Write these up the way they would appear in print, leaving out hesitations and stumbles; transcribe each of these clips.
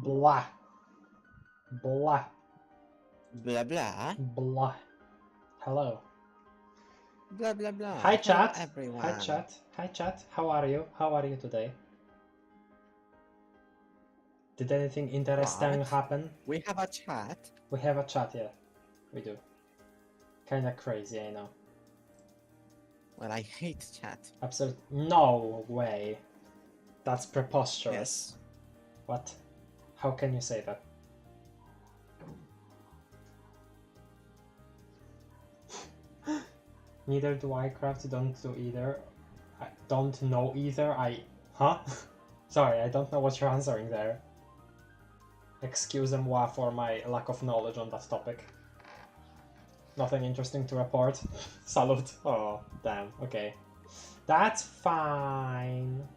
Blah. Blah. Blah blah. Blah. Hello. Blah blah blah. Hi chat. Hello, everyone. Hi chat. Hi chat. How are you? How are you today? Did anything interesting What? happen? We have a chat. We have a chat, yeah. We do. Kinda crazy, I know. Well, I hate chat. Absolutely. No way. That's preposterous. Yes. What? How can you say that? Neither do I, Craft. Don't do either. I don't know either. Huh? Sorry, I don't know what you're answering there. Excusez-moi for my lack of knowledge on that topic. Nothing interesting to report. Salute. Oh, damn. Okay. That's fine.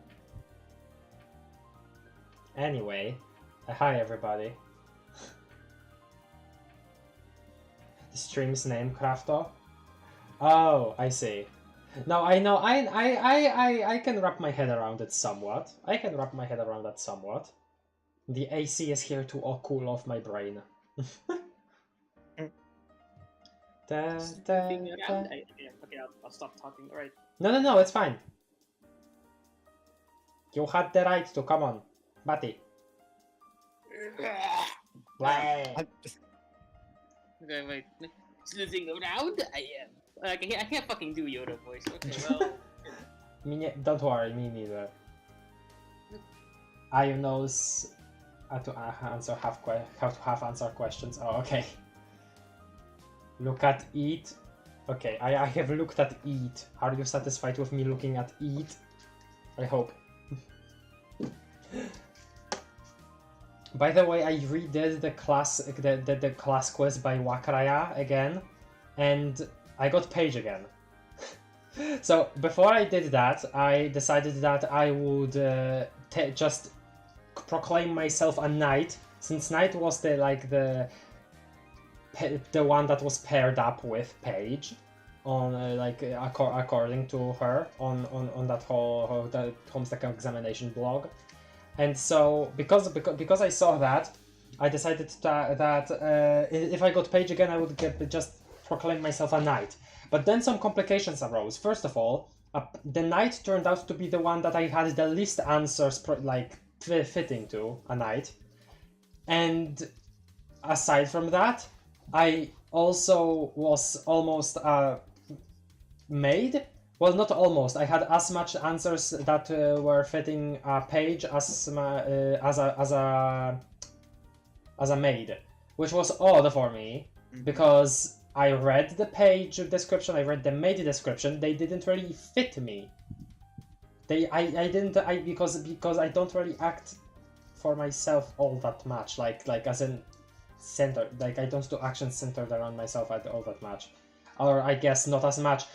Anyway, hi everybody. The stream's name, Crafto? Oh, I see. No, I know. I can wrap my head around it somewhat. I can wrap my head around that somewhat. The AC is here to cool off my brain. Okay, I'll stop talking. All right. No, it's fine. You had the right to. Come on, Batty. Okay, wait. Sleuthing around? I am. I can't fucking do Yoda voice. Okay, well. Don't worry, me neither. I knows how to answer questions. Oh, okay. Look at eat. Okay, I have looked at eat. Are you satisfied with me looking at eat? I hope. By the way, I redid the class quiz by Wakraya again, and I got page again. So before I did that, I decided that I would just proclaim myself a knight, since knight was the one that was paired up with Paige on according to her on that whole the Homestuck examination blog. And so because I saw that, I decided that if I got Paige again, I would just proclaim myself a knight. But then some complications arose. First of all, the knight turned out to be the one that I had the least answers fitting to a knight. And aside from that, I also was almost maid. Well, not almost. I had as much answers that were fitting a page as a maid, which was odd for me because I read the page description, I read the maid description. They didn't really fit me. Because I don't really act for myself all that much. Like as in center. Like I don't do actions centered around myself all that much. Or I guess not as much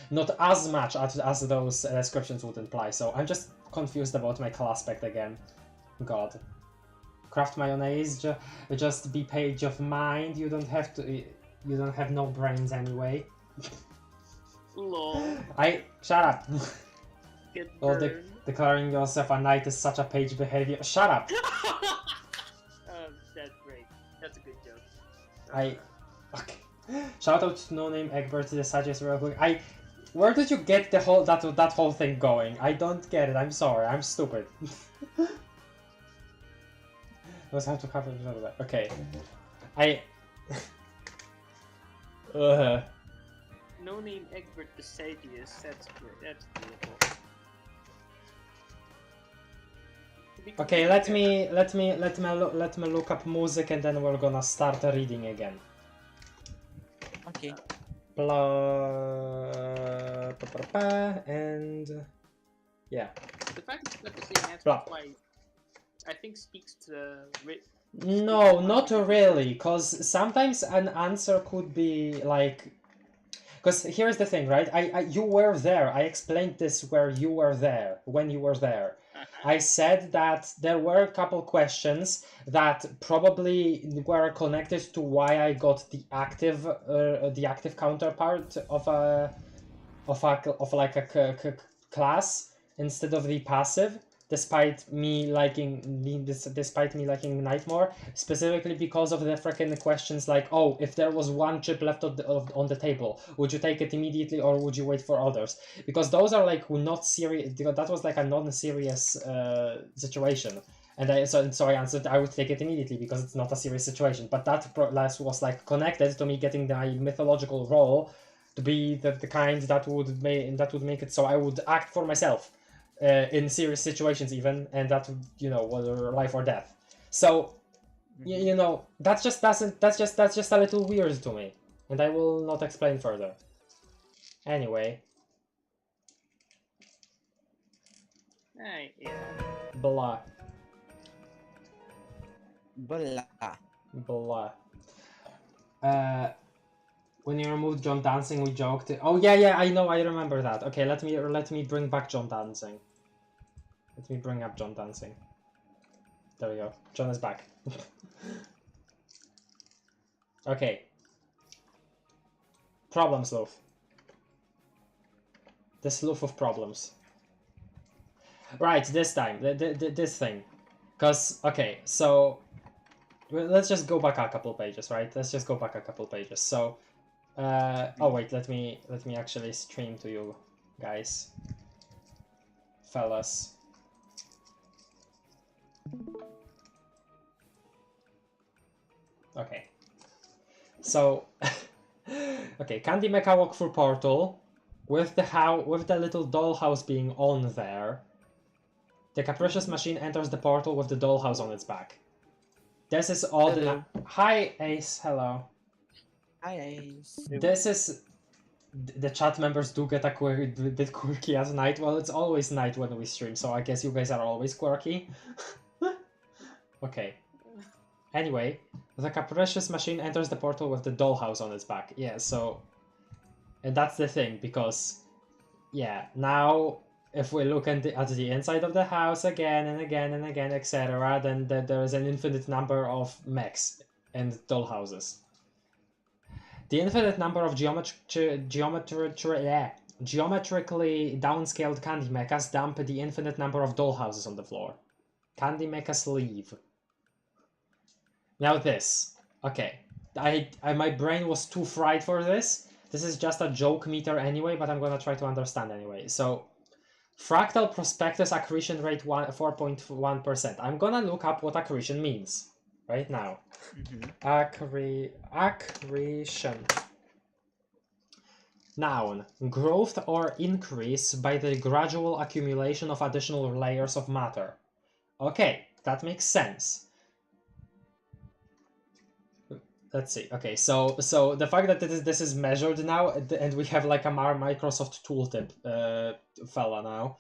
as those descriptions would imply. So I'm just confused about my class spec again. God. Craft mayonnaise, just be page of mind. You don't have to. You don't have no brains anyway. Lol. Shut up. Get Or burned. declaring yourself a knight is such a page behavior. Shut up. That's great. That's a good joke. Okay. Shout out to No Name Egbert to the suggest real quick. Where did you get the whole that whole thing going? I don't get it. I'm sorry. I'm stupid. Was how to cover that. Okay. No name Egbert the Sagius. That's good. That's beautiful. Okay, let me look up music and then we're gonna start reading again. Okay. And yeah. The fact that the same answer Blah. twice, I think, speaks to the No, not really, because sometimes an answer could be like... Because here's the thing, right? You were there. I explained this where you were there, when you were there. I said that there were a couple questions that probably were connected to why I got the active counterpart of a class instead of the passive. despite me liking Night more, specifically because of the freaking questions like, oh, if there was one chip left on the table, would you take it immediately or would you wait for others? Because those are like not serious. That was like a non-serious situation. And so I answered I would take it immediately because it's not a serious situation. But that was like connected to me getting my mythological role to be the kind that would make it so I would act for myself in serious situations even, and that, you know, whether life or death. So you know, that's just a little weird to me, and I will not explain further. Anyway. Yeah. Blah. Blah. Blah. When you removed John Dancing, we joked. Oh yeah, I know, I remember that. Okay, let me bring back John Dancing. Let me bring up John Dancing. There we go. John is back. Okay. Problem Sleuth. The Sleuth of problems. Right, this time, this thing. Because, okay, so let's just go back a couple pages, right? Let's just go back a couple pages. So, oh wait, let me actually stream to you guys, fellas. Okay. So, okay, Candy Mecha walk through portal with the little dollhouse being on there. The capricious machine enters the portal with the dollhouse on its back. This is all the... Hi, Ace. Hello. Hi, Ace. This is... The chat members do get a bit quirky at night. Well, it's always night when we stream, so I guess you guys are always quirky. Okay. Anyway, the capricious machine enters the portal with the dollhouse on its back. Yeah, so... And that's the thing, because... Yeah, now... If we look at the inside of the house again and again and again, etc., then there is an infinite number of mechs and dollhouses. The infinite number of geometrically downscaled candy mechas dump the infinite number of dollhouses on the floor. Candy mechas leave. Now this. Okay. My brain was too fried for this. This is just a joke meter anyway, but I'm gonna try to understand anyway. So... Fractal prospectus accretion rate 4.1%. I'm gonna look up what accretion means right now. Accretion. Noun. Growth or increase by the gradual accumulation of additional layers of matter. Okay, that makes sense. Let's see. Okay, so the fact that this is measured now, and we have like a Microsoft tooltip fella now.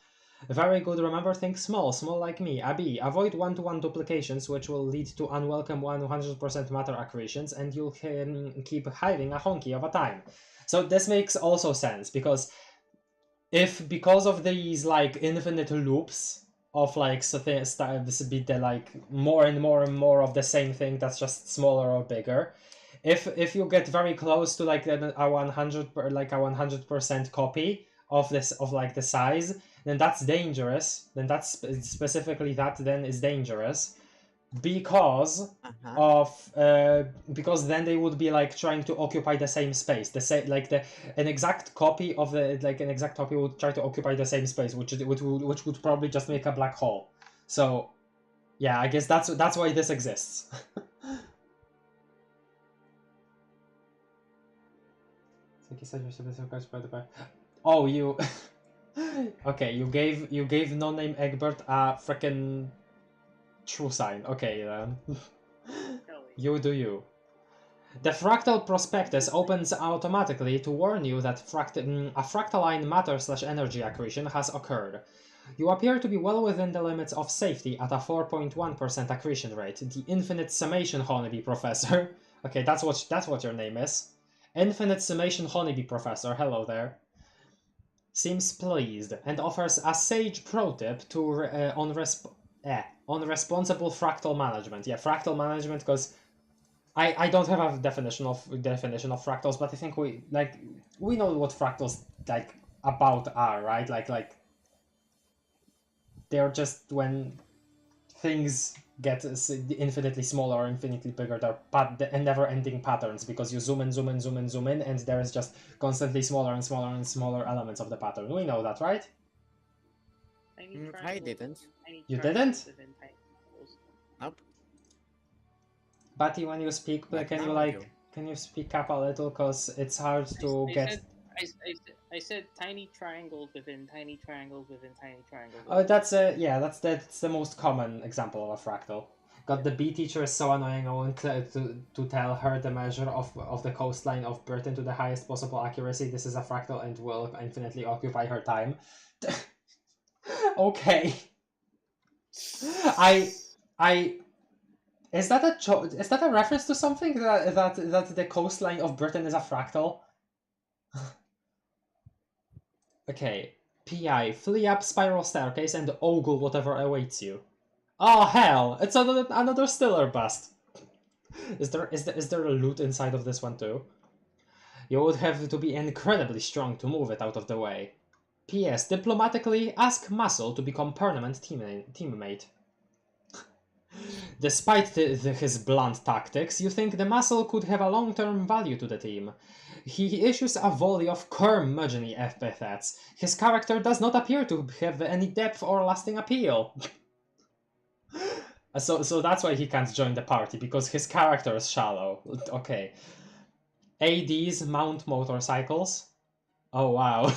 Very good. Remember, think small like me. Abi, avoid one-to-one duplications, which will lead to unwelcome 100% matter accretions, and you'll keep having a honky of a time. So this makes also sense, because because of these like infinite loops of like this be the like more and more and more of the same thing that's just smaller or bigger. If you get very close to like a 100% copy of this, of like the size, then that's dangerous. Then that's specifically that then is dangerous because of because then they would be like trying to occupy the same space. An exact copy of the an exact copy would try to occupy the same space, which would probably just make a black hole. So yeah, I guess that's why this exists. Oh, you okay, you gave no-name Egbert a frickin' true sign. Okay then. You do you. The Fractal prospectus opens automatically to warn you that a fractaline matter/energy accretion has occurred. You appear to be well within the limits of safety at a 4.1% accretion rate. The infinite summation honeybee professor. Okay, that's what your name is. Infinite summation honeybee professor. Hello there. Seems pleased and offers a sage pro tip to on responsible fractal management. Yeah, fractal management, because I don't have a definition of fractals, but I think we know what fractals like about are, right? Like they're just when things get infinitely smaller or infinitely bigger, they're never-ending patterns because you zoom in, zoom in, zoom in, zoom in, and there is just constantly smaller and smaller and smaller elements of the pattern. We know that, right? I didn't. You didn't? Nope. Batty, when you speak, Like can you now I do. can you speak up a little, cause it's hard to get. I said tiny triangles within tiny triangles within tiny triangles. Oh, that's that's the most common example of a fractal. God, the B teacher is so annoying. I want to tell her the measure of the coastline of Britain to the highest possible accuracy. This is a fractal and will infinitely occupy her time. Okay. I is that a reference to something that the coastline of Britain is a fractal? Okay. PI, flee up spiral staircase and ogle whatever awaits you. Oh hell! It's another Stiller bust. Is there a loot inside of this one too? You would have to be incredibly strong to move it out of the way. P.S. Diplomatically, ask Muscle to become permanent teammate. Despite his blunt tactics, you think the Muscle could have a long-term value to the team. He issues a volley of curmudgeon-y epithets. His character does not appear to have any depth or lasting appeal. So that's why he can't join the party, because his character is shallow. Okay. ADs mount motorcycles. Oh wow.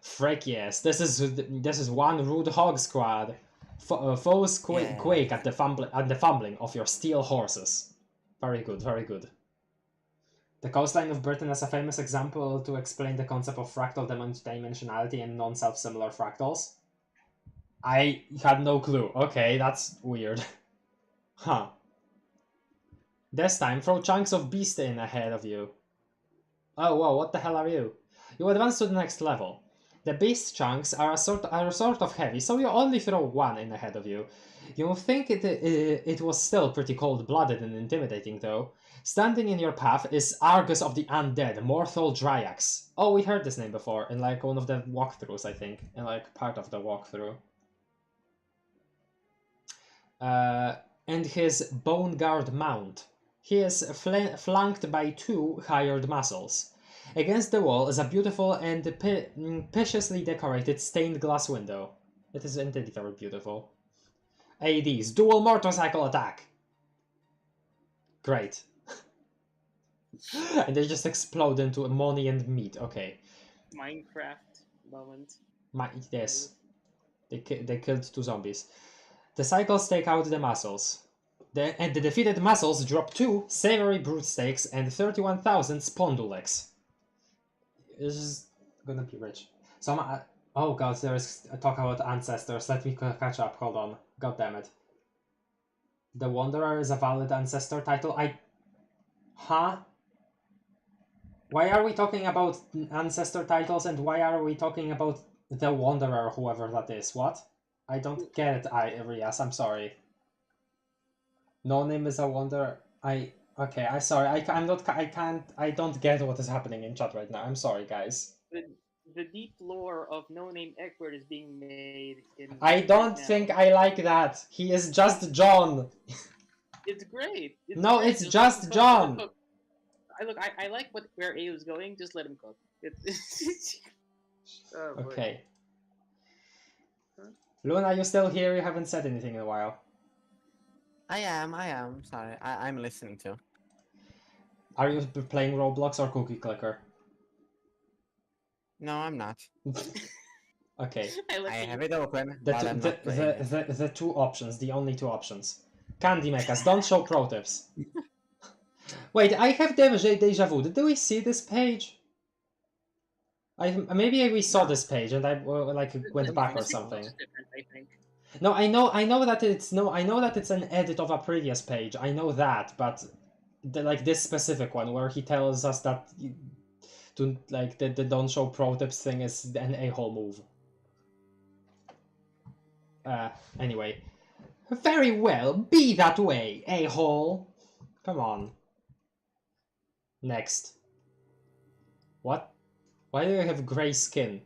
Frick yes, this is one rude hog squad. Foes quake at the fumbling of your steel horses. Very good, very good. The coastline of Britain is a famous example to explain the concept of fractal dimensionality and non-self-similar fractals. I had no clue. Okay, that's weird. Huh. This time, throw chunks of beast in ahead of you. Oh, whoa, what the hell are you? You advance to the next level. The beast chunks are sort of heavy, so you only throw one in ahead of you. You think it was still pretty cold-blooded and intimidating, though. Standing in your path is Argus of the Undead, Morthal Dryax. Oh, we heard this name before, in like one of the walkthroughs, I think. In like part of the walkthrough. And his Bone Guard mount. He is flanked by two hired muscles. Against the wall is a beautiful and preciously decorated stained glass window. It is indeed very beautiful. ADs, dual motorcycle attack! Great. And they just explode into money and meat, okay. Minecraft moment. Yes. They killed two zombies. The cycles take out the muscles. And the defeated muscles drop 2 savory brute steaks and 31,000 spondulex. This is gonna be rich. So oh god, there is a talk about ancestors. Let me catch up. Hold on. God damn it. The Wanderer is a valid ancestor title. Huh? Why are we talking about ancestor titles and why are we talking about the Wanderer, whoever that is? What? I don't get it, Rias. I'm sorry. No name is a Wanderer. Okay, I'm sorry. I don't get what is happening in chat right now. I'm sorry, guys. The deep lore of No Name Egbert is being made in. I don't think I like that. He is just John. It's great. No, great. it's just John. I like where A was going. Just let him cook. Oh, okay. Luna, you still here? You haven't said anything in a while. I am. Sorry, I'm listening to. Are you playing Roblox or Cookie Clicker? No, I'm not. Okay. I have it open, but I'm not playing it. The two options, the only two options. Candy Mechas, don't show pro tips. Wait, I have deja vu. Did we see this page? Maybe we saw this page and I like went back or something. No, I know that it's an edit of a previous page. I know that, but like this specific one where he tells us that the don't show pro tips thing is an a-hole move. Anyway. Very well, be that way, a-hole. Come on. Next. What? Why do you have gray skin?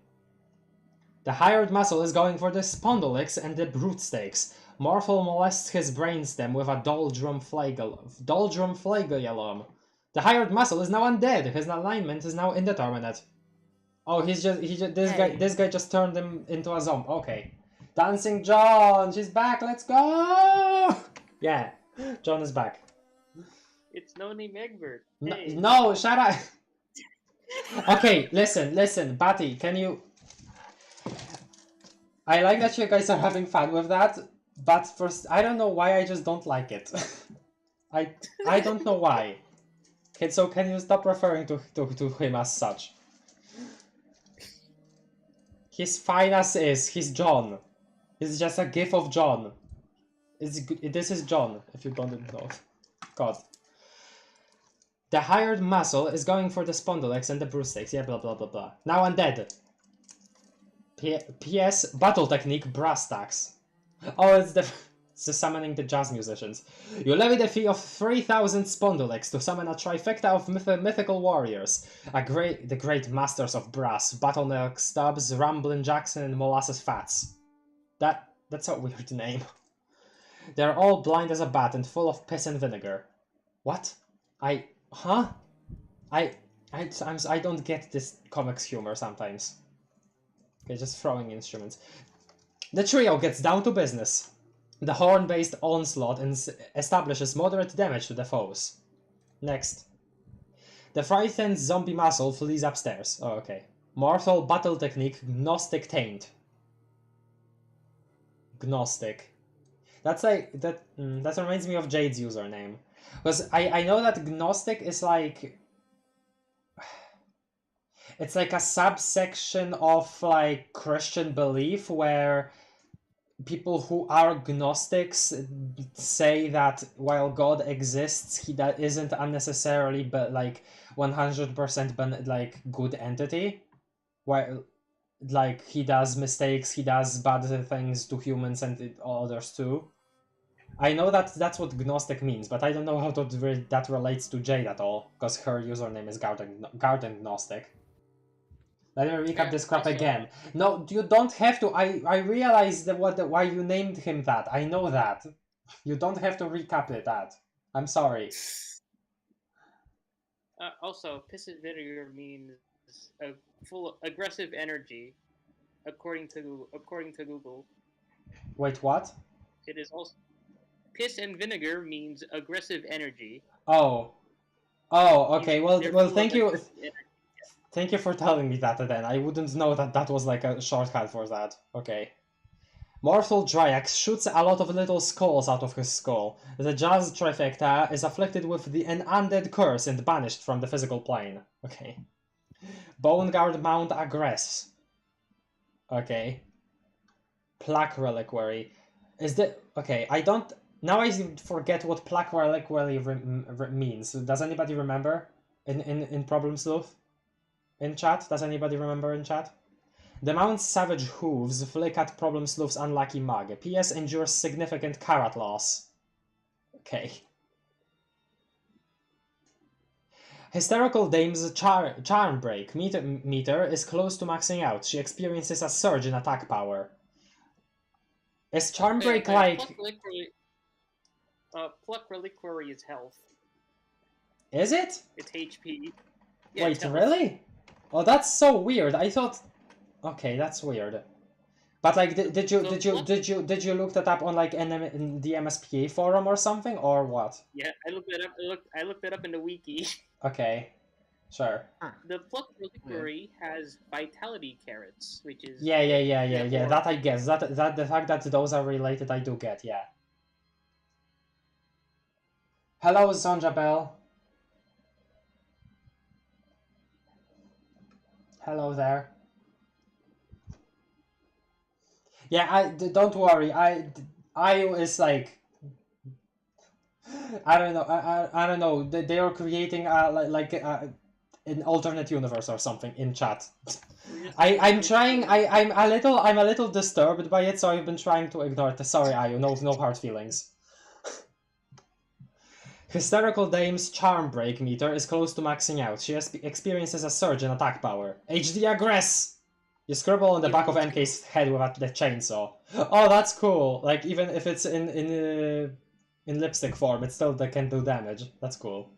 The hired muscle is going for the spondylics and the brute stakes. Morphal molests his brainstem with a doldrum flagellum. The hired muscle is now undead. His alignment is now indeterminate. Oh, this guy just turned him into a zombie. Okay. Dancing John, she's back. Let's go. Yeah, John is back. It's no name Egbert. Hey. No, shut up. Okay, listen, Batty, can you... I like that you guys are having fun with that, but first, I don't know why I just don't like it. I don't know why. Okay, so can you stop referring to him as such? He's fine as is. He's John. It's just a gif of John. This is John, if you don't know. God. The hired muscle is going for the spondylics and the brute stakes. Yeah, blah blah blah blah. Now undead. P.S. Battle technique brass tacks. Oh, it's the summoning the jazz musicians. You levy the fee of 3,000 spondylics to summon a trifecta of mythical warriors. The great masters of brass. Bottleneck Stubbs, Ramblin' Jackson, and Molasses Fats. That's a weird name. They're all blind as a bat and full of piss and vinegar. What? I don't get this comics humor sometimes. Okay, just throwing instruments. The trio gets down to business. The horn-based onslaught establishes moderate damage to the foes. Next. The frightened zombie muscle flees upstairs. Oh, okay. Mortal battle technique Gnostic Taint. Gnostic. That's like that reminds me of Jade's username. Because I know that Gnostic is like... It's like a subsection of like Christian belief where people who are Gnostics say that while God exists, he isn't unnecessarily but like 100% like good entity. While like he does mistakes, he does bad things to humans and others too. I know that that's what Gnostic means, but I don't know how that relates to Jade at all, because her username is Garden Gnostic. Let me recap this crap again. No, you don't have to. I realize why you named him that. I know that. You don't have to recap that. I'm sorry. Also, piss and vinegar means full aggressive energy, according to Google. Wait, what? It is also piss and vinegar means aggressive energy. Oh, okay. Well, thank you. Thank you for telling me that then. I wouldn't know that was like a shortcut for that. Okay. Mortal Dryax shoots a lot of little skulls out of his skull. The Jazz Trifecta is afflicted with an undead curse and banished from the physical plane. Okay. Bone Guard Mount aggress. Okay. Plaque Reliquary. Okay, I don't... Now I forget what Plaque Reliquary means. Does anybody remember? In Problem Sleuth? In chat? Does anybody remember in chat? The Mount's savage hooves flick at Problem Sleuth's unlucky mug. PS endures significant carrot loss. Okay. Hysterical Dame's charm break meter is close to maxing out. She experiences a surge in attack power. Is charm break like... Pluck Reliquary is health. Is it? It's HP. Yeah, wait, really? Oh, that's so weird. I thought... Okay, that's weird. But like, did you look that up on like in the MSPA forum or something, or what? Yeah, I looked it up. I looked it up in the wiki. Okay, sure. The Pluck Reliquary has vitality carrots, which is yeah. That I guess. That the fact that those are related, I do get. Yeah. Hello, Sonja Bell. Hello there. Yeah, don't worry. I is like, I don't know. I don't know. They are creating an alternate universe or something in chat. I'm trying. I'm a little disturbed by it, so I've been trying to ignore it. Sorry, Ayu. No hard feelings. Hysterical Dame's charm break meter is close to maxing out. She experiences a surge in attack power. HD aggress! You scribble on the Even back of if MK's head with the chainsaw. Oh, that's cool. Like, even if it's in lipstick form, it still can do damage. That's cool.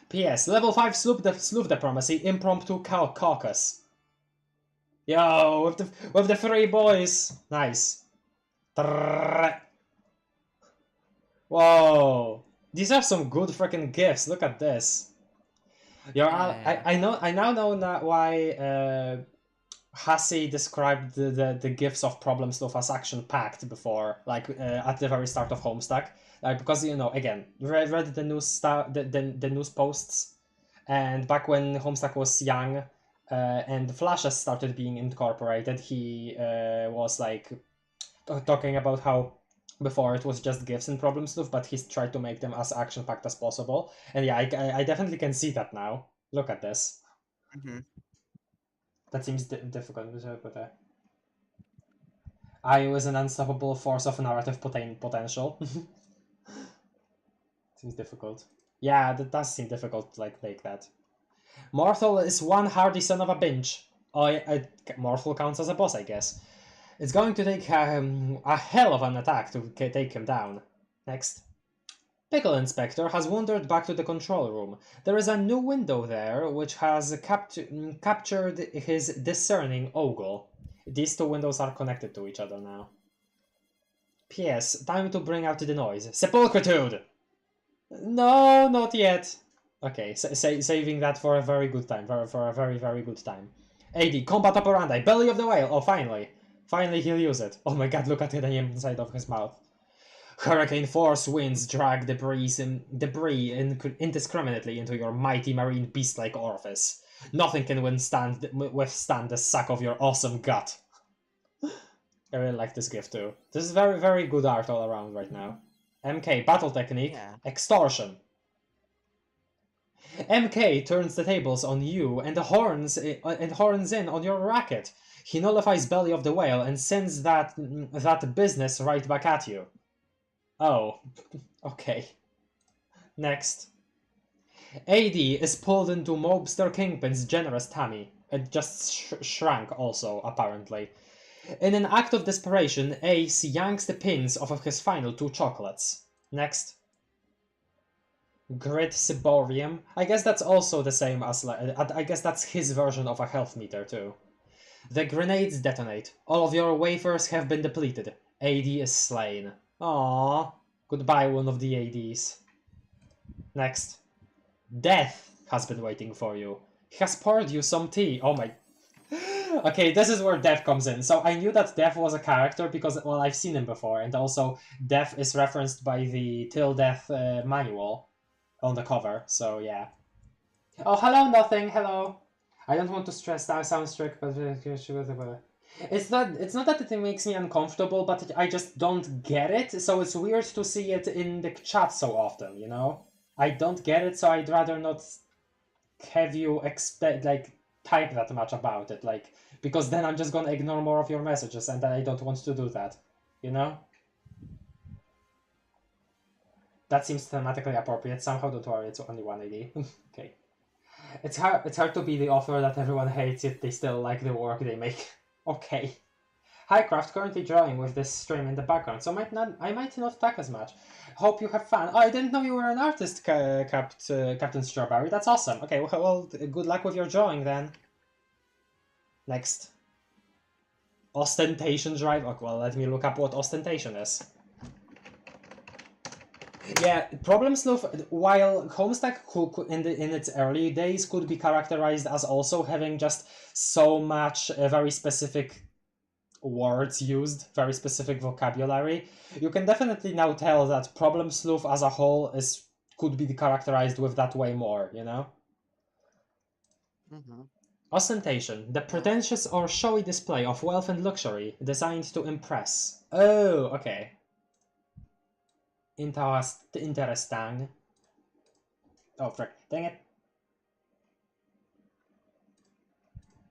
P.S. Level 5 Sleuth Diplomacy Impromptu Caucus. Yo, with the 3 boys. Nice. Trrrr. Whoa. These are some good freaking gifts. Look at this. I now know why Hassie described the gifts of Problem Sleuth as action-packed before, like at the very start of Homestuck. Like, because, you know, again, read the news the news posts, and back when Homestuck was young, and the flashes started being incorporated, he was like talking about how before it was just gifts in Problem Sleuth, but he's tried to make them as action-packed as possible. And yeah, I definitely can see that now. Look at this. Mm-hmm. That seems difficult, but I was an unstoppable force of narrative potential. Seems difficult. Yeah, that does seem difficult to like make that. Mortal is one hardy son of a bitch. Oh, Mortal counts as a boss, I guess. It's going to take a hell of an attack to take him down. Next. Pickle Inspector has wandered back to the control room. There is a new window there which has captured his discerning ogle. These two windows are connected to each other now. P.S. Time to bring out the noise. Sepulchritude! No, not yet. Okay, saving that for a very good time. For a very, very good time. AD, Combat Operandi, Belly of the Whale. Oh, finally. Finally he'll use it. Oh my god, look at the inside of his mouth. Hurricane force winds drag debris indiscriminately into your mighty marine beast-like orifice. Nothing can withstand the suck of your awesome gut. I really like this gift too. This is very, very good art all around right now. MK, battle technique, Yeah. extortion. MK turns the tables on you and horns in on your racket. He nullifies Belly of the Whale and sends that business right back at you. Oh, okay. Next. AD is pulled into Mobster Kingpin's generous tummy. It just shrank also, apparently. In an act of desperation, Ace yanks the pins off of his final 2 chocolates. Next. Grid Ciborium. I guess that's also the same as... I guess that's his version of a health meter, too. The grenades detonate. All of your wafers have been depleted. AD is slain. Aww. Goodbye, one of the ADs. Next. Death has been waiting for you. He has poured you some tea. Oh my... Okay, this is where Death comes in. So I knew that Death was a character because, well, I've seen him before. And also, Death is referenced by the Till Death manual on the cover. So, yeah. Oh, hello, Nothing. Hello. I don't want to stress that sound strict, but... It's not that it makes me uncomfortable, but I just don't get it, so it's weird to see it in the chat so often, you know? I don't get it, so I'd rather not have you type that much about it, because then I'm just gonna ignore more of your messages, and I don't want to do that, you know? That seems thematically appropriate somehow, don't worry, it's only 180. Okay. It's hard to be the author that everyone hates, yet they still like the work they make. Okay. Highcraft currently drawing with this stream in the background, so I might not talk as much. Hope you have fun. Oh, I didn't know you were an artist, Captain Strawberry. That's awesome. Okay, well, good luck with your drawing then. Next. Ostentation drive. Okay, well, let me look up what Ostentation is. Yeah, Problem Sleuth, while Homestuck in its early days could be characterized as also having just so much very specific words used, very specific vocabulary, you can definitely now tell that Problem Sleuth as a whole could be characterized with that way more, you know? Mm-hmm. Ostentation, the pretentious or showy display of wealth and luxury designed to impress. Oh, okay. Interesting. Oh, frick. Dang it.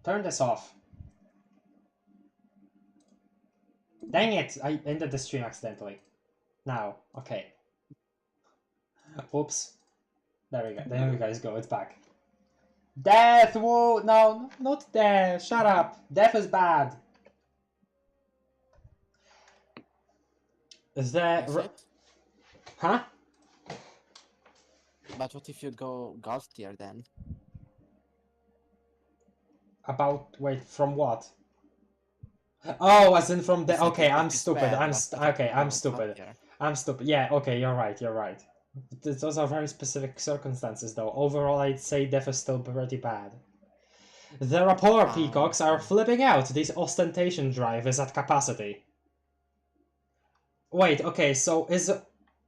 Turn this off. Dang it! I ended the stream accidentally. Now, okay. Oops. There we go. There you guys go. It's back. Death! Whoa! No, not death. Shut up. Death is bad. Is The... it? Huh? But what if you go God tier then? About... Wait, from what? Oh, as in from the... It's like Okay, I'm it is stupid. bad, I'm... but what if Okay, you I'm go God stupid. tier? I'm stupid. Yeah, okay, you're right, you're right. Those are very specific circumstances, though. Overall, I'd say death is still pretty bad. The rapport peacocks are flipping out. This ostentation drive is at capacity. Wait, okay, so is...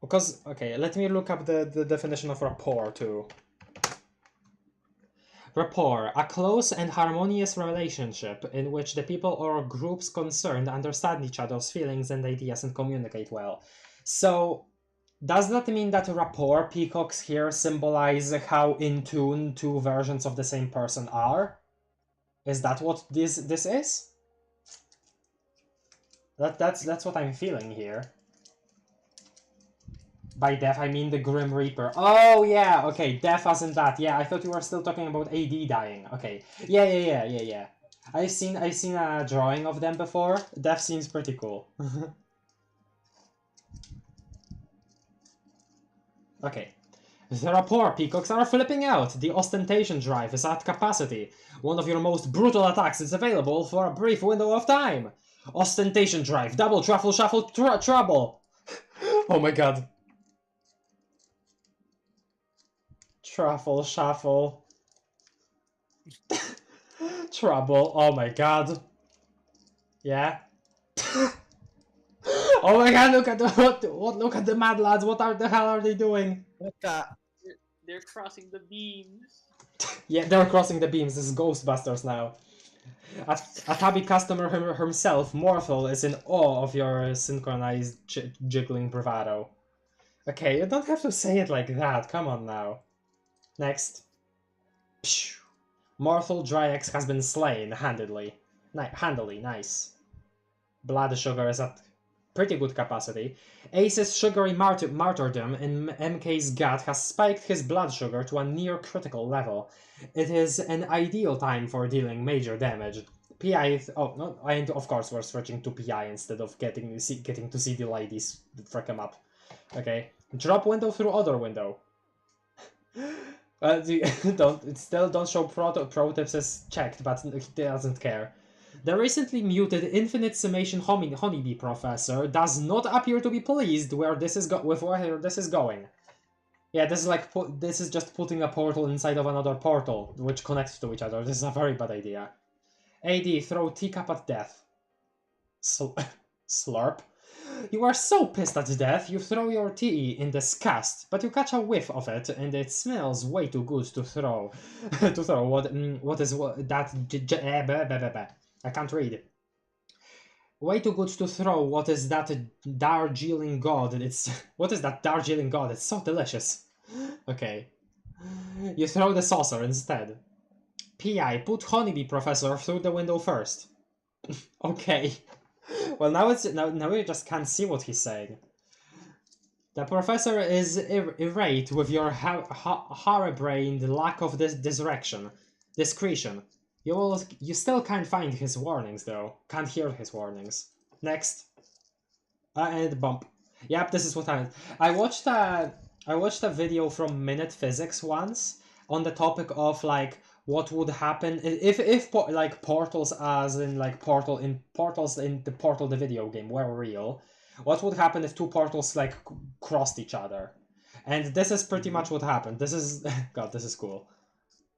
Because, okay, let me look up the definition of rapport, too. Rapport, a close and harmonious relationship in which the people or groups concerned understand each other's feelings and ideas and communicate well. So, does that mean that rapport peacocks here symbolize how in tune two versions of the same person are? Is that what this is? That's what I'm feeling here. By death, I mean the Grim Reaper. Oh, yeah, okay, death as in that. Yeah, I thought you were still talking about AD dying. Okay, yeah. I've seen a drawing of them before. Death seems pretty cool. Okay. The rapport peacocks are flipping out. The ostentation drive is at capacity. One of your most brutal attacks is available for a brief window of time. Ostentation drive, double truffle shuffle trouble. Oh my god. Truffle shuffle. Trouble. Oh my god. Yeah. Oh my god, look at the what look at the mad lads, what the hell are they doing? They're crossing the beams. Yeah, they're crossing the beams. This is Ghostbusters now. A tabby customer himself, Morphel, is in awe of your synchronized jiggling bravado. Okay, you don't have to say it like that. Come on now. Next. Phew. Morphel Dryax has been slain handily. Handily, nice. Blood sugar is at pretty good capacity. Ace's sugary martyrdom in MK's gut has spiked his blood sugar to a near critical level. It is an ideal time for dealing major damage. PI... Oh, no, and of course we're switching to PI instead of getting to see the ladies frick him up. Okay. Drop window through other window. Don't show pro tips as checked, but he doesn't care. The recently muted infinite summation honeybee professor does not appear to be pleased with where this is going. Yeah, this is like this is just putting a portal inside of another portal, which connects to each other. This is a very bad idea. AD, throw teacup at death. Slurp. You are so pissed at death, you throw your tea in disgust, but you catch a whiff of it, and it smells way too good to throw. I can't read. Way too good to throw. What is that Darjeeling god? What is that Darjeeling god? It's so delicious. Okay. You throw the saucer instead. PI, put honeybee professor through the window first. Okay. Well, now we just can't see what he's saying. The professor is irate with your harebrained lack of discretion. You still can't find his warnings though. Can't hear his warnings. Next. And bump. Yep, this is what happened. I watched a video from Minute Physics once on the topic of like what would happen if like portals as in like portals in the Portal the video game were real. What would happen if two portals like crossed each other? And this is pretty much what happened. This is God, this is cool.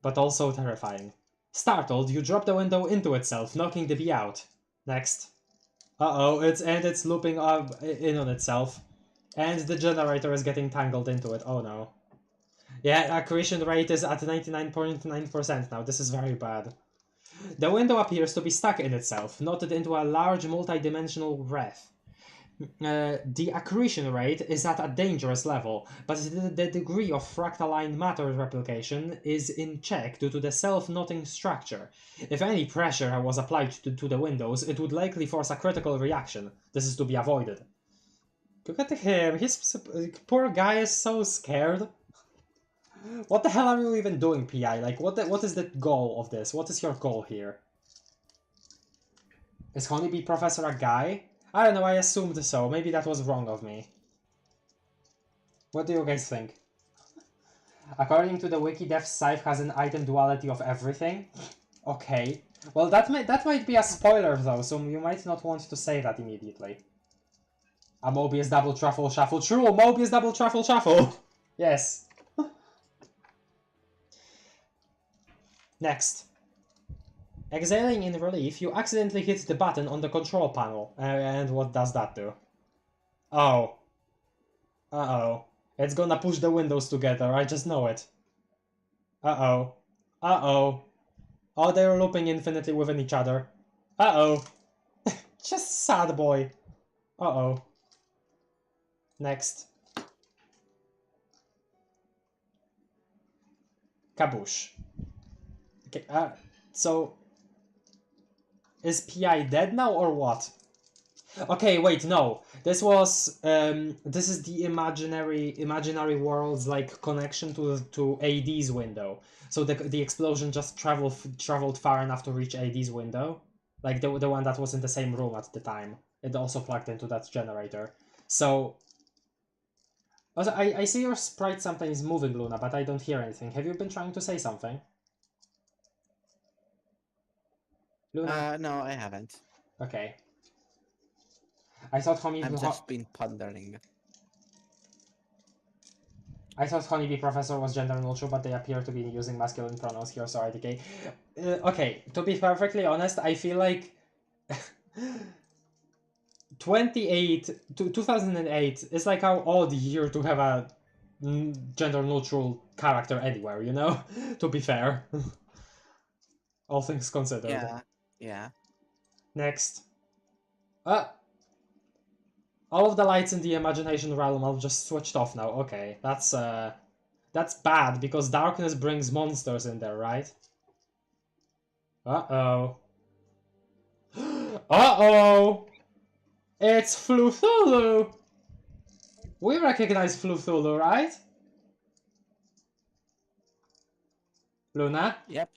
But also terrifying. Startled, you drop the window into itself, knocking the bee out. Next. Uh-oh, it's looping up in on itself. And the generator is getting tangled into it. Oh no. Yeah, accretion rate is at 99.9% now. This is very bad. The window appears to be stuck in itself, knotted into a large multi-dimensional wreath. The accretion rate is at a dangerous level, but the degree of fractaline matter replication is in check due to the self-knotting structure. If any pressure was applied to the windows, it would likely force a critical reaction. This is to be avoided. Look at him, poor guy is so scared. What the hell are you even doing, PI? Like, what is the goal of this? What is your goal here? Is Honeybee Professor a guy? I don't know, I assumed so. Maybe that was wrong of me. What do you guys think? According to the wiki, Death's Scythe has an item duality of everything. Okay. Well, that might be a spoiler though, so you might not want to say that immediately. A Mobius double truffle shuffle. True, Mobius double truffle shuffle. Yes. Next. Exhaling in relief, you accidentally hit the button on the control panel. And what does that do? Oh. Uh-oh. It's gonna push the windows together, I just know it. Uh-oh. Uh-oh. Oh, they're looping infinitely within each other. Uh-oh. Just sad boy. Uh-oh. Next. Kaboosh. Okay, so... Is PI dead now or what? Okay, wait, no. This was this is the imaginary world's like connection to AD's window. So the explosion just traveled far enough to reach AD's window. Like the one that was in the same room at the time. It also plugged into that generator. So also I see your sprite sometimes moving, Luna, but I don't hear anything. Have you been trying to say something? Luna? No, I haven't. Okay. I thought I've just been pondering. I thought Honeybee Professor was gender neutral, but they appear to be using masculine pronouns here, so IDK. Okay, to be perfectly honest, I feel like 2008 is like an odd year to have a gender neutral character anywhere, you know? To be fair. All things considered. Yeah, yeah. Next. All of the lights in the imagination realm are just switched off now. Okay, that's bad because darkness brings monsters in there, right? Uh-oh. Uh-oh! It's Fluthulu! We recognize Fluthulu, right? Luna? Yep.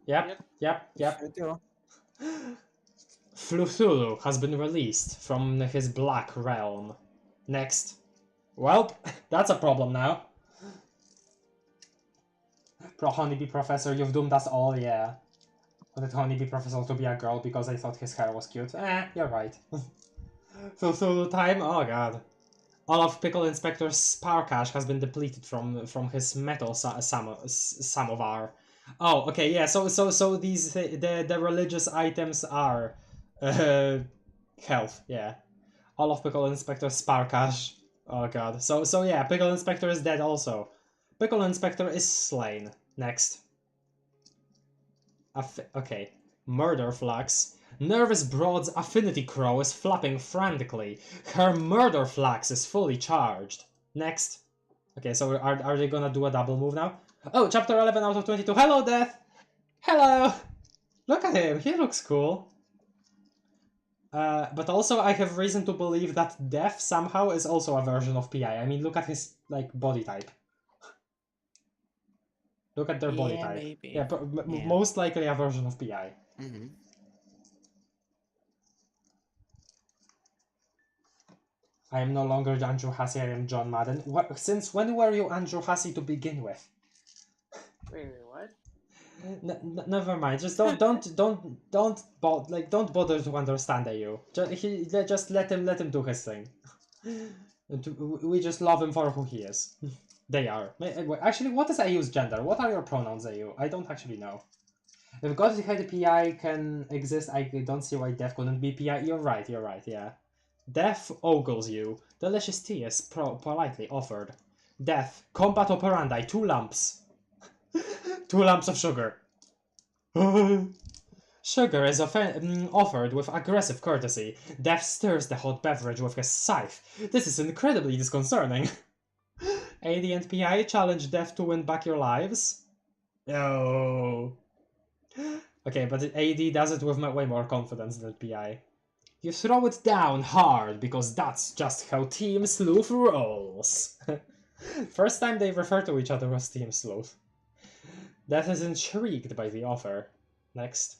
Yep. Sure do. Fluthulu has been released from his black realm. Next. Well, that's a problem now. Honeybee Professor, you've doomed us all, yeah. Wanted Honeybee Professor to be a girl because I thought his hair was cute. You're right. Fluthulu time? Oh god. All of Pickle Inspector's power cache has been depleted from his metal samovar. Oh, okay, yeah, so these, the religious items are... health, yeah. All of Pickle Inspector's power cache. Oh god. So yeah, Pickle Inspector is dead also. Pickle Inspector is slain. Next. Okay. Murder Flux. Nervous Broad's Affinity Crow is flapping frantically. Her Murder Flux is fully charged. Next. Okay, so are they gonna do a double move now? Oh, chapter 11 out of 22. Hello, Death! Hello! Look at him, he looks cool. But also I have reason to believe that Death somehow is also a version of PI. I mean, look at his, like, body type. Look at their body type. Maybe. Yeah, most likely a version of PI. Mm-hmm. I am no longer Andrew Hussey, I am John Madden. Since when were you Andrew Hussey to begin with? Wait, what? Never mind. Just don't bother to understand you. Just let him do his thing. We just love him for who he is. They are. Actually, what is AU's gender? What are your pronouns, AU? I don't actually know. If God-head PI can exist, I don't see why Death couldn't be PI. You're right, yeah. Death ogles you. Delicious tea is politely offered. Death, combat operandi, 2 lumps. 2 lumps of sugar. Sugar is offered with aggressive courtesy. Death stirs the hot beverage with his scythe. This is incredibly disconcerting. AD and PI challenge Death to win back your lives. No. Okay, but AD does it with way more confidence than PI. You throw it down hard because that's just how Team Sleuth rolls. First time they refer to each other as Team Sleuth. Death is intrigued by the offer. Next.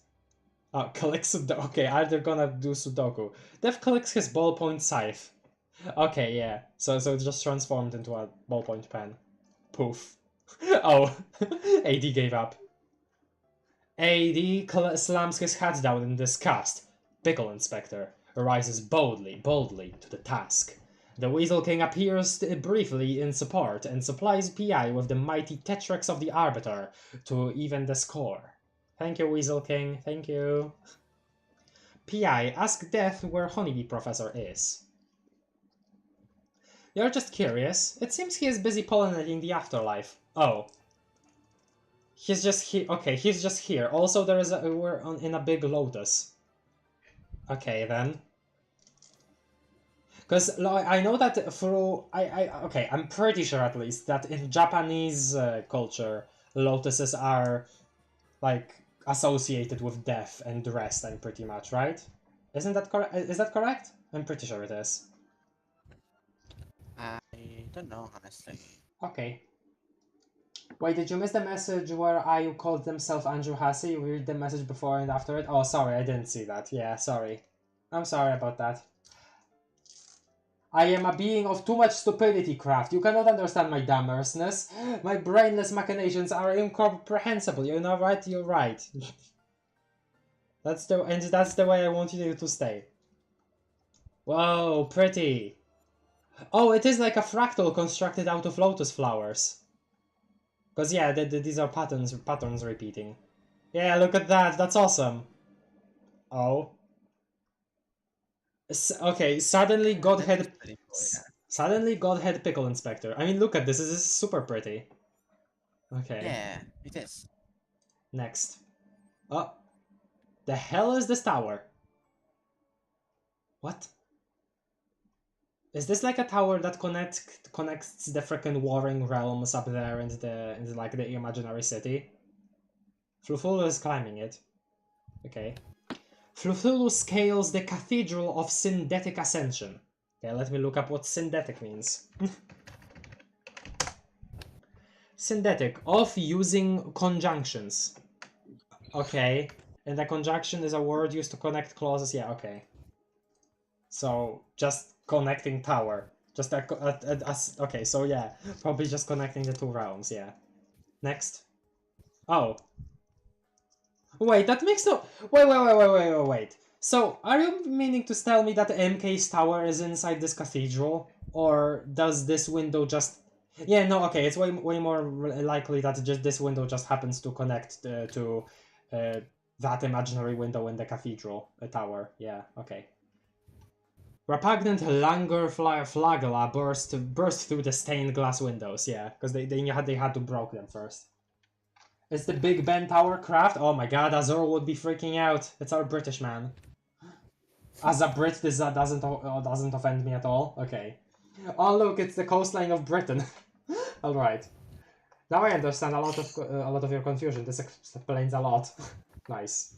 Oh, collects Sudoku. Okay, are they gonna do Sudoku? Death collects his ballpoint scythe. Okay, yeah. So it just transformed into a ballpoint pen. Poof. Oh, AD gave up. AD slams his hat down in disgust. Pickle Inspector rises boldly to the task. The Weasel King appears briefly in support and supplies PI with the mighty Tetrax of the Arbiter to even the score. Thank you, Weasel King. Thank you. PI, ask Death where Honeybee Professor is. You're just curious. It seems he is busy pollinating the afterlife. Oh. He's just here. Okay, he's just here. Also, there is we're in a big Lotus. Okay, then. Because I know that through... okay, I'm pretty sure at least that in Japanese culture, Lotuses are, like, associated with death and rest, I'm pretty much, right? Isn't that correct? Is that correct? I'm pretty sure it is. I don't know, honestly. Okay. Wait, did you miss the message where I called themselves Andrew Hussey? You read the message before and after it? Oh, sorry, I didn't see that. Yeah, sorry. I'm sorry about that. I am a being of too much stupidity, Craft. You cannot understand my dumb earnestness. My brainless machinations are incomprehensible. You know, right? You're right. That's the way I want you to stay. Whoa, pretty. Oh, it is like a fractal constructed out of lotus flowers. Because, yeah, these are patterns repeating. Yeah, look at that. That's awesome. Oh. Okay, suddenly Godhead Pickle Inspector. I mean, look at this. This is super pretty. Okay. Yeah, it is. Next. Oh. The hell is this tower? What? Is this like a tower that connects the freaking warring realms up there into the imaginary city? Flufulu is climbing it. Okay. Flufulu scales the Cathedral of Synthetic Ascension. Okay, let me look up what synthetic means. Synthetic, of using conjunctions. Okay, and a conjunction is a word used to connect clauses. Yeah, okay. So, just connecting tower. Just okay, so yeah, probably just connecting the two realms, yeah. Next. Oh. Wait, that makes no... Wait. So, are you meaning to tell me that MK's tower is inside this cathedral? Or does this window just... Yeah, no, okay, it's way more likely that just this window just happens to connect to that imaginary window in the cathedral tower. Yeah, okay. Repugnant languor flagella burst through the stained glass windows, yeah, because they had to break them first. It's the Big Ben Tower Craft? Oh my god, Azor would be freaking out. It's our British man. As a Brit, this doesn't offend me at all. Okay. Oh look, it's the coastline of Britain. Alright. Now I understand a lot of your confusion. This explains a lot. Nice.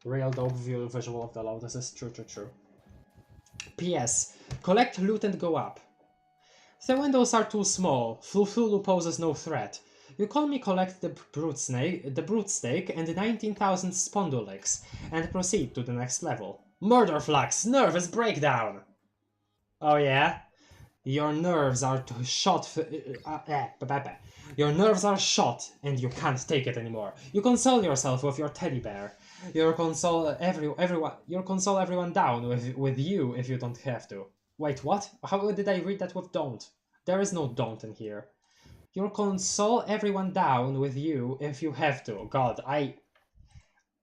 Real dope visual of the Lotus is true. P.S. Collect loot and go up. The windows are too small. Flufulu poses no threat. You call me collect the brute steak and 19,000 spondulics, and proceed to the next level. Murder flux, nervous breakdown. Oh yeah? Your nerves are shot. Your nerves are shot, and you can't take it anymore. You console yourself with your teddy bear. You console everyone down with you if you don't have to. Wait, what? How did I read that with don't? There is no don't in here. You'll console everyone down with you if you have to. God,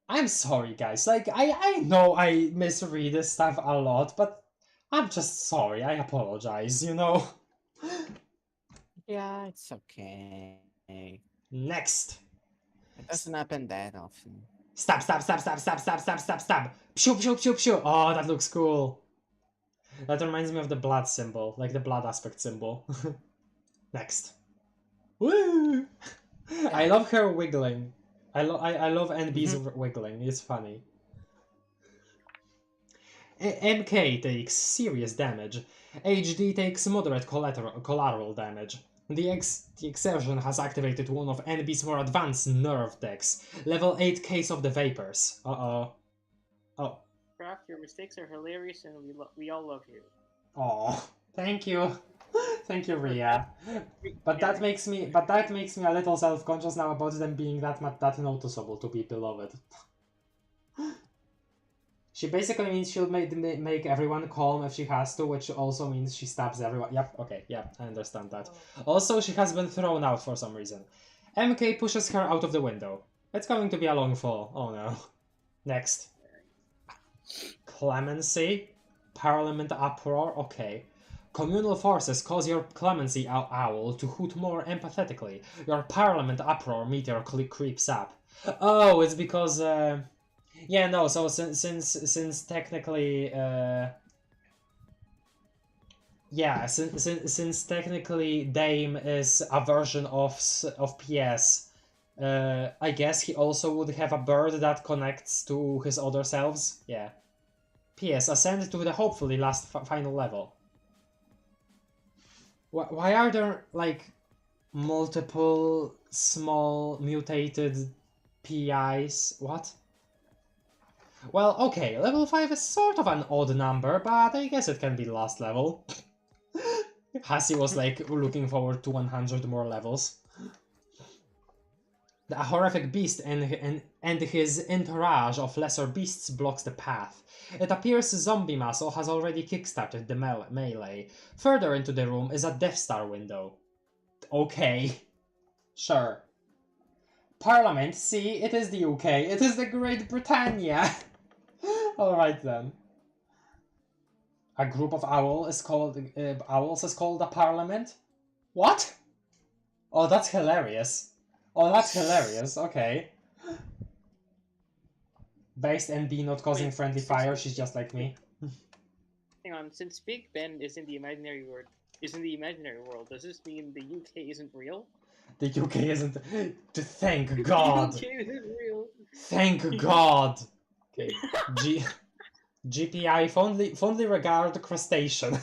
I'm sorry, guys. Like, I know I misread this stuff a lot, but I'm just sorry. I apologize, you know? Yeah, it's okay. Next. It doesn't happen that often. Stab. Pshoo. Oh, that looks cool. That reminds me of the blood symbol, like the blood aspect symbol. Next. Woo! I love her wiggling. I love NB's wiggling. It's funny. MK takes serious damage. HD takes moderate collateral damage. The Exertion has activated one of NB's more advanced nerve decks. Level 8 Case of the Vapors. Uh-oh. Oh. Craft, your mistakes are hilarious and we all love you. Oh, thank you. Thank you, Ria. But that makes me a little self-conscious now about them being that noticeable to be beloved. She basically means she'll make everyone calm if she has to, which also means she stabs everyone. Yep, okay, yeah, I understand that. Also, she has been thrown out for some reason. MK pushes her out of the window. It's going to be a long fall. Oh no. Next. Clemency. Parliament uproar. Okay. Communal forces cause your clemency owl to hoot more empathetically. Your parliament uproar meter creeps up. Oh, it's because yeah, no, so since technically yeah, since technically Dame is a version of PS, I guess he also would have a bird that connects to his other selves. Yeah. PS, ascend to the hopefully last final level. Why are there, like, multiple small mutated PIs? What? Well, okay, level 5 is sort of an odd number, but I guess it can be last level. Hassie was, like, looking forward to 100 more levels. The horrific beast and his entourage of lesser beasts blocks the path. It appears Zombie Muscle has already kickstarted the melee. Further into the room is a Death Star window. Okay. Sure. Parliament, see, it is the UK. It is the Great Britannia. Alright then. A group of owls is called a parliament? What? Oh, that's hilarious. Oh, that's hilarious. Okay. Based NB not causing friendly fire, she's just like me. Hang on, since Big Ben is in the imaginary world, does this mean the UK isn't real? The UK isn't. Thank God. The UK isn't real. Thank God. Okay. GPI fondly regard crustacean.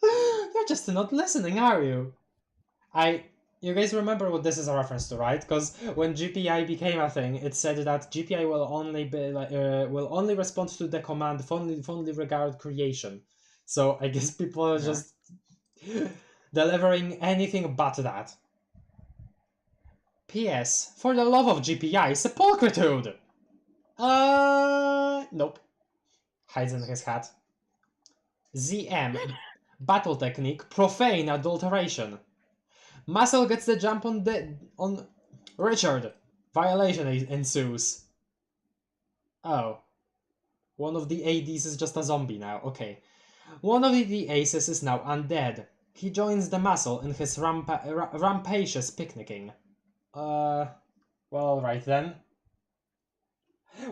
You're just not listening, are you? You guys remember what this is a reference to, right? Because when GPI became a thing, it said that GPI will only respond to the command fondly regard creation. So I guess people are just delivering anything but that. P.S. For the love of GPI, sepulchritude! Nope. Hides in his hat. ZM. Battle technique, profane adulteration. Muscle gets the jump on Richard. Violation ensues. Oh. One of the ADs is just a zombie now. Okay. One of the aces is now undead. He joins the muscle in his rampacious picnicking. Well, alright then.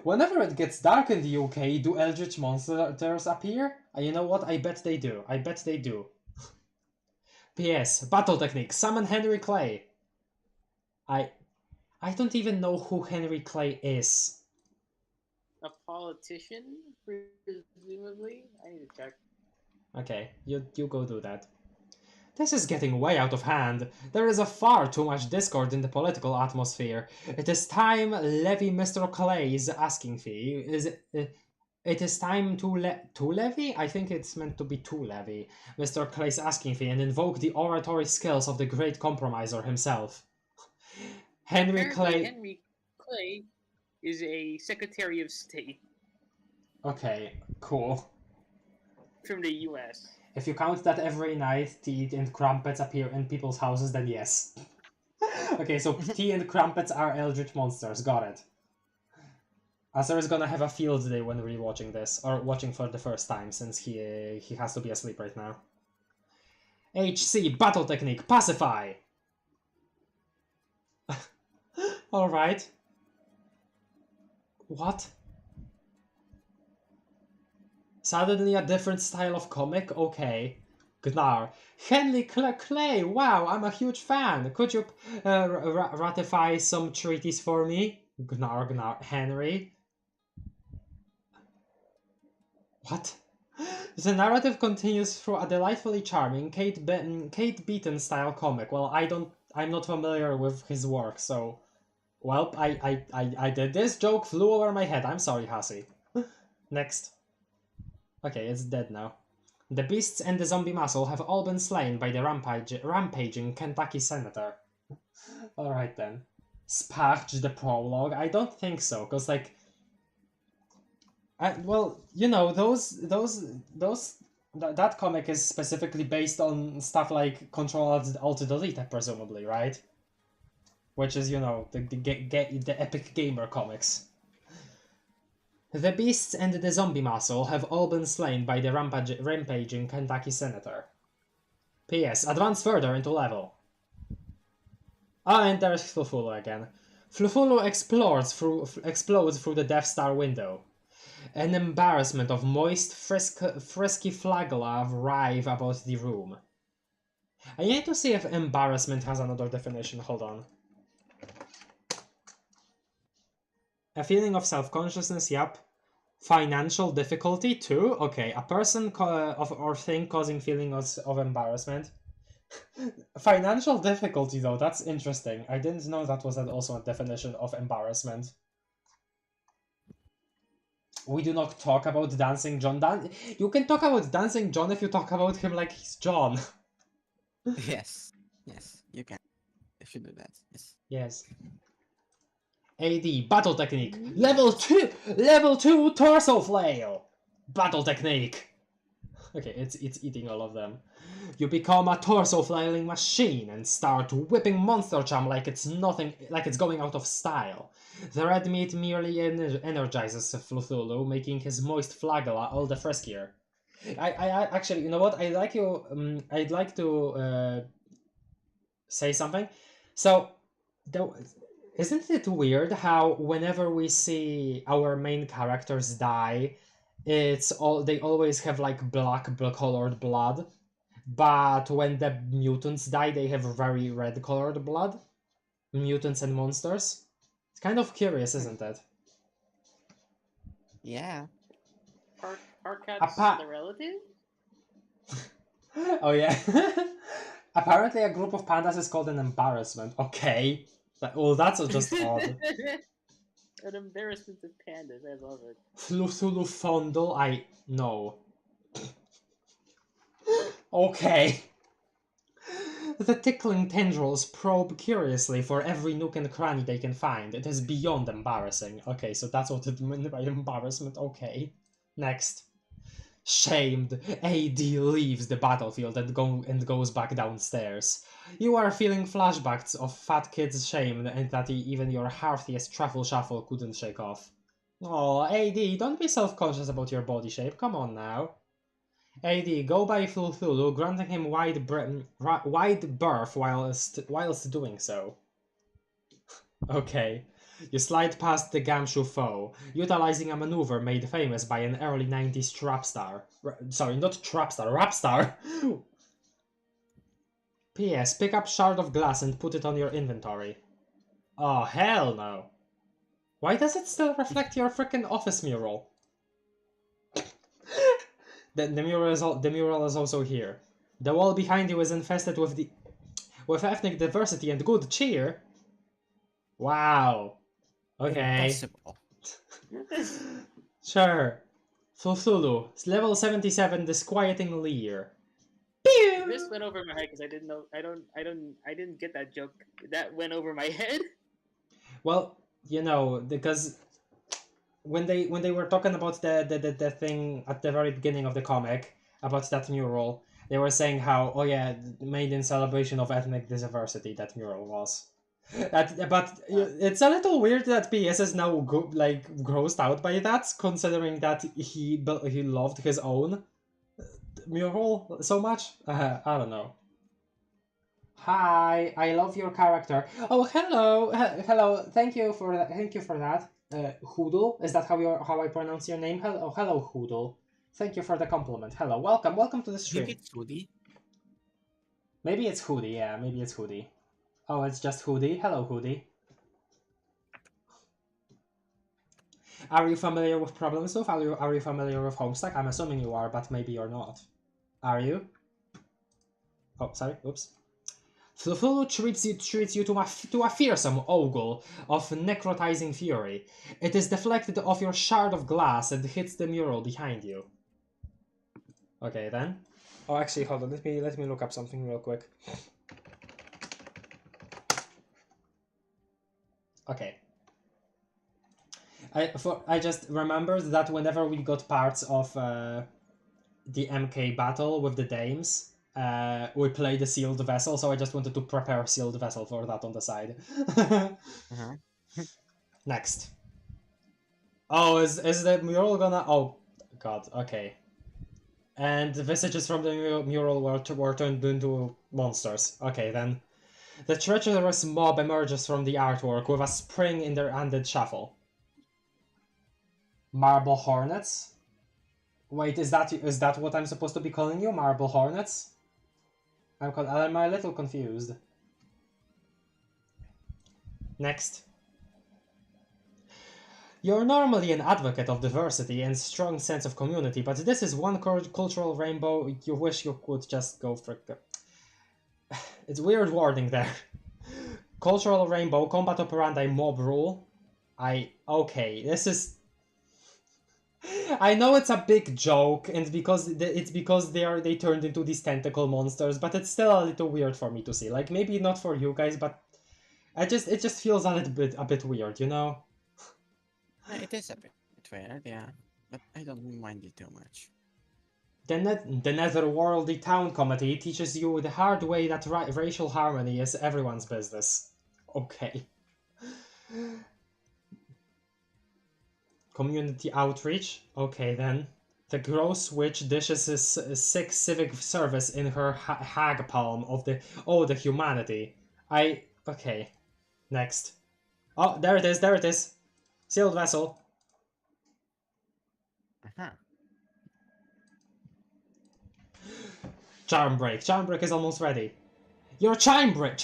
Whenever it gets dark in the UK, do eldritch monsters appear? You know what? I bet they do. I bet they do. P.S. Battle technique. Summon Henry Clay. I don't even know who Henry Clay is. A politician, presumably? I need to check. Okay, you go do that. This is getting way out of hand. There is a far too much discord in the political atmosphere. It is time levy Mr. Clay's asking fee. It is time to levy? I think it's meant to be to levy Mr. Clay's asking fee and invoke the oratory skills of the great compromiser himself. Henry Clay is a Secretary of State. Okay, cool. From the US. If you count that every night tea and crumpets appear in people's houses, then yes. Okay, so tea and crumpets are eldritch monsters, got it. Acer is gonna have a field day when rewatching this, or watching for the first time, since he has to be asleep right now. HC, battle technique, pacify! Alright. What? Suddenly a different style of comic? Okay. Gnar. Henry Clay, wow, I'm a huge fan. Could you ratify some treaties for me? Gnar, Henry. What? The narrative continues through a delightfully charming Kate Beaton style comic. Well, I'm not familiar with his work, so well, I did this joke flew over my head. I'm sorry, Hassie. Next. Okay, it's dead now. The beasts and the zombie muscle have all been slain by the rampaging Kentucky senator. Alright then. Sparge the prologue? I don't think so, because like... well, you know, that comic is specifically based on stuff like Control-Alt-Delete, presumably, right? Which is, you know, the epic gamer comics. The beasts and the zombie muscle have all been slain by the rampaging Kentucky senator. P.S. Advance further into level. Ah, and there's Flufulu again. Flufulu explodes through the Death Star window. An embarrassment of moist, frisky flagella writhe about the room. I need to see if embarrassment has another definition. Hold on. A feeling of self-consciousness, yep. Financial difficulty, too? Okay, a person or thing causing feelings of embarrassment. Financial difficulty, though, that's interesting. I didn't know that was also a definition of embarrassment. We do not talk about Dancing John. You can talk about Dancing John if you talk about him like he's John. Yes, yes, you can. If you do that, yes. Yes. AD, battle technique. Level 2 torso flail. Battle technique. Okay, it's eating all of them. You become a torso flailing machine and start whipping monster charm like it's nothing, like it's going out of style. The red meat merely energizes Flufulu, making his moist flagella all the friskier. I actually, you know what? I'd like to say something. So, isn't it weird how whenever we see our main characters die, they always have like black colored blood, but when the mutants die, they have very red colored blood. Mutants and monsters. It's kind of curious, isn't it? Yeah. Are cats the relative? Oh yeah. Apparently a group of pandas is called an embarrassment. Okay. Well, that's just odd. An embarrassment of pandas, I love it. Flufulu fondle, no. Okay. The tickling tendrils probe curiously for every nook and cranny they can find. It is beyond embarrassing. Okay, so that's what it meant by embarrassment. Okay. Next. Shamed, AD leaves the battlefield and goes back downstairs. You are feeling flashbacks of fat kids' shame and that even your heartiest truffle shuffle couldn't shake off. Oh, AD, don't be self-conscious about your body shape. Come on now. AD, go by Flufulu, granting him wide berth whilst doing so. Okay. You slide past the Gamshu foe, utilizing a maneuver made famous by an early 90s trapstar. Sorry, not trapstar, rapstar! P.S. Pick up shard of glass and put it on your inventory. Oh, hell no. Why does it still reflect your frickin' office mural? The mural is also here. The wall behind you is infested with ethnic diversity and good cheer. Wow. Okay. Impossible. Sure. Flufulu, level 77, disquieting leer. This went over my head because I didn't know. I didn't get that joke. That went over my head. Well, you know, because when they were talking about the thing at the very beginning of the comic about that mural, they were saying how, oh yeah, made in celebration of ethnic diversity, that mural was. But it's a little weird that PS is now grossed out by that, considering that he loved his own mural so much. I don't know. Hi, I love your character. Oh, hello, hello. Thank you for that. Thank you for that. Hoodle, is that how I pronounce your name? Hello, Hoodle. Thank you for the compliment. Hello, welcome to the stream. Maybe it's Hoodie. Maybe it's Hoodie. Yeah, maybe it's Hoodie. Oh, it's just Hoodie. Hello, Hoodie. Are you familiar with Problem Sleuth? Are you familiar with Homestuck? I'm assuming you are, but maybe you're not. Are you? Oh, sorry, oops. Cthulhu treats you to a fearsome ogle of necrotizing fury. It is deflected off your shard of glass and hits the mural behind you. Okay, then. Oh, actually, hold on. Let me look up something real quick. Okay. I just remembered that whenever we got parts of the MK battle with the dames, we played the sealed vessel, so I just wanted to prepare sealed vessel for that on the side. Next. Oh, is the mural gonna... Oh, god, okay. And the visages from the mural were turned into monsters. Okay, then. The treacherous mob emerges from the artwork with a spring in their undead shuffle. Marble Hornets? Wait, is that what I'm supposed to be calling you? Marble Hornets? I'm a little confused. Next. You're normally an advocate of diversity and strong sense of community, but this is one cultural rainbow you wish you could just go for. It's weird wording there. Cultural rainbow, combat operandi, mob rule. Okay, this is... I know it's a big joke, and it's because they turned into these tentacle monsters, but it's still a little weird for me to see. Like, maybe not for you guys, but it just feels a bit weird, you know? It is a bit weird, yeah, but I don't mind it too much. The Netherworldly Town Committee teaches you the hard way that racial harmony is everyone's business. Okay. Community outreach? Okay, then. The gross witch dishes sick civic service in her hag palm of the... Oh, the humanity. Okay. Next. Oh, there it is. Sealed vessel. Charm break is almost ready. Your charm break.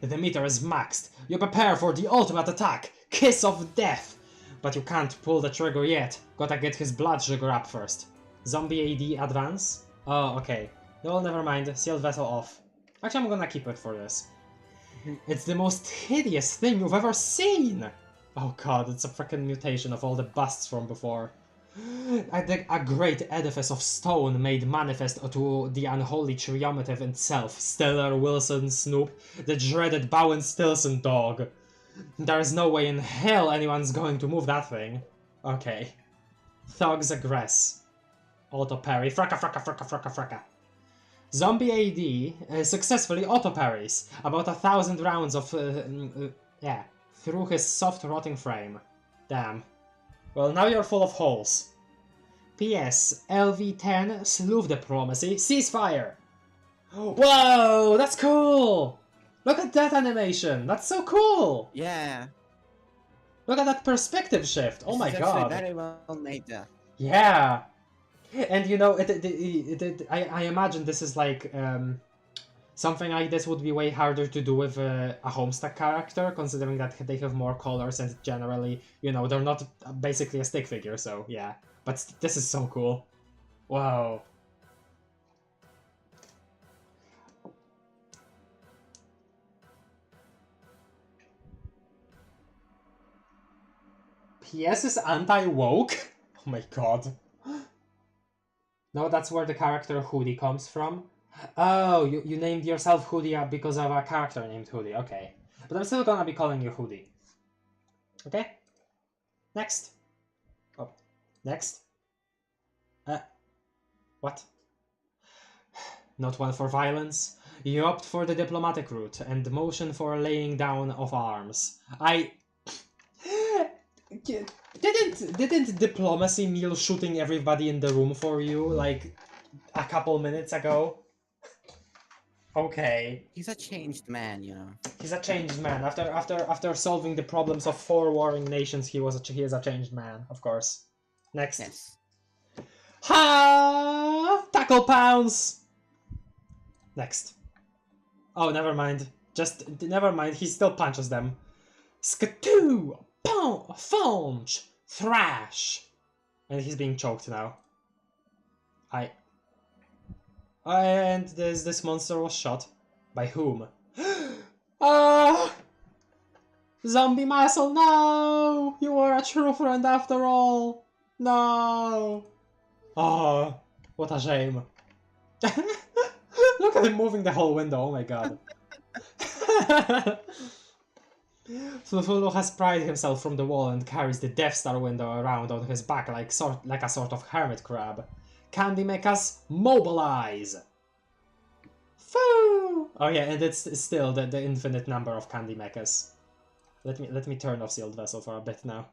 The meter is maxed. You prepare for the ultimate attack. Kiss of death. But you can't pull the trigger yet. Gotta get his blood sugar up first. Zombie AD advance? Oh, okay. No, never mind. Sealed vessel off. Actually, I'm gonna keep it for this. It's the most hideous thing you've ever seen! Oh god, it's a freaking mutation of all the busts from before. A great edifice of stone made manifest to the unholy triomotive itself. Stellar Wilson Snoop, the dreaded Bowen Stilson dog. There is no way in hell anyone's going to move that thing. Okay. Thugs aggress. Auto parry. Fracka. Zombie AD successfully auto parries about 1,000 rounds of through his soft rotting frame. Damn. Well, now you're full of holes. P.S. LV10 Sleuth diplomacy. Ceasefire! Whoa! That's cool! Look at that animation! That's so cool! Yeah. Look at that perspective shift! Oh my god! Very well made there. Yeah! And you know, I imagine this is like, something like this would be way harder to do with a Homestuck character, considering that they have more colors and generally, you know, they're not basically a stick figure, so yeah. But this is so cool. Wow. PS is anti-woke? Oh my god. No, that's where the character Hoodie comes from. Oh, you named yourself Hoodie because of a character named Hoodie, okay. But I'm still gonna be calling you Hoodie. Okay? Next. Oh, next. What? Not one for violence. You opt for the diplomatic route and motion for laying down of arms. Didn't diplomacy mean shooting everybody in the room for you, like, a couple minutes ago? Okay. He's a changed man, you know. He's a changed man. After solving the problems of 4 warring nations, he is a changed man, of course. Next. Yes. Ha! Tackle pounds! Next. Oh, never mind. Never mind. He still punches them. Skatoo! Punch! Thrash! And he's being choked now. And this monster was shot. By whom? Ah! Zombie muscle, no! You were a true friend after all! No! Oh, what a shame. Look at him moving the whole window, oh my god. Sleuth has pried himself from the wall and carries the Death Star window around on his back like a sort of hermit crab. Candy Mechas, mobilize! Foo! Oh yeah, and it's still the infinite number of Candy Mechas. Let me turn off Sealed Vessel for a bit now.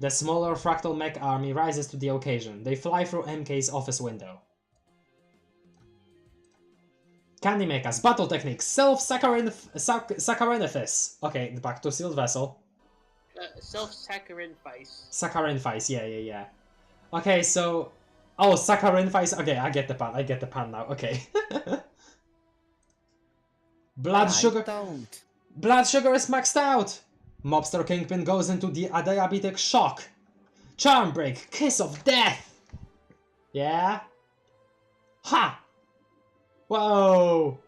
The smaller Fractal Mech army rises to the occasion. They fly through MK's office window. Candy Mechas, battle technique, self-saccharinifice. Okay, back to Sealed Vessel. Self-saccharinifice. Saccharinifice, yeah. Okay, so... Oh, saccharinifice, okay, I get the pun now, okay. Blood sugar is maxed out! Mobster Kingpin goes into a diabetic shock. Charm break, kiss of death! Yeah? Ha! Whoa!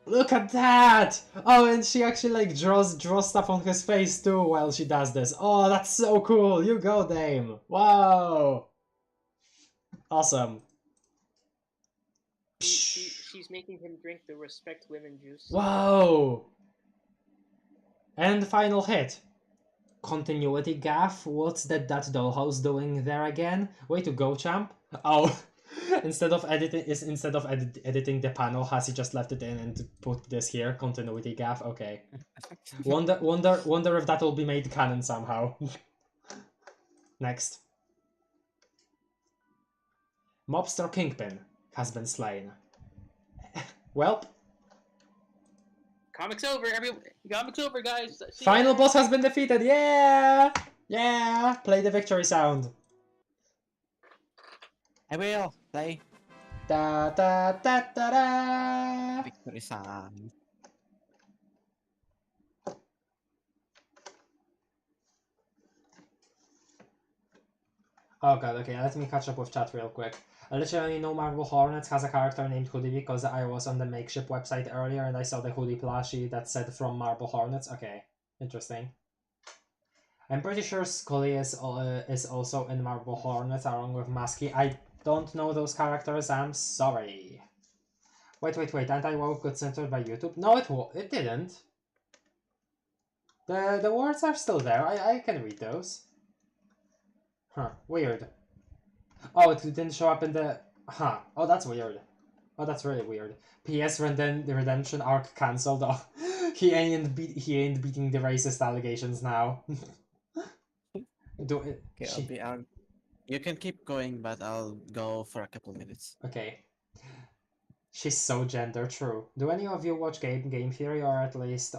Look at that! Oh, and she actually like draws stuff on his face too while she does this. Oh, that's so cool! You go, Dame! Wow! Awesome. She's making him drink the Respect Women juice. Whoa! And final hit. Continuity gaff? What's that dollhouse doing there again? Way to go, champ. Oh, instead of editing the panel, has he just left it in and put this here? Continuity gaff. Okay. Wonder if that will be made canon somehow. Next. Mobster Kingpin has been slain. Welp. Comics over, comics over, guys. Final boss has been defeated. Yeah, yeah. Play the victory sound. I will play. Da da da da da. Victory sound. Oh god, okay, let me catch up with chat real quick. I literally know Marble Hornets has a character named Hoodie because I was on the makeshift website earlier and I saw the hoodie plushie that said from Marble Hornets. Okay, interesting. I'm pretty sure Scully is also in Marble Hornets along with Muskie. I don't know those characters, I'm sorry. Wait, Anti-Woke got censored by YouTube? No, it didn't. The words are still there, I can read those. Huh, weird. Oh, it didn't show up in the... Huh, oh that's weird. Oh, that's really weird. P.S. The Redemption arc cancelled. Oh, he ain't beating the racist allegations now. Okay, I'll be out. You can keep going, but I'll go for a couple minutes. Okay. She's so gender true. Do any of you watch Game Theory, or at least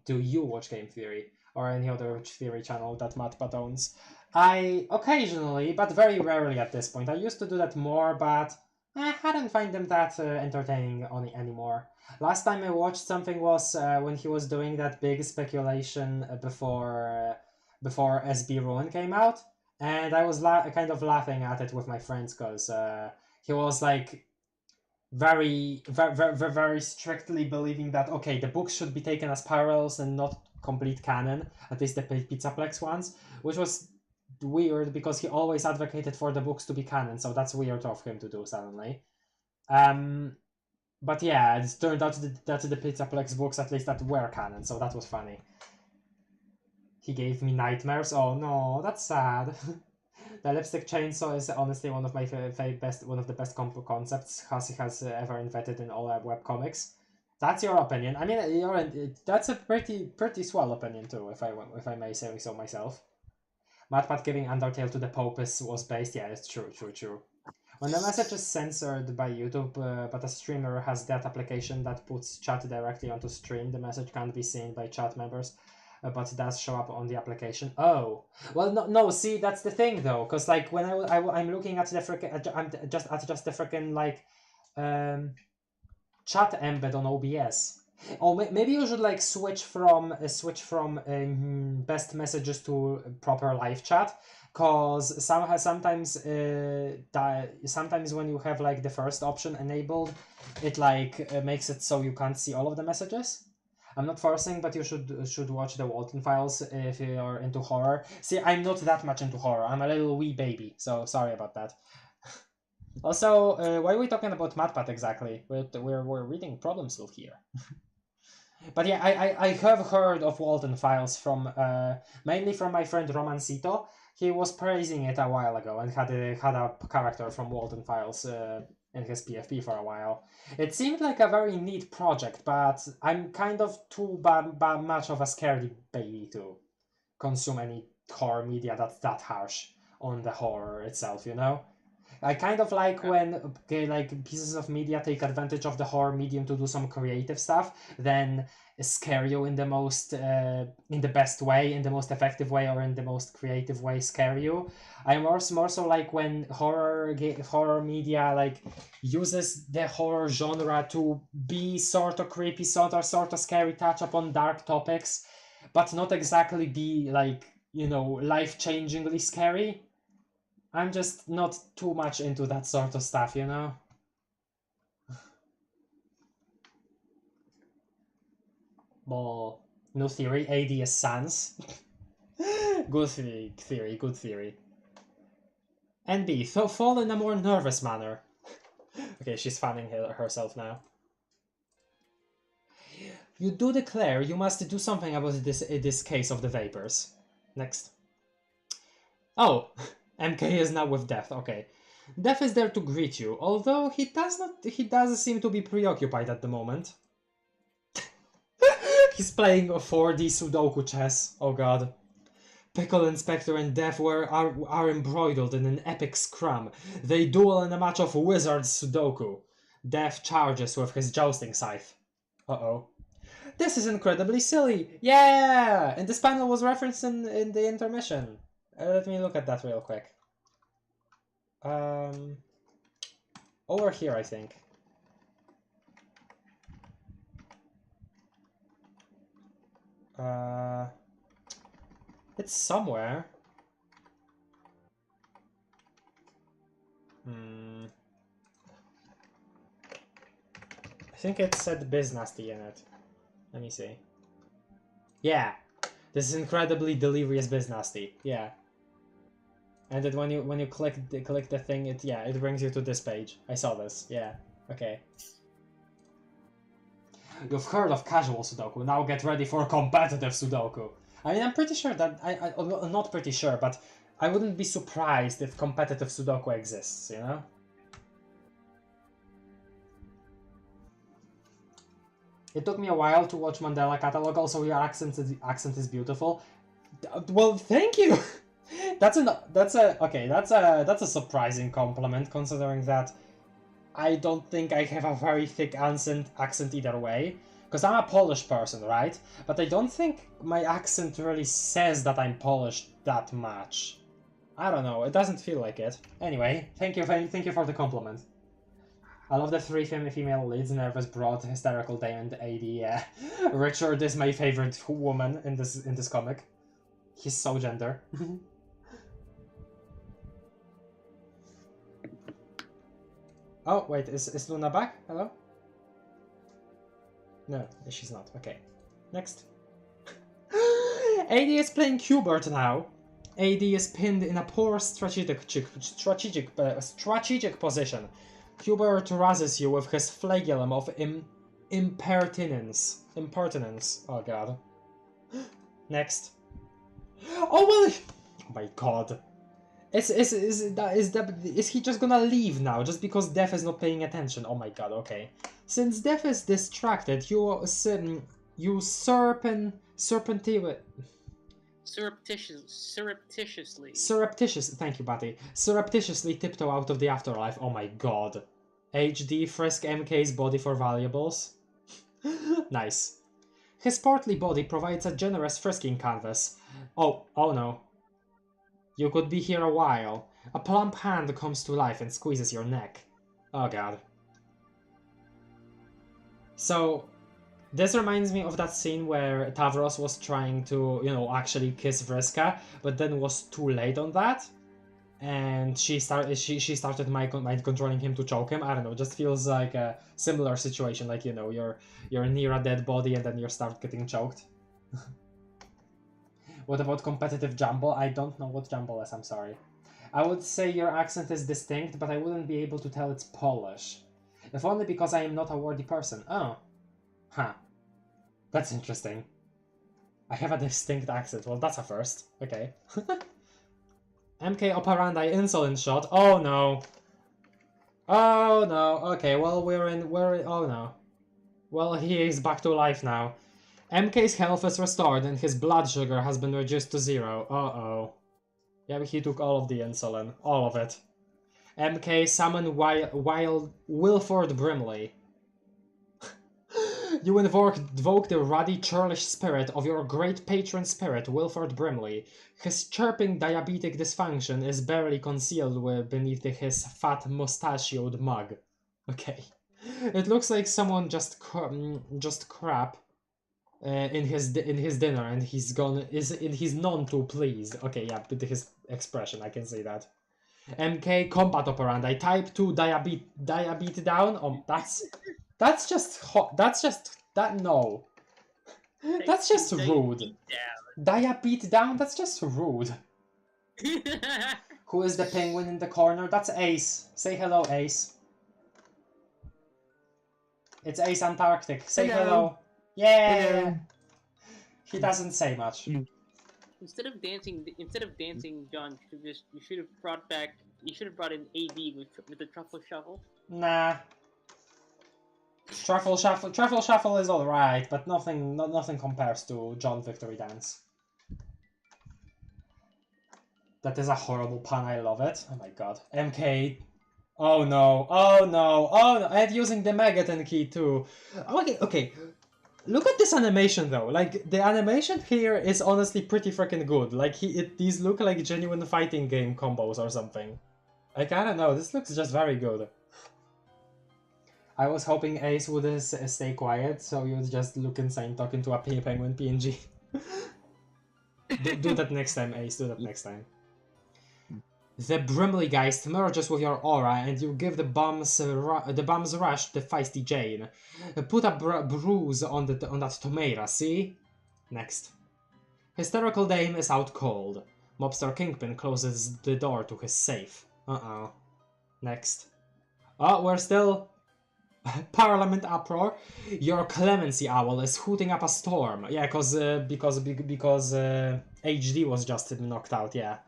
do you watch Game Theory or any other theory channel that Matt owns? I occasionally, but very rarely at this point. I used to do that more, but I hadn't find them that entertaining anymore. Last time I watched something was when he was doing that big speculation before SB Ruin came out, and I was kind of laughing at it with my friends because he was like very strictly believing that okay, the books should be taken as parallels and not complete canon, at least the Pizzaplex ones, which was weird because he always advocated for the books to be canon, so that's weird of him to do suddenly. But yeah, it turned out that the Pizzaplex books at least that were canon, so that was funny. He gave me nightmares. Oh no, that's sad. The lipstick chainsaw is honestly one of my one of the best concepts he has ever invented in all webcomics. That's your opinion. I mean, that's a pretty swell opinion too, if I may say so myself. Madpat giving Undertale to the Pope was based. Yeah, it's true. When the message is censored by YouTube, but a streamer has that application that puts chat directly onto stream, the message can't be seen by chat members. But it does show up on the application. Oh, well, no. See, that's the thing though, because like when I'm looking at the freaking, just the freaking like, chat embed on OBS, Oh, maybe you should like switch from best messages to proper live chat, cause sometimes sometimes when you have like the first option enabled, it like makes it so you can't see all of the messages. I'm not forcing, but you should watch the Walton Files if you're into horror. See, I'm not that much into horror. I'm a little wee baby, so sorry about that. Also, why are we talking about MatPat exactly? We're reading Problem Sleuth here. But yeah, I have heard of Walton Files from mainly from my friend Romancito. He was praising it a while ago and had a character from Walton Files in his PFP for a while. It seemed like a very neat project, but I'm kind of too much of a scaredy baby to consume any horror media that's that harsh on the horror itself, you know? I kind of like when like pieces of media take advantage of the horror medium to do some creative stuff, then scare you in the most in the best way, in the most effective way, or in the most creative way scare you. I'm more so like when horror media like uses the horror genre to be sort of creepy, sort of scary, touch upon dark topics, but not exactly be like, you know, life-changingly scary. I'm just not too much into that sort of stuff, you know? Well, no theory, AD is sans. Good theory, good theory. NB, fall in a more nervous manner. Okay, she's fanning herself now. You do declare you must do something about this case of the vapors. Next. Oh, MK is now with Death, okay. Death is there to greet you, although he does seem to be preoccupied at the moment. He's playing a 4D Sudoku chess, oh god. Pickle Inspector and Death are embroiled in an epic scrum. They duel in a match of Wizard Sudoku. Death charges with his jousting scythe. Uh-oh. This is incredibly silly! Yeah! And this panel was referenced in the intermission. Let me look at that real quick. Over here, I think. It's somewhere. I think it said Biznasty in it. Let me see. Yeah, this is incredibly delirious Biznasty. Yeah. And then when you click the thing, it brings you to this page. I saw this. Yeah. Okay. You've heard of casual Sudoku. Now get ready for competitive Sudoku. I mean, I'm pretty sure that I'm not pretty sure, but I wouldn't be surprised if competitive Sudoku exists. You know. It took me a while to watch Mandela Catalog. Also, your accent is beautiful. Well, thank you. That's a surprising compliment, considering that I don't think I have a very thick accent either way. Because I'm a Polish person, right? But I don't think my accent really says that I'm Polish that much. I don't know. It doesn't feel like it. Anyway, thank you for the compliment. I love the three female leads: nervous, broad, hysterical Damon, AD. Yeah, Richard is my favorite woman in this comic. He's so gender. Oh wait, is Luna back? Hello? No, she's not. Okay, next. AD is playing Hubert now. AD is pinned in a poor strategic position. Hubert razzes you with his flagellum of impertinence. Oh god. Next. Oh well. Oh my god. Is he just gonna leave now just because Death is not paying attention? Oh my god. Okay. Since Death is distracted, thank you, Batty. Surreptitiously tiptoe out of the afterlife. Oh my god. HD frisk MK's body for valuables. Nice. His portly body provides a generous frisking canvas. Oh no. You could be here a while. A plump hand comes to life and squeezes your neck. Oh god. So, This reminds me of that scene where Tavros was trying to, you know, actually kiss Vriska, but then was too late on that. And she started mind controlling him to choke him. I don't know, just feels like a similar situation, like, you know, you're near a dead body and then you start getting choked. What about competitive jumble? I don't know what jumble is, I'm sorry. I would say your accent is distinct, but I wouldn't be able to tell it's Polish. If only because I am not a worthy person. Oh. Huh. That's interesting. I have a distinct accent. Well, that's a first. Okay. MK operandi insulin shot. Oh no. Oh no. Okay, well oh no. Well, he is back to life now. MK's health is restored and his blood sugar has been reduced to 0. Uh-oh. Yeah, he took all of the insulin. All of it. MK summon wild Wilford Brimley. You invoke the ruddy, churlish spirit of your great patron spirit, Wilford Brimley. His chirping diabetic dysfunction is barely concealed beneath his fat, mustachioed mug. Okay. It looks like someone just crap in his dinner, and he's none too pleased. Okay, yeah, with his expression, I can say that. MK combat operandi type 2 diabetes down. Oh, that's just hot. No. That's just rude. Diabetes down. That's just rude. Who is the penguin in the corner? That's Ace. Say hello, Ace. It's Ace Antarctic. Say hello. Yeah. Hello. He doesn't say much. Instead of dancing, John, you should have brought in AV with the truffle shuffle. Nah. Truffle shuffle is alright, but nothing compares to John Victory Dance. That is a horrible pun, I love it. Oh my god. MK. Oh no, oh no, oh no, and using the Megaton key too. Okay. Look at this animation though. Like, the animation here is honestly pretty freaking good. Like, these look like genuine fighting game combos or something. Like, I don't know, this looks just very good. I was hoping Ace would stay quiet, so you would just look insane talking to a penguin PNG. do that next time, Ace, do that next time. The Brimley Geist merges with your aura and you give the bombs rush to feisty Jane. Put a bruise on that Tomeira, see? Next. Hysterical Dame is out cold. Mobster Kingpin closes the door to his safe. Uh-oh. Next. Oh, we're still... Parliament uproar. Your clemency owl is hooting up a storm. Yeah, because HD was just knocked out, yeah.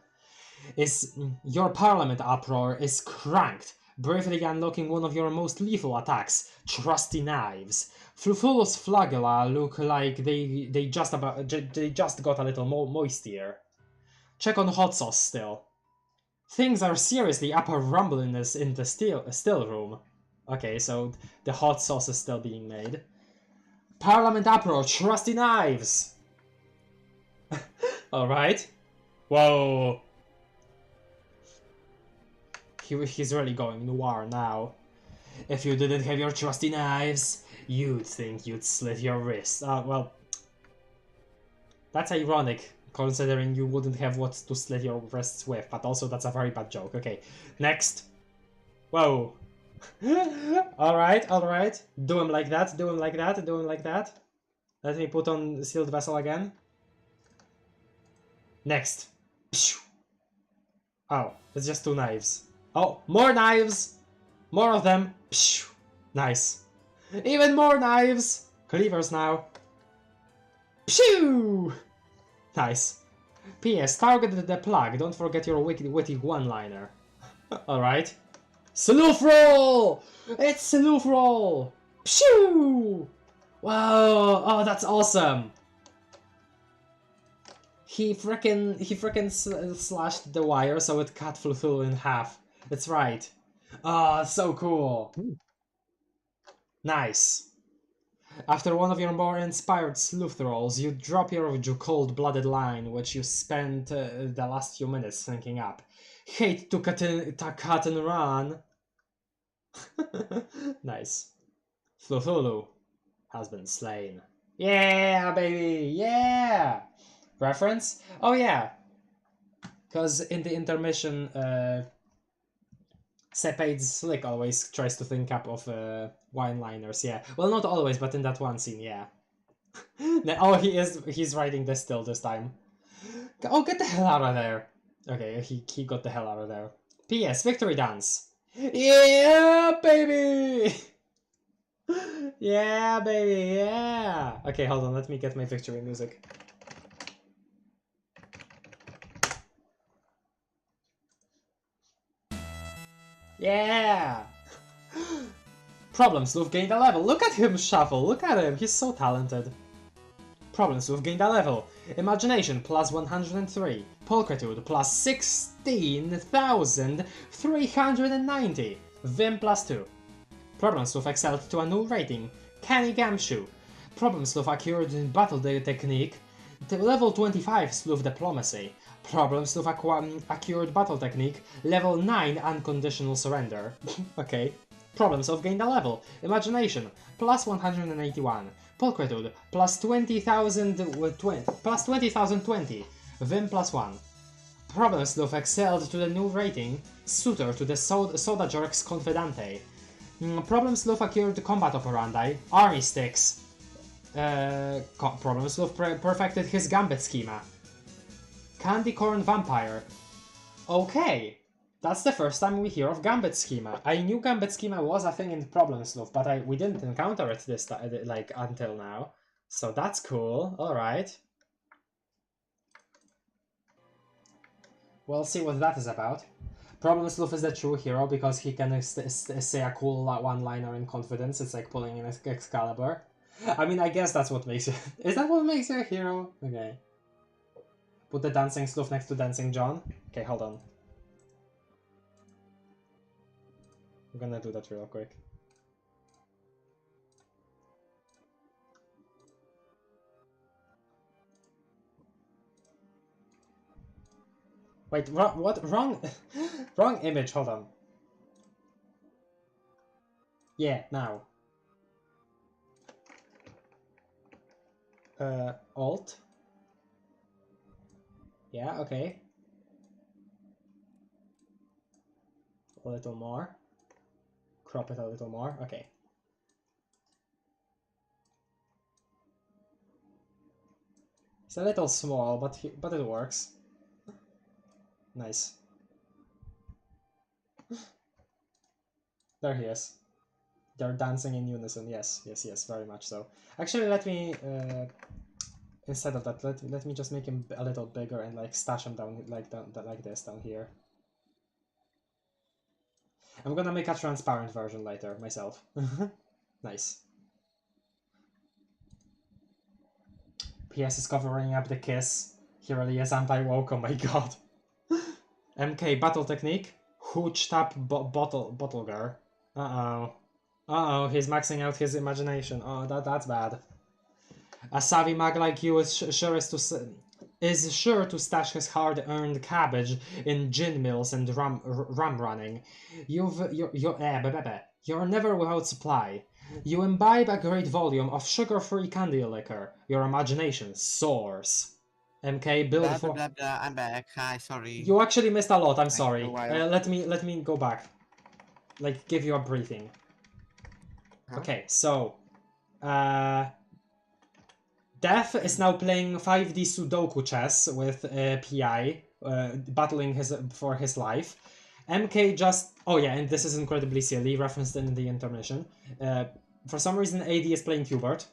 Your Parliament uproar is cranked, bravely unlocking one of your most lethal attacks, Trusty Knives. Flufulus flagella look like they just got a little moist here. Check on hot sauce still. Things are seriously upper rumbliness in the still room. Okay, so the hot sauce is still being made. Parliament uproar, Trusty Knives. All right. Whoa. He's really going noir now. If you didn't have your trusty knives, you'd think you'd slit your wrist. Well, that's ironic, considering you wouldn't have what to slit your wrists with, but also that's a very bad joke. Okay, next. Whoa. Alright. Do him like that, do him like that, do him like that. Let me put on Sealed Vessel again. Next. Oh, it's just 2 knives. Oh, more knives! More of them! Pshh. Nice. Even more knives! Cleavers now. Pshoo! Nice. P.S. Target the plug. Don't forget your witty one-liner. Alright. Sleuth roll! It's Sleuth roll! Pshoo! Wow! Oh, that's awesome! He frickin' slashed the wire so it cut Flufulu in half. That's right. Ah, so cool. Nice. After one of your more inspired sleuth rolls, you drop your cold-blooded line, which you spent the last few minutes thinking up. Hate to cut and run. Nice. Flufulu has been slain. Yeah, baby, yeah! Reference? Oh yeah, because in the intermission, Sepade Slick always tries to think up of one-liners, yeah. Well, not always, but in that one scene, yeah. Oh, he's writing this still this time. Oh, get the hell out of there. Okay, he got the hell out of there. P.S. Victory Dance. Yeah, baby! Yeah, baby, yeah! Okay, hold on, let me get my victory music. Yeah! Problem Sleuth gained a level. Look at him shuffle, look at him, he's so talented. Problem Sleuth gained a level. Imagination plus 103. Pulchritude plus 16,390. Vim plus 2. Problem Sleuth excelled to a new rating. Canny Gamshoe. Problem Sleuth acquired in battle technique. Level 25 Sleuth Diplomacy. Problem Sleuth acquired battle technique. Level 9 Unconditional Surrender. Okay. Problem Sleuth gained a level. Imagination plus 181. Pulchritude plus 20,020. Vim plus 1. Problem Sleuth excelled to the new rating. Suitor to the Soda Jerk's Confidante. Problem Sleuth acquired combat operandi. Army sticks. Problem Sleuth perfected his gambit schema. Candy Corn Vampire. Okay, that's the first time we hear of gambit schema. I knew gambit schema was a thing in Problem Sleuth, but we didn't encounter it this time, like until now. So that's cool. All right. We'll see what that is about. Problem Sleuth is the true hero because he can say a cool one-liner in confidence. It's like pulling in Excalibur. I mean, I guess that's what makes you... Is that what makes you a hero? Okay. Put the Dancing Sleuth next to Dancing John. Okay, hold on. I'm gonna do that real quick. Wait, what? Wrong... Wrong image, hold on. Yeah, now. Alt. Yeah, okay. A little more. Crop it a little more, okay. It's a little small, but it works. Nice. There he is. They're dancing in unison. Yes, yes, yes, very much so. Actually, let me instead of that, let me just make him a little bigger and like stash him down like this down here. I'm gonna make a transparent version later myself. Nice. PS is covering up the kiss. He really is anti-woke. Oh my god. MK battle technique. Hooch tap bottle girl. Uh-oh, he's maxing out his imagination. Oh, that's bad. A savvy mag like you is sure to stash his hard-earned cabbage in gin mills and rum running. You're never without supply. You imbibe a great volume of sugar-free candy liquor. Your imagination soars. MK build Blah, for... blah, blah, I'm back. Hi, sorry. You actually missed a lot, I'm sorry. a while. Let me go back. Like, give you a briefing. Huh? Okay, so... Death is now playing 5D Sudoku chess with PI, battling for his life. MK just... Oh yeah, and this is incredibly silly, referenced in the intermission. For some reason, AD is playing Hubert.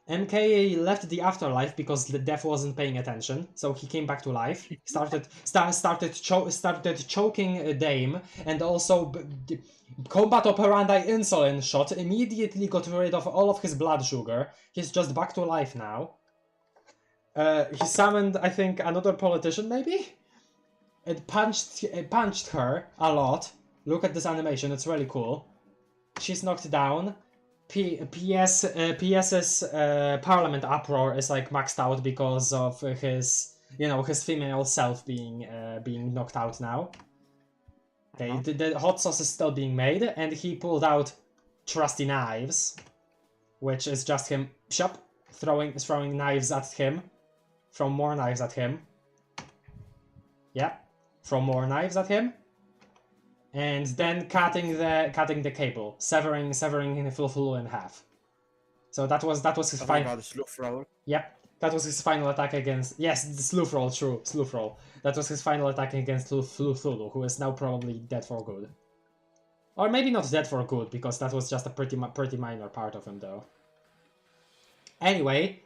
MK left the afterlife because the Death wasn't paying attention, so he came back to life. Started choking Dame, and also combat operandi insulin shot. Immediately got rid of all of his blood sugar. He's just back to life now. He summoned, I think, another politician, maybe. It punched her a lot. Look at this animation; it's really cool. She's knocked down. PS's parliament uproar is like maxed out because of his, his female self being knocked out now. Okay, the hot sauce is still being made, and he pulled out trusty knives. which is just him throwing knives at him, throw more knives at him. Yep, throw more knives at him, and then cutting the cable, severing Flufulu in half. So that was his final. Yep, that was his final attack against. Yes, the Sleuth roll, true, Sleuth roll. That was his final attack against Flufulu, who is now probably dead for good. Or maybe not dead for good, because that was just a pretty minor part of him, though. Anyway,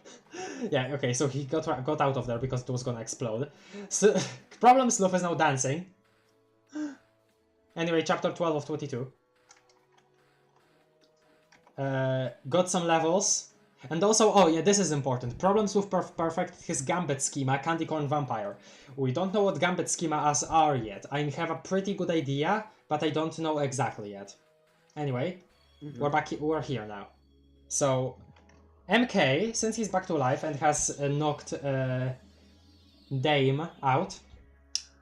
yeah, okay, so he got out of there because it was gonna explode. So, problem Sleuth is now dancing. Anyway, chapter 12 of 22. Got some levels. And also, oh yeah, this is important. Problems with perfect his Gambit schema, Candy Corn Vampire. We don't know what Gambit schemas are yet. I have a pretty good idea, but I don't know exactly yet. Anyway, we're here now. So, MK, since he's back to life and has knocked Dame out,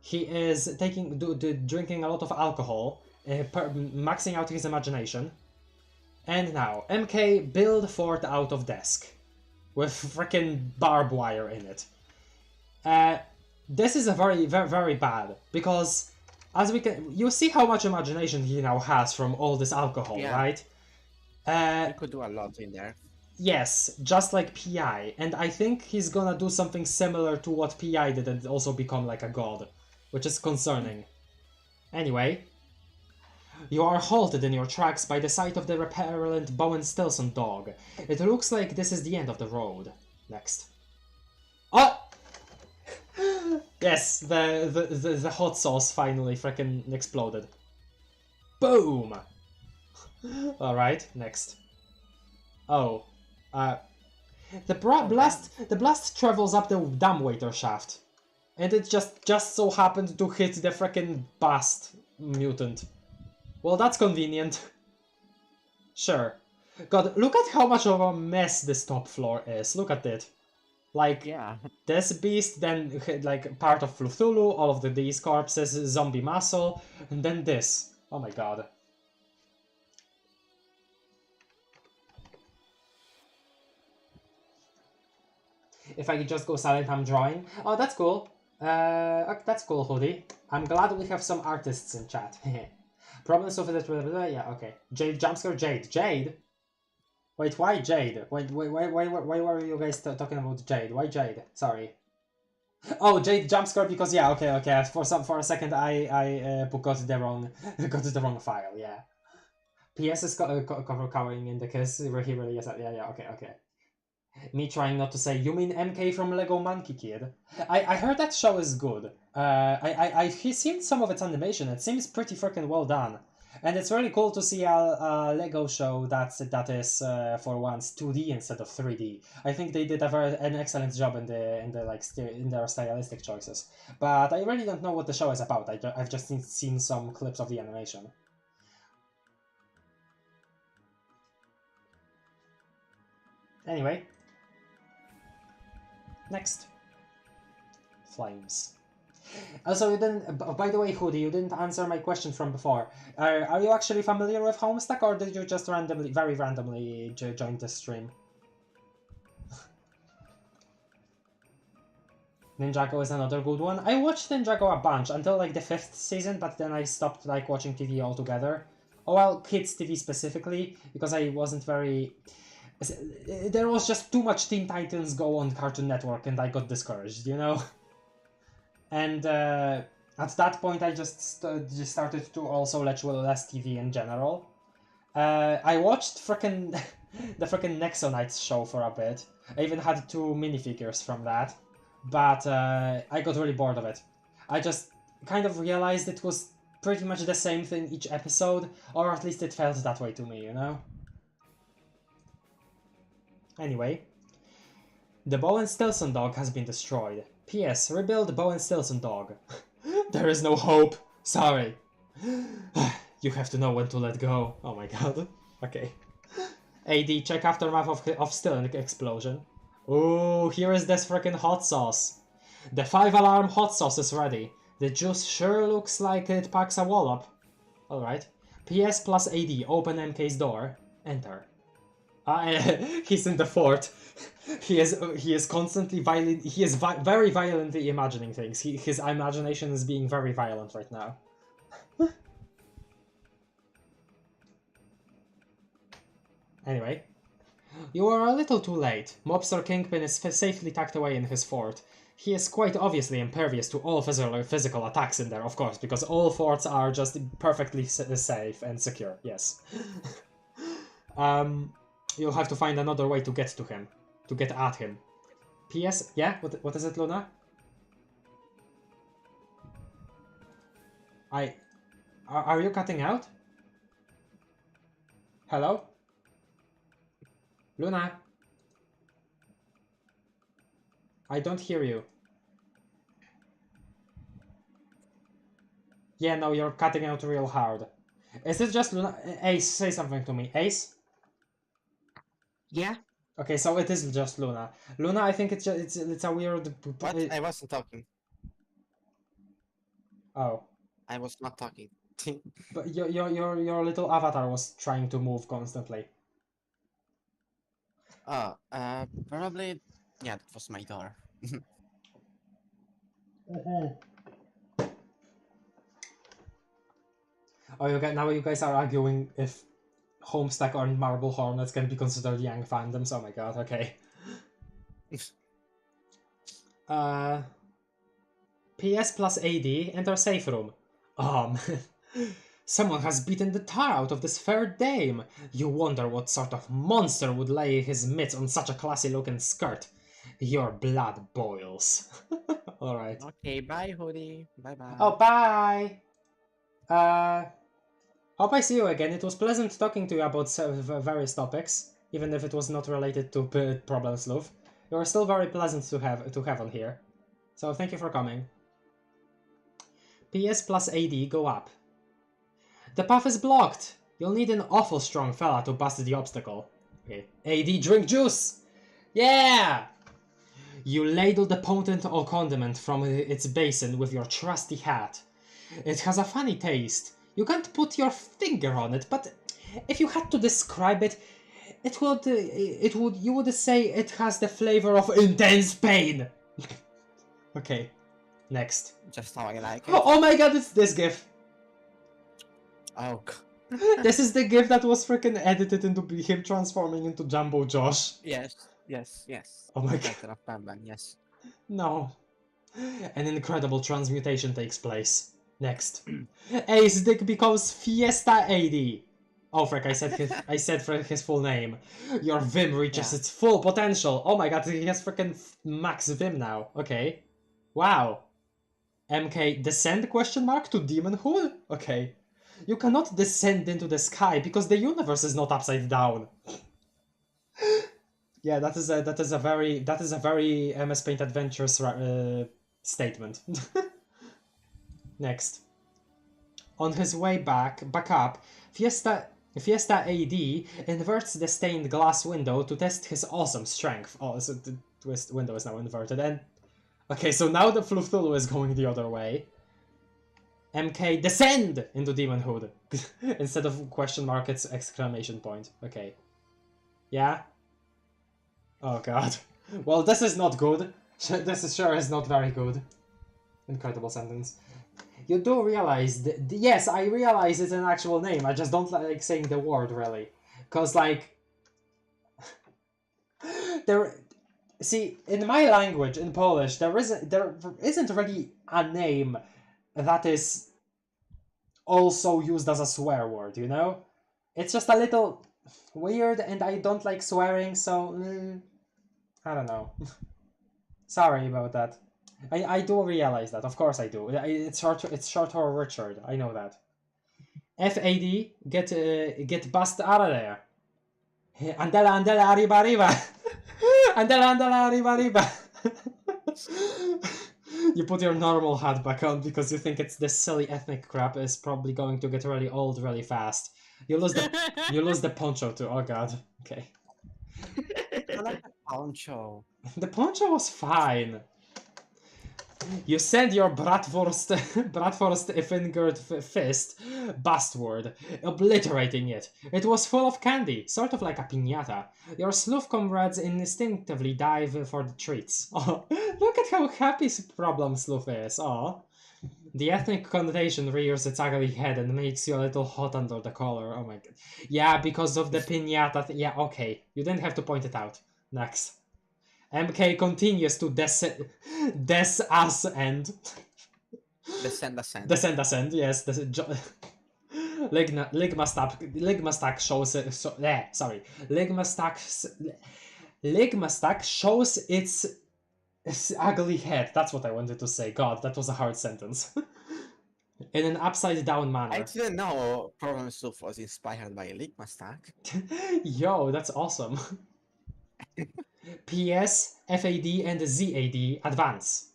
he is drinking a lot of alcohol, maxing out his imagination. And now, MK build fort out of desk, with freaking barbed wire in it. This is a very bad, because as you see how much imagination he now has from all this alcohol, right? He could do a lot in there. Yes, just like PI, and I think he's gonna do something similar to what PI did and also become like a god, which is concerning. Anyway, you are halted in your tracks by the sight of the repellent Bowen Stilson dog. It looks like this is the end of the road. Next. Oh! Yes, the hot sauce finally freaking exploded. Boom! Alright, next. Oh. The blast travels up the dumbwaiter shaft. And it just so happened to hit the freaking bast mutant. Well, that's convenient. Sure. God, look at how much of a mess this top floor is. Look at it. Like, this beast, then like part of Cthulhu, all of these corpses, zombie muscle, and then this. Oh my god. If I could just go silent, I'm drawing. Oh, that's cool. That's cool, Hoodie. I'm glad we have some artists in chat. Problems with it, yeah, okay. Jade, jumpscare, Jade? Wait, why Jade? Why were you guys talking about Jade? Why Jade? Sorry. Oh, Jade jumpscare because, yeah, okay. For a second, I got the wrong file, yeah. PS is covering in the kiss where he really is, yeah, okay. Me trying not to say, you mean MK from Lego Monkey Kid? I heard that show is good. I've seen some of its animation. It seems pretty freaking well done. And it's really cool to see a Lego show that is for once 2D instead of 3D. I think they did an excellent job in their stylistic choices. But I really don't know what the show is about. I've just seen some clips of the animation. Anyway. Next. Flames. Also, you didn't. By the way, Hoodie, you didn't answer my question from before. Are you actually familiar with Homestuck, or did you just very randomly join the stream? Ninjago is another good one. I watched Ninjago a bunch until like the 5th season, but then I stopped like watching TV altogether. Oh well, kids TV specifically, because I wasn't very. There was just too much Teen Titans Go on Cartoon Network, and I got discouraged, you know. And at that point, I just started to also watch less TV in general. I watched the frickin' Nexonites show for a bit. I even had 2 minifigures from that, but I got really bored of it. I just kind of realized it was pretty much the same thing each episode, or at least it felt that way to me, you know? Anyway, the Bowen Stilson dog has been destroyed. P.S. Rebuild Bowen Stilson dog. There is no hope. Sorry. You have to know when to let go. Oh my god. Okay. AD, check aftermath of Stilson explosion. Ooh, here is this freaking hot sauce. The 5-alarm hot sauce is ready. The juice sure looks like it packs a wallop. Alright. PS plus AD, open MK's door. Enter. He's in the fort. He is constantly violent. He is very violently imagining things. His imagination is being very violent right now. Anyway, you are a little too late. Mobster Kingpin is safely tucked away in his fort. He is quite obviously impervious to all physical attacks in there, of course, because all forts are just perfectly safe and secure. Yes. You'll have to find another way to get to him. To get at him. P.S. Yeah? What is it, Luna? Are you cutting out? Hello? Luna? I don't hear you. Yeah, no, you're cutting out real hard. Is it just Luna? Ace, say something to me. Ace? Yeah? Okay, so it is just Luna. Luna, I think it's a weird... What? I wasn't talking. Oh. I was not talking. But your little avatar was trying to move constantly. Oh, probably... Yeah, that was my door. Oh, now you guys are arguing if Homestuck or Marble Hornets can be considered Yang fandoms. Oh my god, okay. PS plus AD, enter safe room. Someone has beaten the tar out of this fair dame. You wonder what sort of monster would lay his mitts on such a classy looking skirt. Your blood boils. Alright. Okay, bye, Hoodie. Bye-bye. Oh, bye! Hope I see you again. It was pleasant talking to you about various topics, even if it was not related to Problem Sleuth. You are still very pleasant to have on here. So thank you for coming. PS plus AD go up. The path is blocked! You'll need an awful strong fella to bust the obstacle. Okay. AD drink juice! Yeah! You ladle the potent condiment from its basin with your trusty hat. It has a funny taste. You can't put your finger on it, but if you had to describe it, you would say it has the flavor of intense pain. Okay, next. Just how I like it. Oh my god, it's this gif. Oh. This is the gif that was freaking edited into him transforming into Jumbo Josh. Yes. Oh my god. Of Bam, yes. No. An incredible transmutation takes place. Next. Ace Dick becomes Fiesta AD. Oh frick, I said his full name. Your Vim reaches its full potential. Oh my god, he has freaking max Vim now. Okay. Wow. MK descend question mark to demonhood? Okay. You cannot descend into the sky because the universe is not upside down. Yeah, that is a very MS Paint Adventures statement. Next. On his way back up, Fiesta AD inverts the stained glass window to test his awesome strength. Oh, so the twist window is now inverted. And okay, so now the Flufthulu is going the other way. MK descend into demonhood instead of question mark, it's exclamation point. Okay. Yeah. Oh god. Well, this is not good. This sure is not very good. Incredible sentence. You do realize yes, I realize it's an actual name. I just don't like saying the word really, cause like see, in my language, in Polish, there isn't really a name that is also used as a swear word. You know, it's just a little weird, and I don't like swearing, so I don't know. Sorry about that. I do realize that, of course I do. It's short for Richard, I know that. FAD, get bust out of there. Andela arriba arriba. Andela arriba arriba. You put your normal hat back on because you think it's this silly ethnic crap is probably going to get really old really fast. You lose the poncho too. Oh god. Okay. I like the poncho. The poncho was fine. You send your bratwurst, fingered fist bustward, obliterating it. It was full of candy, sort of like a piñata. Your sleuth comrades instinctively dive for the treats. Oh, look at how happy problem Sleuth is. Oh. The ethnic connotation rears its ugly head and makes you a little hot under the collar. Oh my god. Yeah, because of the piñata. Yeah, okay. You didn't have to point it out. Next. MK continues to descend. Descend. Ascend, yes. Ligma stack shows it. Sorry. Ligma stack shows its ugly head. That's what I wanted to say. God, that was a hard sentence. In an upside down manner. I didn't know Problem Stuff was inspired by Ligma Stack. Yo, that's awesome. PS, FAD, and ZAD advance.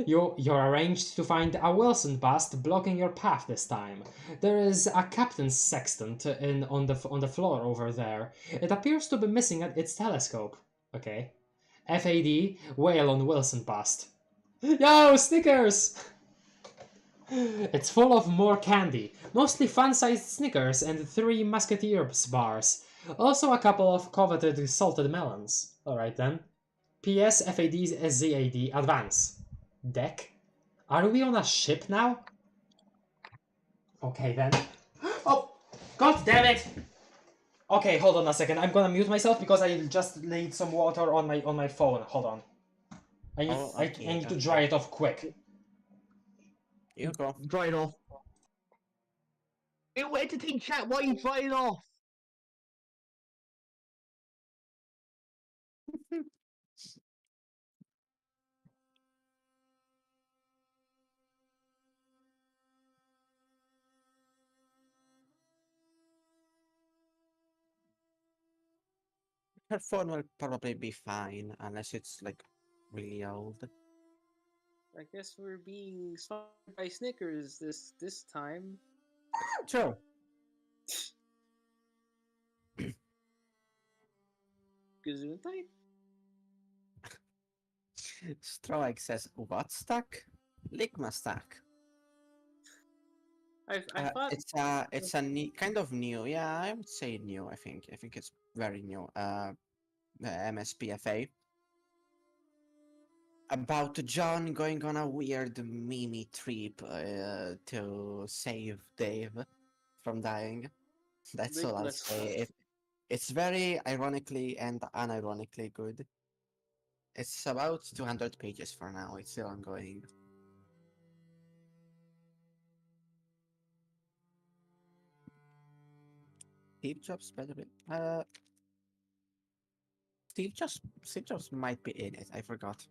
You're arranged to find a Wilson bust blocking your path this time. There is a captain's sextant on the floor over there. It appears to be missing its telescope. Okay. FAD, wail on Wilson bust. Yo, Snickers! It's full of more candy, mostly fun-sized Snickers and 3 Musketeers bars. Also a couple of coveted salted melons. Alright then. PS, FAD, ZAD, advance. Deck? Are we on a ship now? Okay then. Oh! God damn it! Okay, hold on a second. I'm gonna mute myself because I just laid some water on my phone. Hold on. I need to dry it off quick. You go. Dry it off. You entertain chat while you dry it off. Her phone will probably be fine unless it's like really old. I guess we're being sponsored by Snickers this time. True. Gesundheit? Stroike says, what stack? Ligma stack. I thought It's a kind of new. Yeah, I would say new. I think it's very new. The MSPFA about John going on a weird mimi trip to save Dave from dying. That's all I'll say. It's very ironically and unironically good. It's about 200 pages for now. It's still ongoing. Steve Jobs, by the way. Steve Jobs might be in it. I forgot.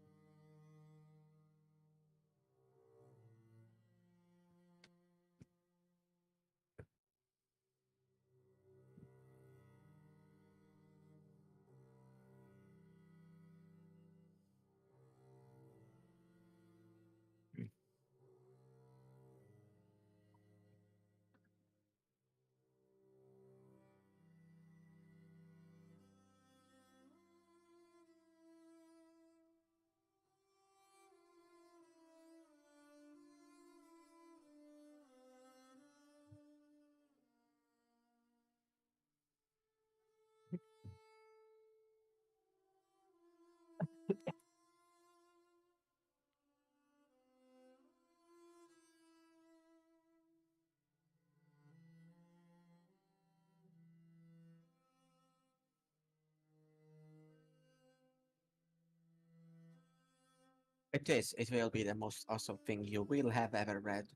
It is. It will be the most awesome thing you will have ever read.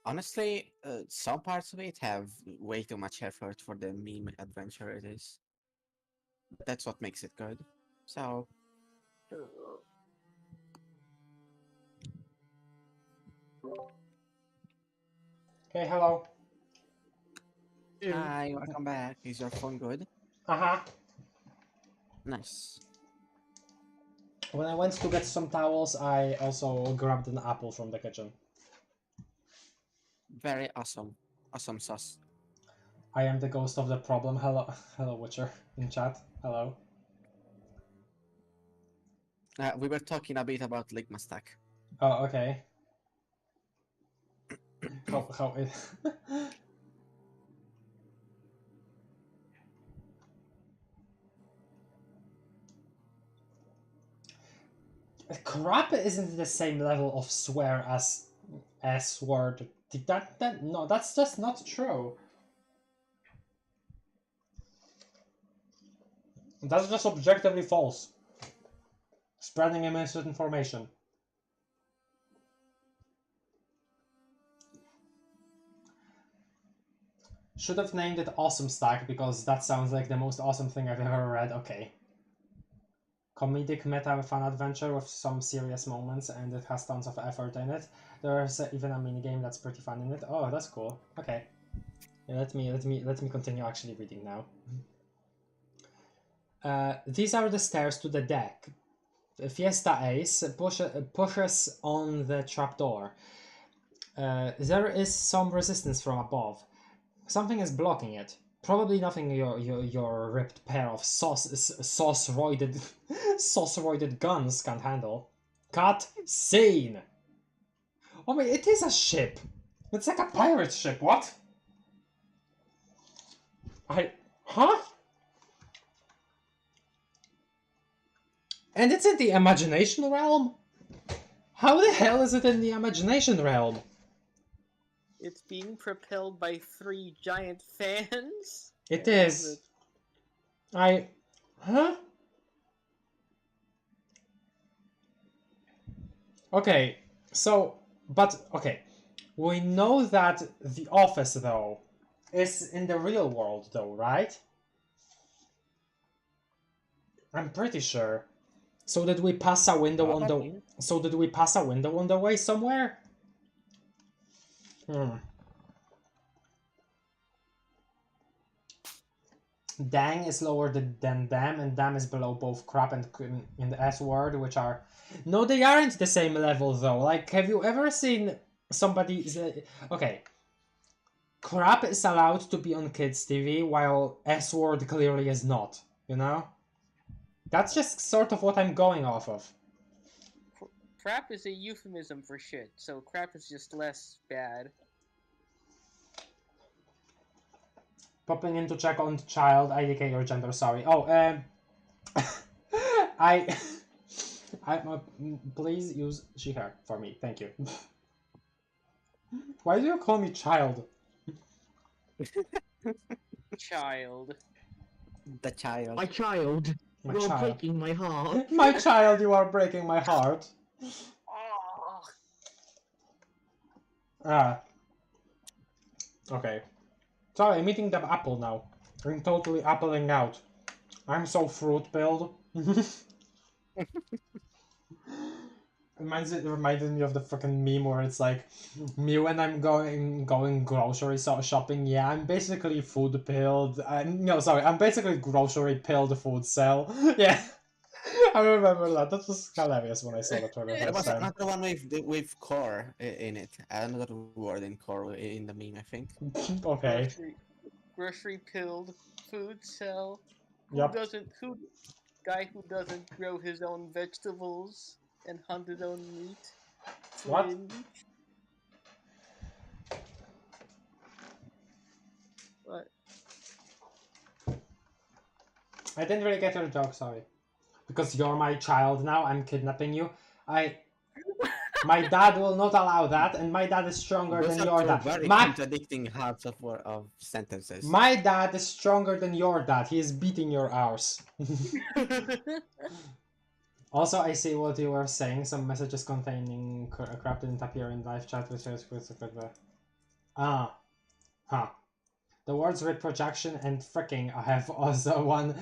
Honestly, some parts of it have way too much effort for the meme adventure it is. That's what makes it good. So, Okay, hello. hi, welcome back. Is your phone good? Uh-huh. Nice. When I went to get some towels, I also grabbed an apple from the kitchen. Very awesome. Awesome sauce. I am the ghost of the problem. Hello, hello, Witcher in chat. Hello. We were talking a bit about Ligma Stack. Oh, okay. How it... Crap isn't the same level of swear as S-word. No, that's just not true. That's just objectively false. Spreading misinformation. Should have named it Awesome Stack because that sounds like the most awesome thing I've ever read. Okay. Comedic meta fun adventure with some serious moments, and it has tons of effort in it. There's even a mini game that's pretty fun in it. Oh, that's cool. Okay. Yeah, let me continue actually reading now. These are the stairs to the deck. Fiesta Ace pushes on the trapdoor. There is some resistance from above. Something is blocking it. Probably nothing your ripped pair of sauce-roided guns can't handle. Cut scene! Oh my, it is a ship! It's like a pirate ship, what? Huh? And it's in the imagination realm? How the hell is it in the imagination realm? It's being propelled by 3 giant fans? It is. Huh? Okay, so, okay. We know that the office, though, is in the real world, though, right? I'm pretty sure. So did we pass a window on the... So did we pass a window on the way somewhere? Dang is lower than damn, and damn is below both crap and in the S word, which are... No, they aren't the same level, though. Like, have you ever seen somebody... Okay. Crap is allowed to be on kids' TV, while S word clearly is not, you know? That's just sort of what I'm going off of. Crap is a euphemism for shit, so crap is just less bad. Popping in to check on the child, IDK your gender, sorry. Oh, please use she, her for me, thank you. Why do you call me child? Child. The child. My child. My You're child. breaking my heart. My child, you are breaking my heart. Oh. Okay. Sorry, I'm eating the apple now. I'm totally appling out. I'm so fruit-pilled. It reminded me of the fucking meme where it's like, me when I'm going grocery shopping, yeah, I'm basically food-pilled. I'm basically grocery-pilled food cell. Yeah. I remember that. That was hilarious when I saw that for the There first was time. another one with core in it. Another word in core in the meme, I think. Okay. Grocery pilled food cell. Yep. Guy who doesn't grow his own vegetables and hunt his own meat. What? What? I didn't really get your joke, sorry. Because you're my child now, I'm kidnapping you. My dad will not allow that, and my dad is stronger Those than are your two dad. very contradicting halves of sentences. My dad is stronger than your dad. He is beating your arse. Also, I see what you were saying. Some messages containing crap didn't appear in live chat, which is the words with projection and fricking have also one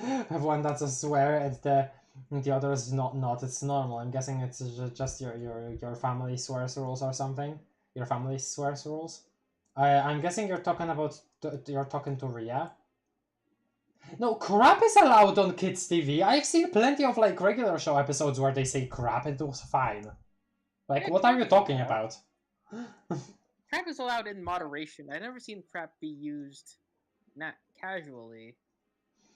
that's a swear, and the other is not. It's normal. I'm guessing it's just your family swears rules or something. Your family swears rules. I'm guessing you're talking to Ria. No, crap is allowed on kids' TV. I've seen plenty of like regular show episodes where they say crap and it was fine. Like, what are you talking about? Crap is allowed in moderation. I've never seen crap be used not casually.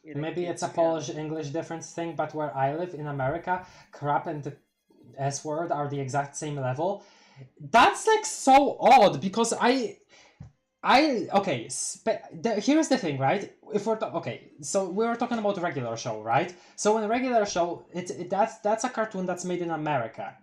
Maybe it's a Polish-English difference thing, but where I live in America, crap and the S-word are the exact same level. That's like so odd because okay, here's the thing, right? If we're okay, so we were talking about a regular show, right? So in a regular show, that's a cartoon that's made in America,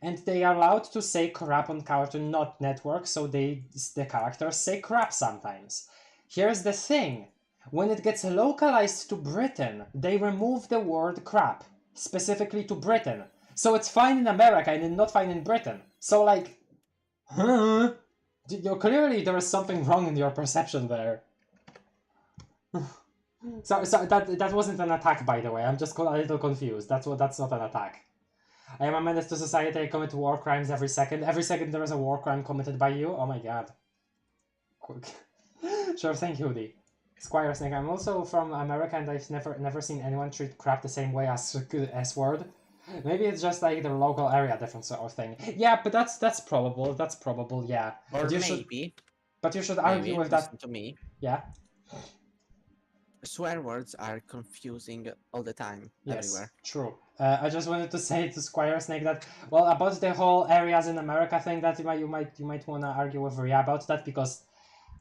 and they are allowed to say crap on Cartoon Network, so the characters say crap sometimes. Here's the thing: when it gets localized to Britain, they remove the word crap specifically to Britain, so it's fine in America and not fine in Britain. So like, huh? Clearly there is something wrong in your perception there. so that wasn't an attack, by the way. I'm just a little confused. That's not an attack. I am a menace to society. I commit war crimes every second. Every second there is a war crime committed by you. Oh my god. Sure, thank you, Hoodie. Squire Snake. I'm also from America, and I've never seen anyone treat crap the same way as S-word. Maybe it's just like the local area difference or thing. Yeah, but that's probable. That's probable. Yeah. Or maybe. But you should argue with that. To me. Yeah. Swear words are confusing all the time. Yes, everywhere. True. I just wanted to say to Squire Snake that, well, about the whole areas in America thing, that you might want to argue with Ria about that, because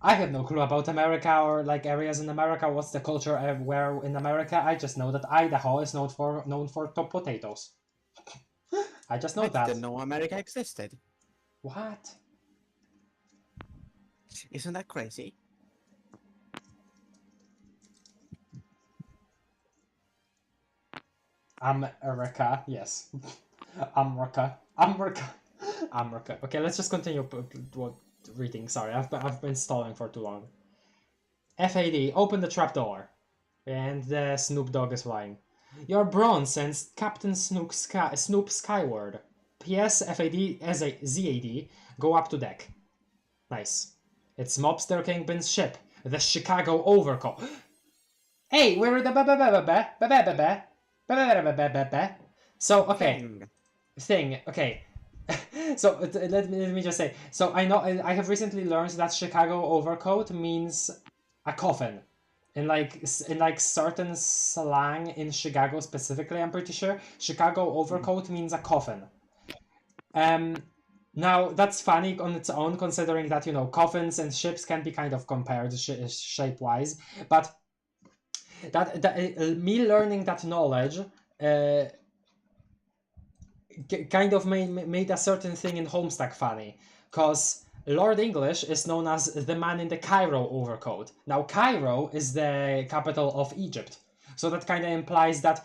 I have no clue about America or like areas in America. What's the culture where in America? I just know that Idaho is known for top potatoes. I just know that. I didn't know America existed. What? Isn't that crazy? America, yes. America. Okay, let's just continue reading. Sorry, I've been stalling for too long. FAD, open the trapdoor. And the Snoop Dogg is flying. Your bronze sends Captain Snoop skyward. PS, FAD, ZAD, go up to deck. Nice. It's Mobster Kingpin's ship, the Chicago Overcoat. Hey, we're the So, okay. Thing, okay. So, let me just say. So, I know, I have recently learned that Chicago Overcoat means a coffin. In like certain slang in Chicago specifically, I'm pretty sure, Chicago Overcoat means a coffin. Now, that's funny on its own, considering that, you know, coffins and ships can be kind of compared shape-wise, but me learning that knowledge kind of made a certain thing in Homestuck funny, because Lord English is known as the man in the Cairo overcoat. Now, Cairo is the capital of Egypt, so that kind of implies that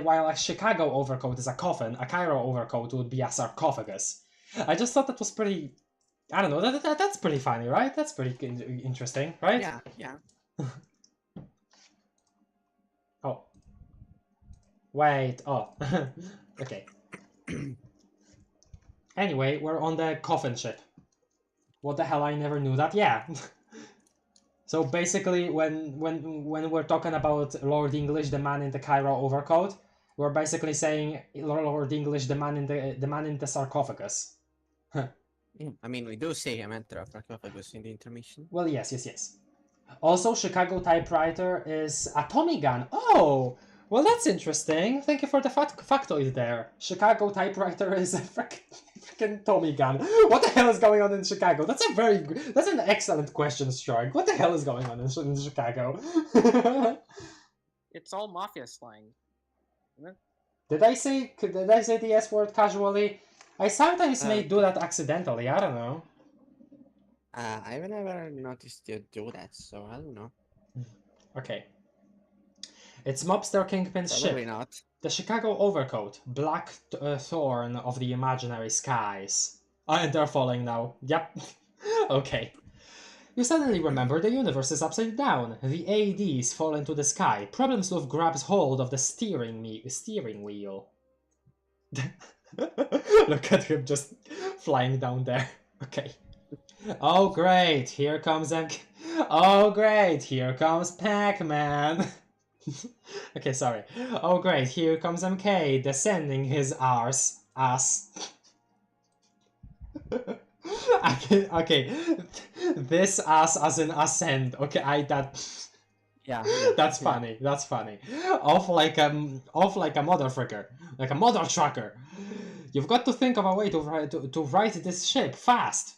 while a Chicago overcoat is a coffin, a Cairo overcoat would be a sarcophagus. I just thought that was pretty, I don't know, that's pretty funny, right? That's pretty interesting, right? Yeah. Oh. Wait, oh. Okay. Anyway, we're on the coffin ship. What the hell, I never knew that? Yeah. So basically, when we're talking about Lord English, the man in the Cairo overcoat, we're basically saying Lord English, the man in the sarcophagus. Yeah, I mean, we do say him enter a sarcophagus in the intermission. Well, yes. Also, Chicago typewriter is a Tommy gun. Oh, well, that's interesting. Thank you for the factoid there. Chicago typewriter is a freaking Tommy gun. What the hell is going on in Chicago? That's an excellent question, Shark. What the hell is going on in Chicago? It's all mafia slang. Did I say the S word casually? I sometimes may do that accidentally. I don't know. I've never noticed you do that, so I don't know. Okay. It's Mobster Kingpin's ship. Probably not. The Chicago Overcoat, Black Thorn of the Imaginary Skies. And they're falling now. Yep. Okay. You suddenly remember the universe is upside down. The ADs fall into the sky. Problem Sleuth grabs hold of the steering wheel. Look at him just flying down there. Okay. Oh great, here comes Pac-Man. Okay, sorry. Oh great, here comes MK descending his ass. Okay, this ass as in ascend. Okay, Yeah. That's funny. That's funny. Off like a motherfucker, like a mother trucker. You've got to think of a way to write this ship fast.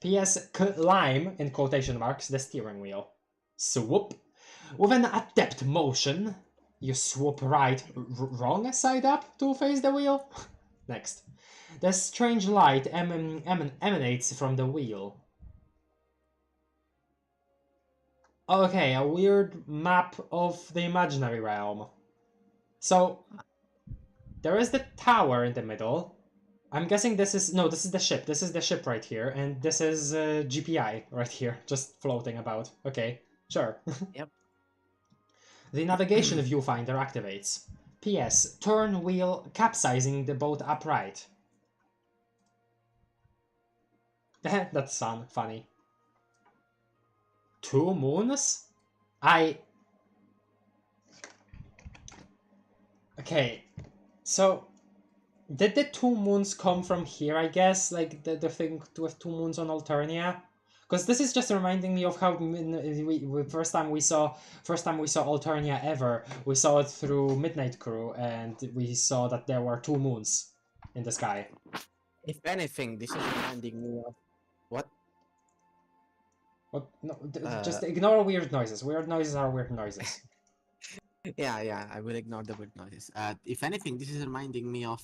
P.S. Climb in quotation marks the steering wheel. Swoop. With an adept motion, you swoop right, wrong side up to face the wheel. Next. The strange light emanates from the wheel. Okay, a weird map of the imaginary realm. So, there is the tower in the middle. I'm guessing this is... No, this is the ship. This is the ship right here. And this is GPI right here, just floating about. Okay, sure. Yep. The navigation viewfinder activates. P.S. Turn wheel capsizing the boat upright. That's funny. 2 moons? Okay, so... Did the 2 moons come from here, I guess? Like, the thing with 2 moons on Alternia? Because this is just reminding me of how first time we saw Alternia ever. We saw it through Midnight Crew, and we saw that there were 2 moons in the sky. If anything, this is reminding me of what? What? No, just ignore weird noises. Weird noises are weird noises. Yeah, I will ignore the weird noises. If anything, this is reminding me of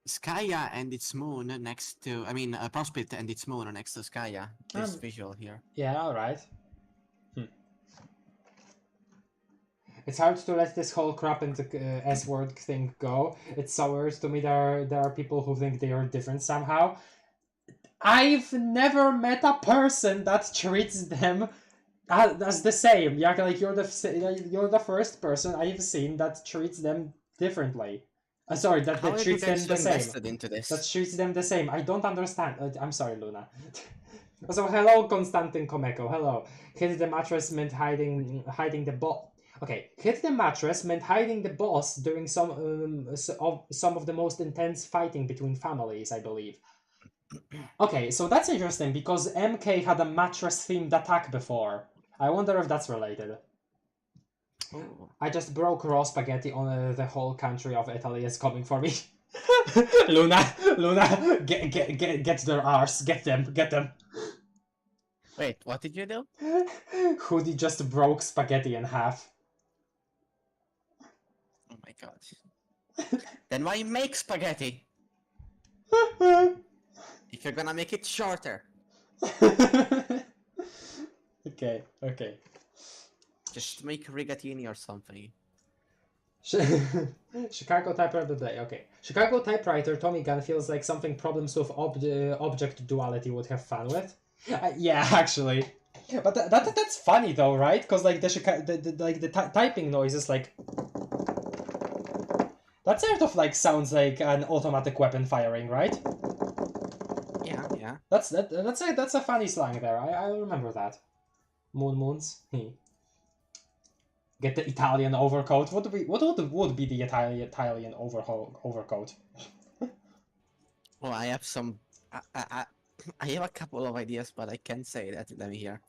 Skaya and its moon next to, Prospect and its moon next to Skaya. This visual here. Yeah, alright. It's hard to let this whole crap into S-word thing go. It's so weird to me there are people who think they are different somehow. I've never met a person that treats them as the same. Yeah, like you're the first person I've seen that treats them differently. Sorry, that treats them the same. Into this? That treats them the same. I don't understand. I'm sorry, Luna. So hello, Konstantin Komeko. Hello. Hit the mattress meant hiding the boss. Okay, hit the mattress meant hiding the boss during some of the most intense fighting between families, I believe. Okay, so that's interesting because MK had a mattress-themed attack before. I wonder if that's related. Oh. I just broke raw spaghetti on the whole country of Italy is coming for me. Luna, get their arse, get them. Wait, what did you do? Hoodie just broke spaghetti in half. Oh my god. Then why make spaghetti? If you're gonna make it shorter. Okay. Just make rigatini or something. Chicago typewriter of the day. Okay. Chicago typewriter Tommy gun feels like something problems with object duality would have fun with. Yeah, actually. But that's funny though, right? Because like the typing noise is like that sort of like sounds like an automatic weapon firing, right? Yeah. That's a funny slang there. I remember that. Moons. Get the Italian overcoat. What would be the Italian overcoat? Well, I have some. I have a couple of ideas, but I can't say that to them here.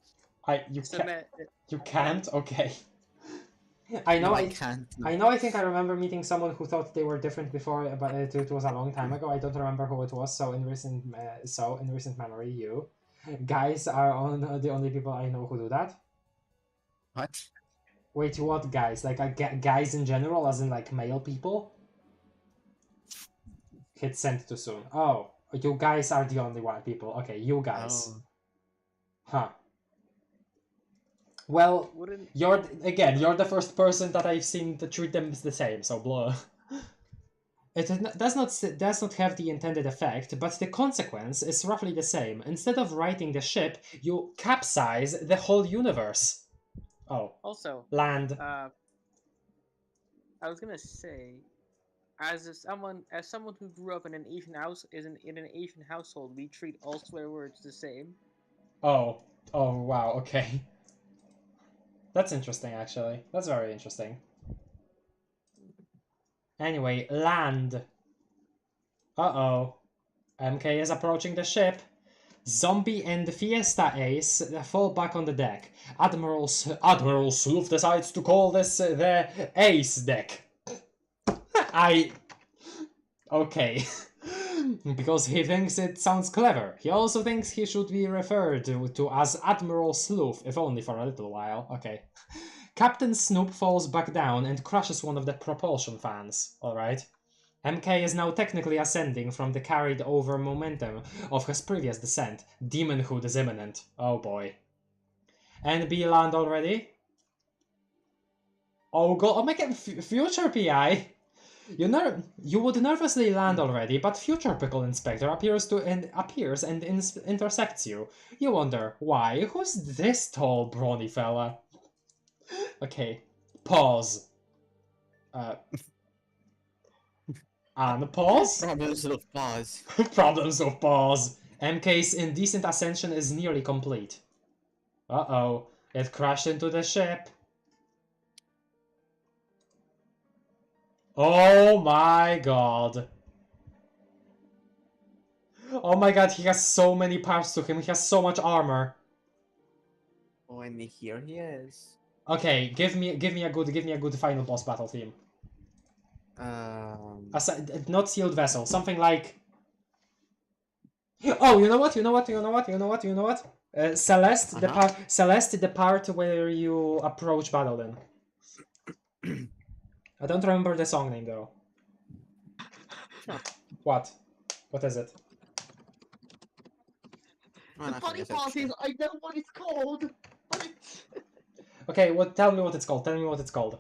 You can't. Okay. I know. No, I can't. No. I know. I think I remember meeting someone who thought they were different before, but it was a long time ago. I don't remember who it was. So in recent memory, you guys are the only people I know who do that. What? Wait, what guys? Like guys in general, as in like male people? Hit send too soon. Oh, you guys are the only one people. Okay, you guys. Oh. Huh. Well, you're the first person that I've seen to treat them the same, so blah. It does not have the intended effect, but the consequence is roughly the same. Instead of righting the ship, you capsize the whole universe. Oh. Also, land. I was gonna say, as someone who grew up in an Asian household, we treat all swear words the same. Oh wow, okay. That's interesting, actually. That's very interesting. Anyway, land. Uh-oh. MK is approaching the ship. Zombie and Fiesta Ace fall back on the deck. Admiral Sleuth decides to call this the Ace deck. Okay. Because he thinks it sounds clever. He also thinks he should be referred to as Admiral Sleuth, if only for a little while. Okay. Captain Snoop falls back down and crushes one of the propulsion fans. Alright. MK is now technically ascending from the carried over momentum of his previous descent. Demonhood is imminent. Oh boy. NB land already? Oh god, oh my god, future PI! You would nervously land already, but future Pickle Inspector appears and intersects you. You wonder, why? Who's this tall, brawny fella? Okay, pause. Unpause? Problems with pause. Problems of pause. MK's indecent ascension is nearly complete. Uh-oh, it crashed into the ship. Oh my god. Oh my god, he has so many parts to him, he has so much armor. Oh, and here he is. Okay, give me a good final boss battle theme. Not sealed vessel, something like. Oh, you know what? Celeste, Celeste, the part where you approach Battlein. I don't remember the song name though. What? What is it? Oh, The funny part is, I know what it's called, but it's... Okay, tell me what it's called. Tell me what it's called.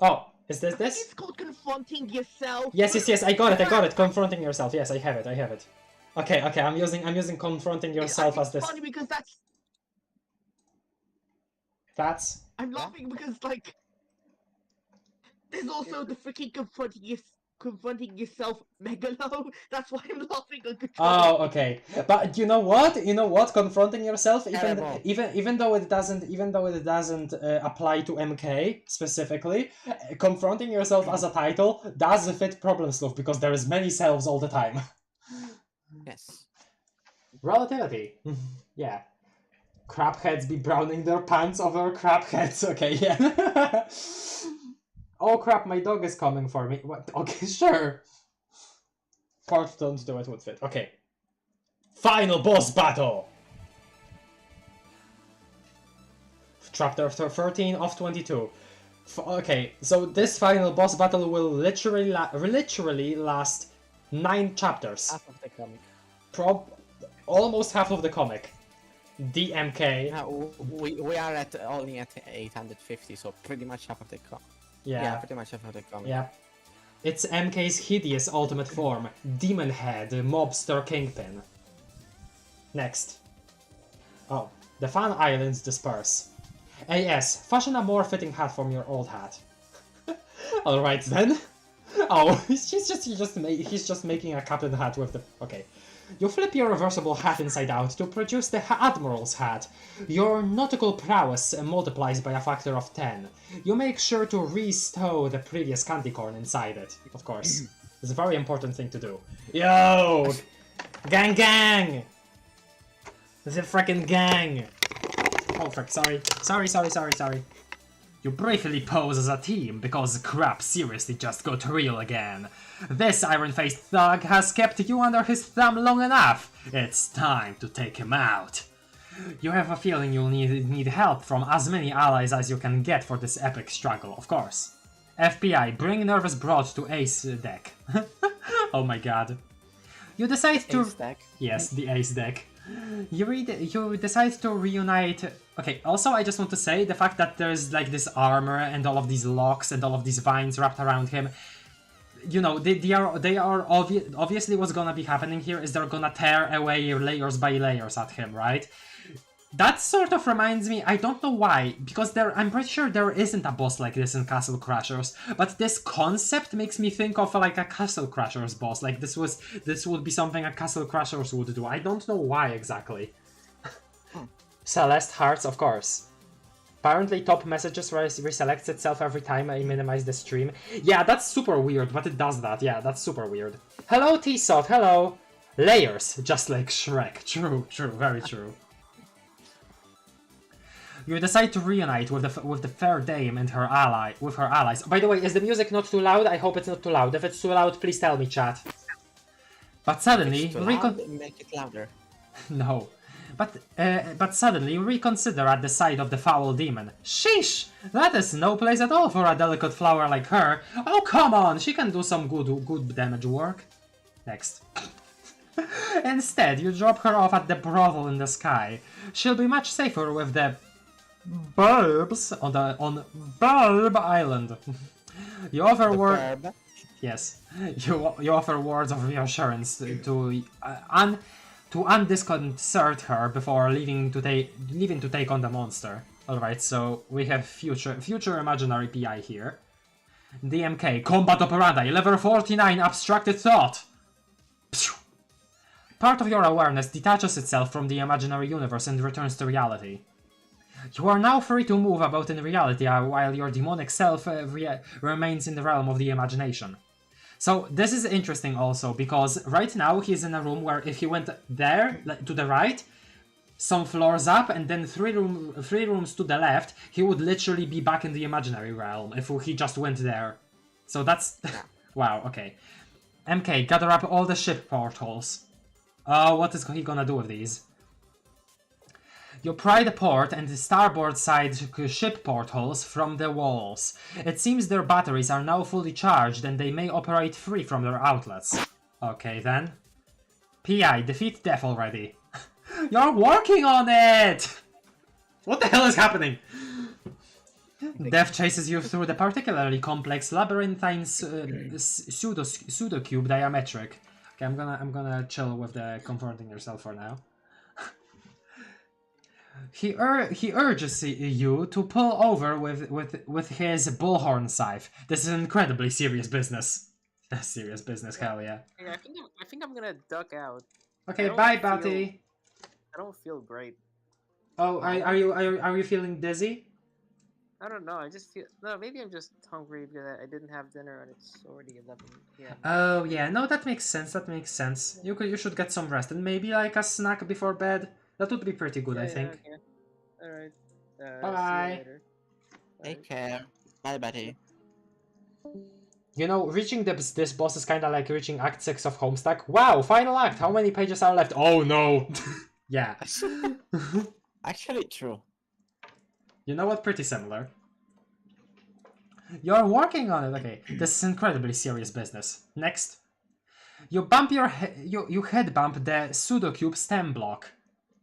Oh, is this this? It's called confronting yourself. Yes, I got it. Confronting yourself. Yes, I have it. Okay, I'm using confronting yourself as this. It's funny because That's. I'm laughing because, like, there's also the freaking confronting yourself megalo. That's why I'm laughing. Oh, okay. But you know what? Confronting yourself, even though it doesn't apply to MK specifically, confronting yourself as a title does fit Problem Sleuth because there is many selves all the time. Yes. Relativity. Yeah. Crabheads be browning their pants over crabheads. Okay, yeah. Oh crap, my dog is coming for me. What? Okay, sure. Part don't do it would fit. Okay. Final boss battle! Chapter 13 of 22. Okay, so this final boss battle will literally last 9 chapters. Half of the comic. Almost half of the comic. DMK. We are only at 850, so pretty much half of the comic. Yeah, pretty much half of the comic. Yeah. It's MK's hideous ultimate form, Demonhead, Mobster Kingpin. Next. Oh, the Fan Islands disperse. AS, fashion a more fitting hat from your old hat. Alright then. Oh, he's just making a captain hat with the... Okay. You flip your reversible hat inside out to produce the Admiral's hat. Your nautical prowess multiplies by a factor of 10. You make sure to re-stow the previous candy corn inside it, of course. It's a very important thing to do. Yo! Gang gang! The frickin' gang! Oh frick, sorry. Sorry. You briefly pose as a team because crap seriously just got real again. This iron-faced thug has kept you under his thumb long enough. It's time to take him out. You have a feeling you'll need help from as many allies as you can get for this epic struggle, of course. FBI, bring Nervous Broad to Ace deck. Oh my god. You decide to... Ace deck? Yes, the Ace deck. You decide to reunite... Okay, also I just want to say the fact that there's like this armor and all of these locks and all of these vines wrapped around him. You know, they are obviously what's gonna be happening here is they're gonna tear away layers by layers at him, right? That sort of reminds me, I don't know why, because I'm pretty sure there isn't a boss like this in Castle Crashers, but this concept makes me think of like a Castle Crashers boss, like this would be something a Castle Crashers would do. I don't know why exactly. Celeste Hearts, of course. Apparently top messages reselects itself every time I minimize the stream. Yeah, that's super weird, but it does that. Yeah, that's super weird. Hello T-Soft, hello! Layers, just like Shrek. True, very true. You decide to reunite with the fair dame and her allies. By the way, is the music not too loud? I hope it's not too loud. If it's too loud, please tell me, chat. But suddenly, make it louder. No. But suddenly reconsider at the sight of the foul demon. Sheesh! That is no place at all for a delicate flower like her. Oh, come on! She can do some good damage work. Next. Instead, you drop her off at the brothel in the sky. She'll be much safer with the Burbs on Bulb Island. You offer Yes, you offer words of reassurance to undisconcert her before leaving to take on the monster. All right, so we have future imaginary PI here. DMK Combat Operandi level 49 Abstracted Thought. Part of your awareness detaches itself from the imaginary universe and returns to reality. You are now free to move about in reality while your demonic self remains in the realm of the imagination. So this is interesting also because right now he's in a room where if he went there to the right, some floors up and then three rooms to the left, he would literally be back in the imaginary realm if he just went there. So that's... wow, okay. MK, gather up all the ship portals. What is he gonna do with these? You pry the port and the starboard side ship portals from the walls. It seems their batteries are now fully charged and they may operate free from their outlets. Okay then. PI, defeat Death already. You're working on it! What the hell is happening? Death chases you through the particularly complex labyrinthine pseudo-cube diametric. Okay, I'm gonna chill with the comforting yourself for now. He urges you to pull over with his bullhorn scythe. This is incredibly serious business. Serious business, hell yeah. Yeah, I think I'm gonna duck out. Okay, bye, Batty. I don't feel great. Oh, are you feeling dizzy? I don't know. I just feel maybe I'm just hungry because I didn't have dinner and it's already 11 p.m. Oh yeah, no, that makes sense. That makes sense. You should get some rest and maybe like a snack before bed. That would be pretty good, I think. Yeah. Alright. Bye. Take care. Bye, buddy. You know, reaching this boss is kind of like reaching Act 6 of Homestuck. Wow, final act! How many pages are left? Oh no! Yeah. Actually, true. You know what? Pretty similar. You're working on it. Okay, this is incredibly serious business. Next. You bump you head bump the pseudo-cube stem block.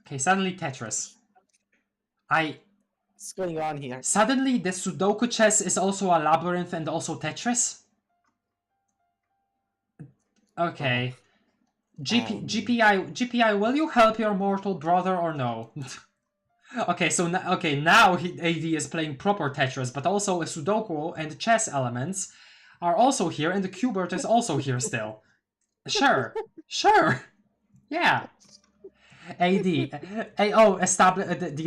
Okay, suddenly Tetris. What's going on here? Suddenly the Sudoku chess is also a labyrinth and also Tetris? Okay. GPI, will you help your mortal brother or no? Okay, so now AD is playing proper Tetris, but also a Sudoku and chess elements are also here, and the Cubert is also here still. Sure. Yeah. The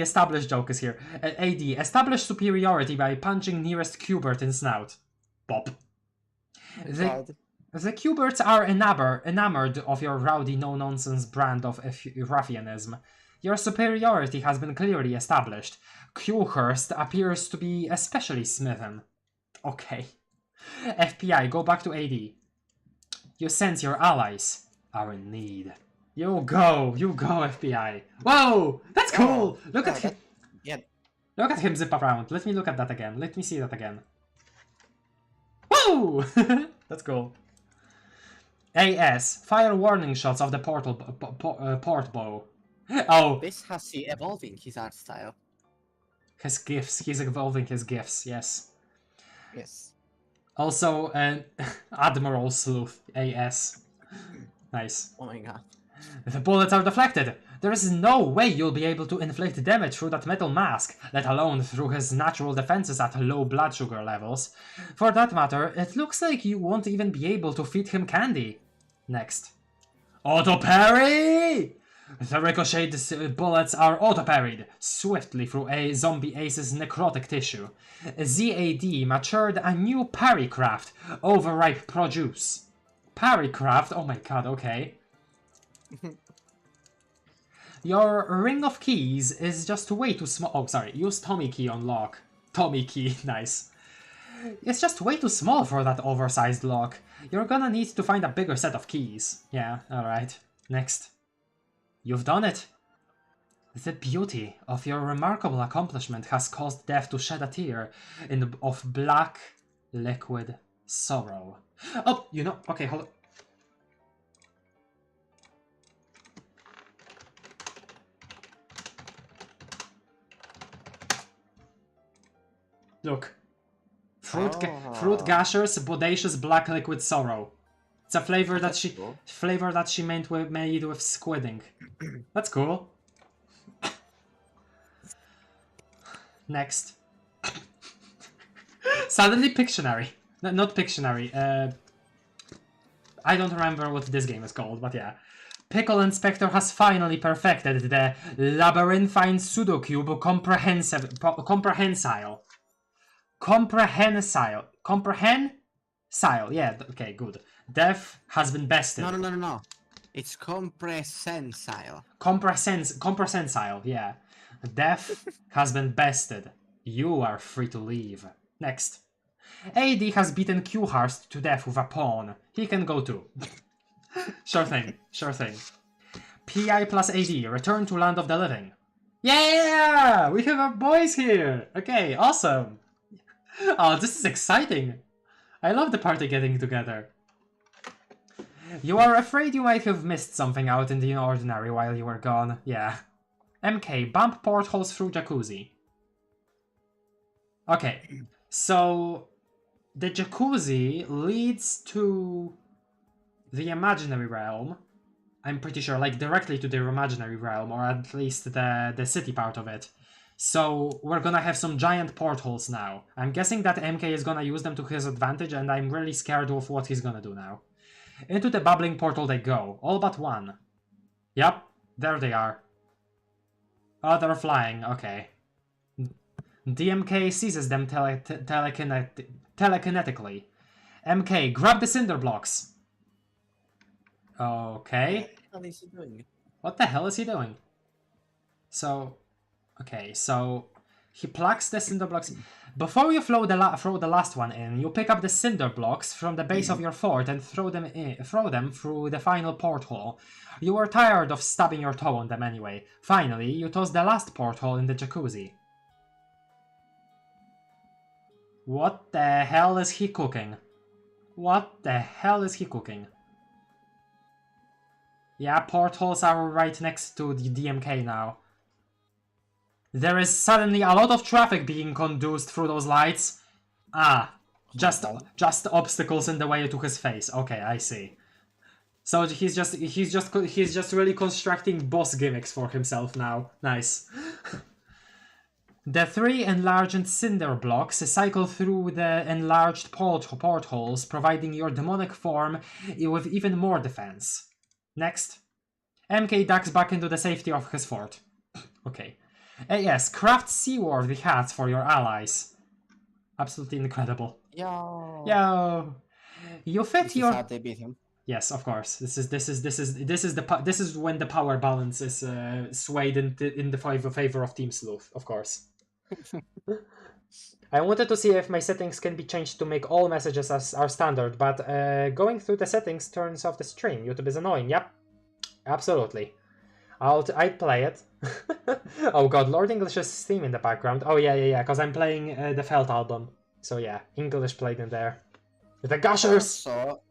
established joke is here. AD, establish superiority by punching nearest Cubert in snout. Pop. The Cuberts are enamored of your rowdy, no-nonsense brand of ruffianism. Your superiority has been clearly established. Qhurst appears to be especially smitten. Okay. FPI, go back to AD. You sense your allies are in need. You go, FBI. Whoa, that's cool. Look at him. Yeah. Look at him zip around. Let me look at that again. Let me see that again. Whoa, that's cool. AS, fire warning shots of the port bow. Oh, This has he evolving his art style. his gifts. He's evolving his gifts. Yes. Yes. Also, Admiral Sleuth. AS. Nice. Oh my god. The bullets are deflected. There is no way you'll be able to inflict damage through that metal mask, let alone through his natural defenses at low blood sugar levels. For that matter, it looks like you won't even be able to feed him candy. Next. Auto parry! The ricocheted bullets are auto-parried swiftly through a zombie ace's necrotic tissue. ZAD matured a new parrycraft, overripe produce. Parrycraft? Oh my god, okay. Your ring of keys is just way too small. Oh, sorry. Use Tommy key on lock. Tommy key, nice. It's just way too small for that oversized lock. You're gonna need to find a bigger set of keys. Yeah, alright. Next. You've done it. The beauty of your remarkable accomplishment has caused Death to shed a tear of black, liquid sorrow. Oh, you know, okay, hold on. Look. Fruit Gasher's Bodacious Black Liquid Sorrow. It's a flavor that she made with squidding. That's cool. Next. Suddenly Pictionary. No, not Pictionary. I don't remember what this game is called, but yeah. Pickle Inspector has finally perfected the labyrinthine pseudocube comprehensile. Comprehensile, yeah, okay, good. Death has been bested. No. It's comprehensile. Comprehensile, yeah. Death has been bested. You are free to leave. Next. AD has beaten Q-Harst to death with a pawn. He can go too. Sure thing. PI plus AD, return to Land of the Living. Yeah! We have our boys here! Okay, awesome! Oh, this is exciting! I love the party getting together. You are afraid you might have missed something out in the ordinary while you were gone. Yeah. MK, bump portholes through jacuzzi. Okay, so the jacuzzi leads to the imaginary realm. I'm pretty sure, like directly to the imaginary realm, or at least the city part of it. So we're gonna have some giant portholes now. I'm guessing that MK is gonna use them to his advantage, and I'm really scared of what he's gonna do now. Into the bubbling portal they go, all but one. Yep, there they are. Oh, they're flying, okay. DMK seizes them telekinetically. MK, grab the cinder blocks. Okay. What is he doing? What the hell is he doing? So, okay, so he plucks the cinder blocks. Before you throw the last one in, you pick up the cinder blocks from the base of your fort and throw them through the final porthole. You were tired of stubbing your toe on them anyway. Finally, you toss the last porthole in the jacuzzi. What the hell is he cooking? What the hell is he cooking? Yeah, portholes are right next to the DMK now. There is suddenly a lot of traffic being conducted through those lights. Ah, just obstacles in the way to his face. Okay, I see. So he's just really constructing boss gimmicks for himself now. Nice. The three enlarged cinder blocks cycle through the enlarged portholes, providing your demonic form with even more defense. Next. MK ducks back into the safety of his fort. Okay. Yes, craft seaworthy hats for your allies. Absolutely incredible. Yo. You fit your. How they beat him. Yes, of course. This is when the power balance is swayed in the favor of Team Sleuth, of course. I wanted to see if my settings can be changed to make all messages as are standard, but going through the settings turns off the stream. YouTube is annoying. Yep, absolutely. I'd play it. Oh god, Lord English's theme in the background. Oh yeah, because I'm playing the Felt album. So yeah, English played in there. The gushers! So,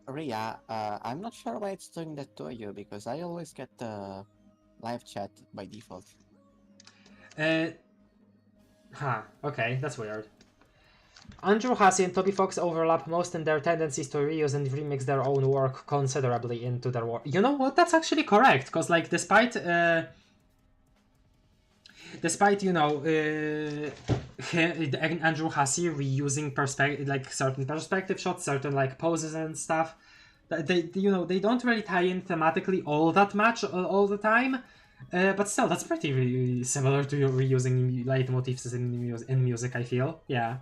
Ria, I'm not sure why it's doing that to you, because I always get live chat by default. Okay, that's weird. Andrew Hassie and Toby Fox overlap most in their tendencies to reuse and remix their own work considerably into their work. You know what? That's actually correct, because like despite Andrew Hassie reusing certain perspective shots, certain like poses and stuff, they don't really tie in thematically all that much all the time. But still, that's pretty similar to reusing leitmotifs in music, I feel. Yeah.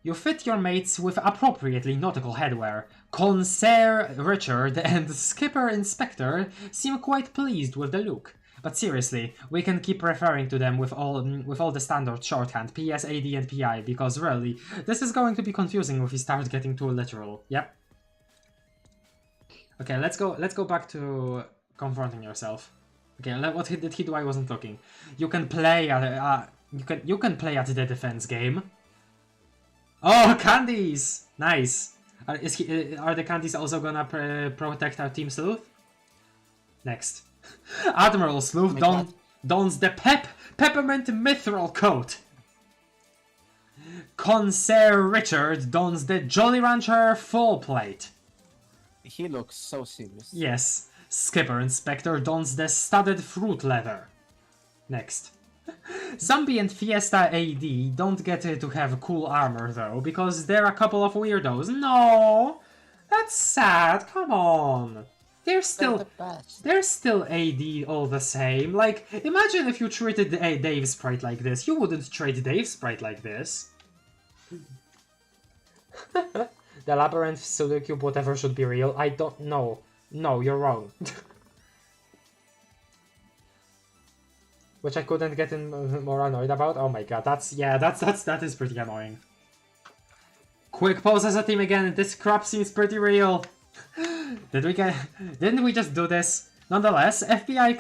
You fit your mates with appropriately nautical headwear. Conser Richard and Skipper Inspector seem quite pleased with the look. But seriously, we can keep referring to them with all the standard shorthand, PS, AD, and PI, because really, this is going to be confusing if we start getting too literal. Yep. Okay, let's go back to confronting yourself. Okay, what did he do? I wasn't looking. You can play at you can play at the defense game. Oh, candies! Nice. Are the candies also gonna protect our Team Sleuth? Next. Admiral Sleuth dons the peppermint mithril coat. Conser Richard dons the Jolly Rancher full plate. He looks so serious. Yes. Skipper Inspector dons the studded fruit leather. Next. Zombie and Fiesta AD don't get to have cool armor though, because they're a couple of weirdos. No! That's sad, come on! They're still AD all the same. Like, imagine if you treated Dave's sprite like this. You wouldn't treat Dave's sprite like this. The Labyrinth, Sudoku, whatever should be real. I don't know. No, you're wrong. Which I couldn't get more annoyed about. Oh my god, that is pretty annoying. Quick pause as a team again. This crap seems pretty real. Didn't we just do this? Nonetheless, FBI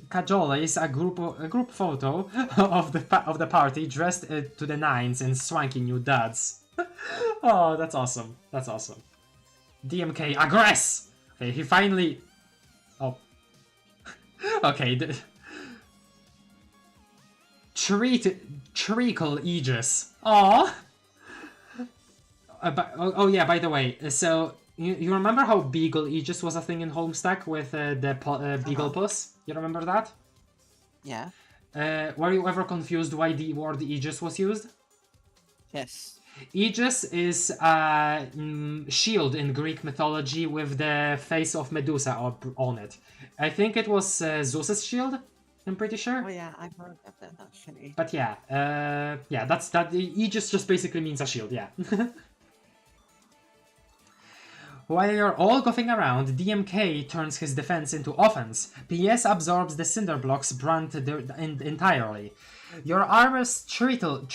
cajoles a group photo of the party dressed to the nines in swanky new duds. Oh, that's awesome. That's awesome. DMK aggress. Okay, he finally. Oh. Okay. Treacle Aegis. Aww. Oh yeah, by the way, so you remember how Beagle Aegis was a thing in Homestuck with the Beagle Puss? You remember that? Yeah. Were you ever confused why the word Aegis was used? Yes. Aegis is a shield in Greek mythology with the face of Medusa on it. I think it was Zeus's shield. I'm pretty sure. Oh yeah, I've heard of that actually. But yeah, that Aegis just basically means a shield, yeah. While you're all goofing around, DMK turns his defense into offense. PS absorbs the cinder block's brunt entirely. Your armor's treacle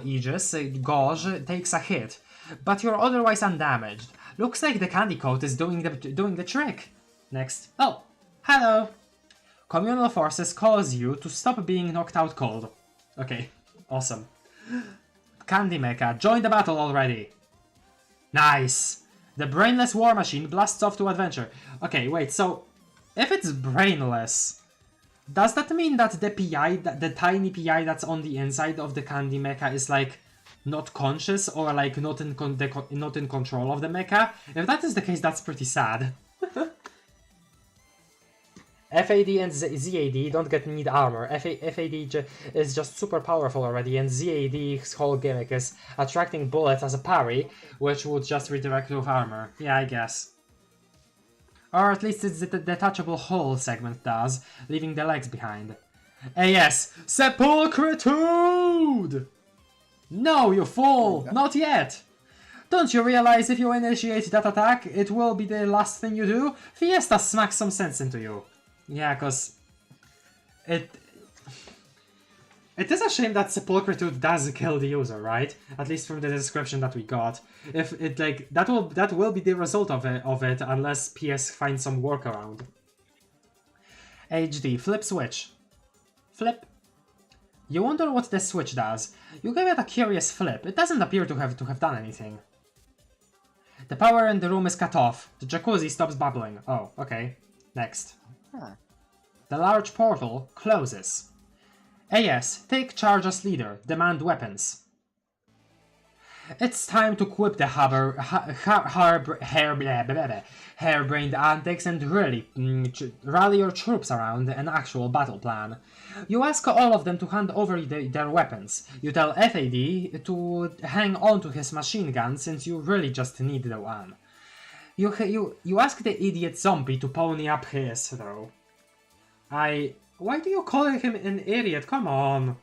Aegis, gauge, takes a hit, but you're otherwise undamaged. Looks like the candy coat is doing the trick. Next. Oh, hello. Communal forces cause you to stop being knocked out cold. Okay, awesome. Candy Mecha, join the battle already. Nice. The brainless war machine blasts off to adventure. Okay, wait, so if it's brainless, does that mean that the PI, the tiny PI that's on the inside of the Candy Mecha is like not conscious or like not in control of the mecha? If that is the case, that's pretty sad. FAD and ZAD don't need armor. FAD is just super powerful already, and ZAD's whole gimmick is attracting bullets as a parry, which would just redirect with armor. Yeah, I guess. Or at least it's the detachable hull segment does, leaving the legs behind. AS, Sepulchritude! No, you fool! Not yet! Don't you realize if you initiate that attack, it will be the last thing you do? Fiesta smacks some sense into you. Yeah, cause it is a shame that Sepulchritude does kill the user, right? At least from the description that we got. If it like that will be the result of it unless PS finds some workaround. HD flip switch. Flip. You wonder what the switch does. You give it a curious flip. It doesn't appear to have done anything. The power in the room is cut off. The jacuzzi stops bubbling. Oh, okay. Next. The large portal closes. AS, take charge as leader. Demand weapons. It's time to quip the harebrained antics and really rally your troops around an actual battle plan. You ask all of them to hand over their weapons. You tell FAD to hang on to his machine gun since you really just need the one. You ask the idiot zombie to pony up his, though. Why do you call him an idiot? Come on.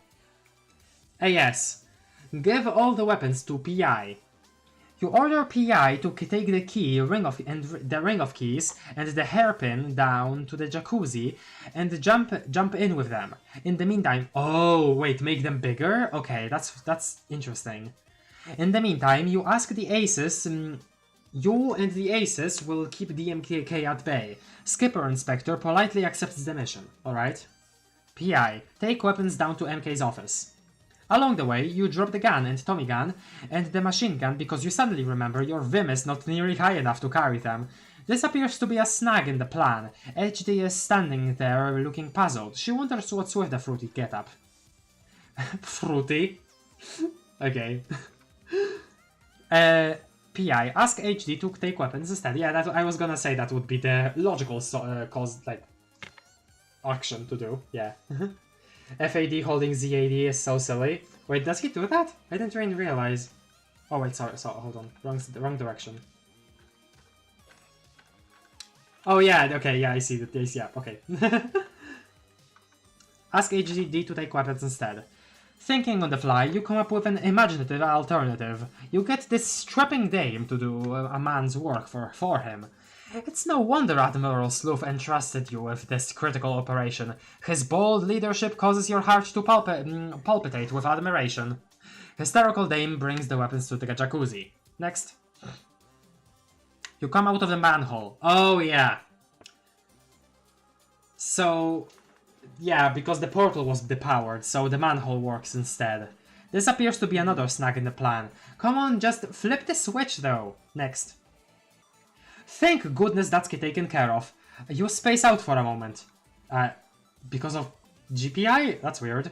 AS. Give all the weapons to PI. You order PI to take the key, the ring of keys, and the hairpin down to the jacuzzi, and jump in with them. In the meantime, oh wait, make them bigger? Okay, that's interesting. In the meantime, you ask the aces. You and the aces will keep DMKK at bay. Skipper Inspector politely accepts the mission. Alright. PI, take weapons down to MK's office. Along the way, you drop the gun and Tommy gun and the machine gun because you suddenly remember your Vim is not nearly high enough to carry them. This appears to be a snag in the plan. HD is standing there looking puzzled. She wonders what's with the fruity getup. Fruity? Okay. PI, ask HD to take weapons instead. Yeah, I was gonna say that would be the logical action to do. Yeah. FAD holding ZAD is so silly. Wait, does he do that? I didn't really realize. Oh wait, sorry, hold on. Wrong direction. Oh yeah, okay, yeah, I see that. Yeah, okay. Ask HD to take weapons instead. Thinking on the fly, you come up with an imaginative alternative. You get this strapping dame to do a man's work for him. It's no wonder Admiral Sleuth entrusted you with this critical operation. His bold leadership causes your heart to palpitate with admiration. Hysterical dame brings the weapons to the jacuzzi. Next. You come out of the manhole. Oh yeah. So, yeah, because the portal was depowered, so the manhole works instead. This appears to be another snag in the plan. Come on, just flip the switch though. Next. Thank goodness that's taken care of. You space out for a moment. Because of GPI? That's weird.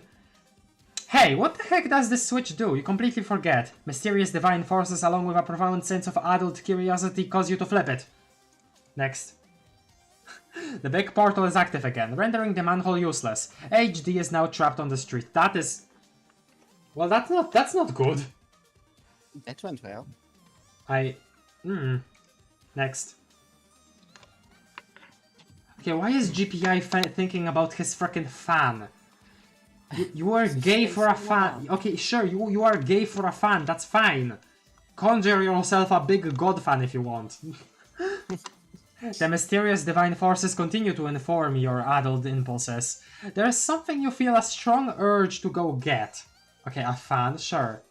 Hey, what the heck does this switch do? You completely forget. Mysterious divine forces along with a profound sense of adult curiosity cause you to flip it. Next. The big portal is active again, rendering the manhole useless. HD is now trapped on the street. That is... Well, that's not good. That went well. Next. Okay, why is GPI thinking about his frickin' fan? You are gay for a fan. Okay, sure, you are gay for a fan, that's fine. Conjure yourself a big god fan if you want. The mysterious divine forces continue to inform your adult impulses. There is something you feel a strong urge to go get. Okay, a fan, sure.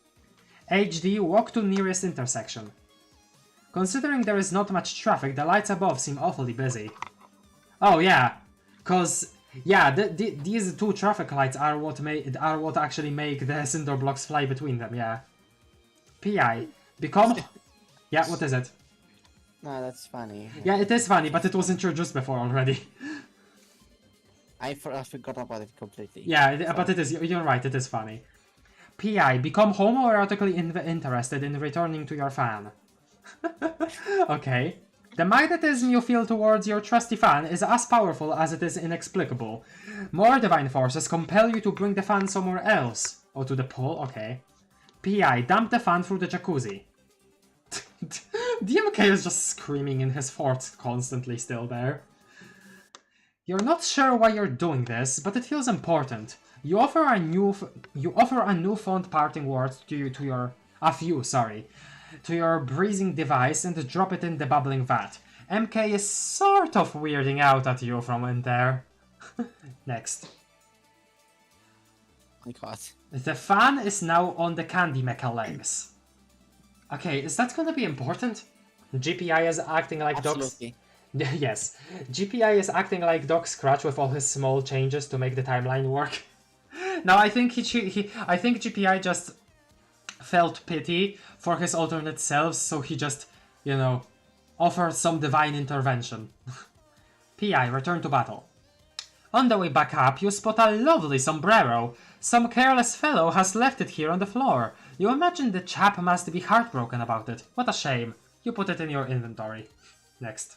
HD, walk to nearest intersection. Considering there is not much traffic, the lights above seem awfully busy. Oh yeah, cause yeah, these two traffic lights are what actually make the cinder blocks fly between them. Yeah. PI, become. Yeah, what is it? No, that's funny. Yeah, it is funny, but it was introduced before already. I forgot about it completely. Yeah, but it is. You're right. It is funny. PI, become homoerotically interested in returning to your fan. Okay. The magnetism you feel towards your trusty fan is as powerful as it is inexplicable. More divine forces compel you to bring the fan somewhere else. Oh, to the pool? Okay. PI, dump the fan through the jacuzzi. DMK is just screaming in his fort constantly still there. You're not sure why you're doing this, but it feels important. You offer a newfound parting word to your breathing device and drop it in the bubbling vat. MK is sort of weirding out at you from in there. Next. My god. The fan is now on the candy mecha legs. Okay, is that gonna be important? GPI is acting like Absolutely. Yes. GPI is acting like Doc Scratch with all his small changes to make the timeline work. No, I think I think GPI just felt pity for his alternate selves, so he just, you know, offered some divine intervention. PI, return to battle. On the way back up, you spot a lovely sombrero. Some careless fellow has left it here on the floor. You imagine the chap must be heartbroken about it. What a shame. You put it in your inventory. Next.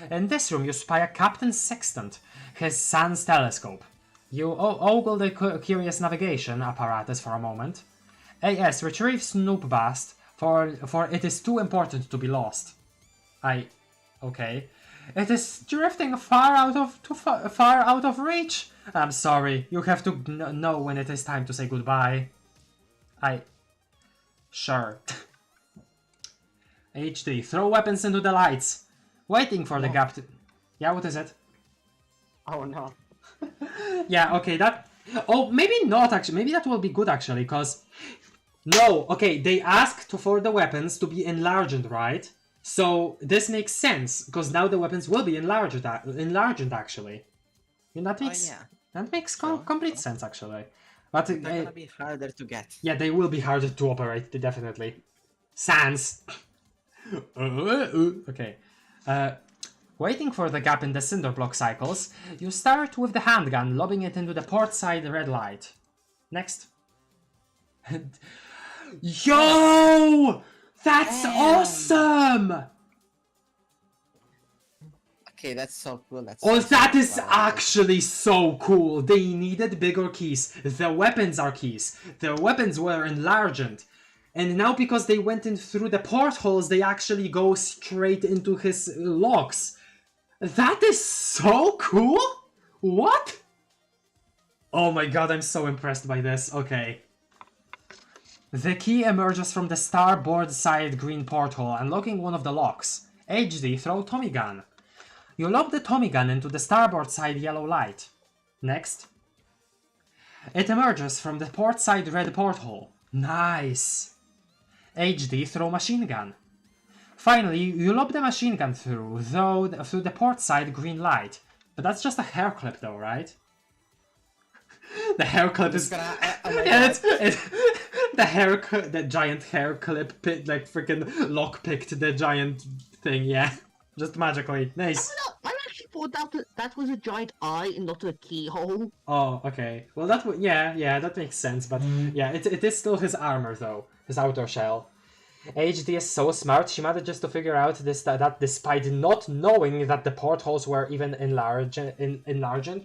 In this room, you spy a Captain Sextant, his son's telescope. You ogle the curious navigation apparatus for a moment. AS, retrieve Snoop Bast, for it is too important to be lost. Okay. It is drifting far out of reach. I'm sorry. You have to know when it is time to say goodbye. Sure. HD, throw weapons into the lights. Waiting for the No. gap to... Yeah, what is it? Oh no. Yeah, okay, that... Oh, maybe not actually. Maybe that will be good actually, because... No, okay, they asked for the weapons to be enlarged, right? So this makes sense, because now the weapons will be enlarged actually. And that makes... yeah. That makes Sure, complete sure. sense actually. But They're gonna be harder to get. yeah, they will be harder to operate, definitely. Sans. Okay. Waiting for the gap in the cinder block cycles, you start with the handgun, lobbing it into the port side red light. Next. Yo! That's Damn. awesome! Okay, that's so cool. That's Oh, so that is wow. actually so cool. They needed bigger keys. The weapons are keys. The weapons were enlarged. And now because they went in through the portholes, they actually go straight into his locks. That is so cool! What? Oh my god, I'm so impressed by this. Okay. The key emerges from the starboard side green porthole, unlocking one of the locks. HD, throw Tommy gun. You lob the Tommy gun into the starboard side yellow light. Next. It emerges from the port side red porthole. Nice. HD, throw machine gun. Finally, you lob the machine gun through the port side green light. But that's just a hair clip though, right? The hair clip is... oh my Yeah, God. the giant hair clip, like freaking lockpicked the giant thing, yeah. Just magically. Nice. I actually thought that was a giant eye and not a keyhole. Oh, okay. Well, that would... Yeah, that makes sense, but yeah, it is still his armor though. His outer shell. HD is so smart, she manages to figure out that despite not knowing that the portholes were even enlarged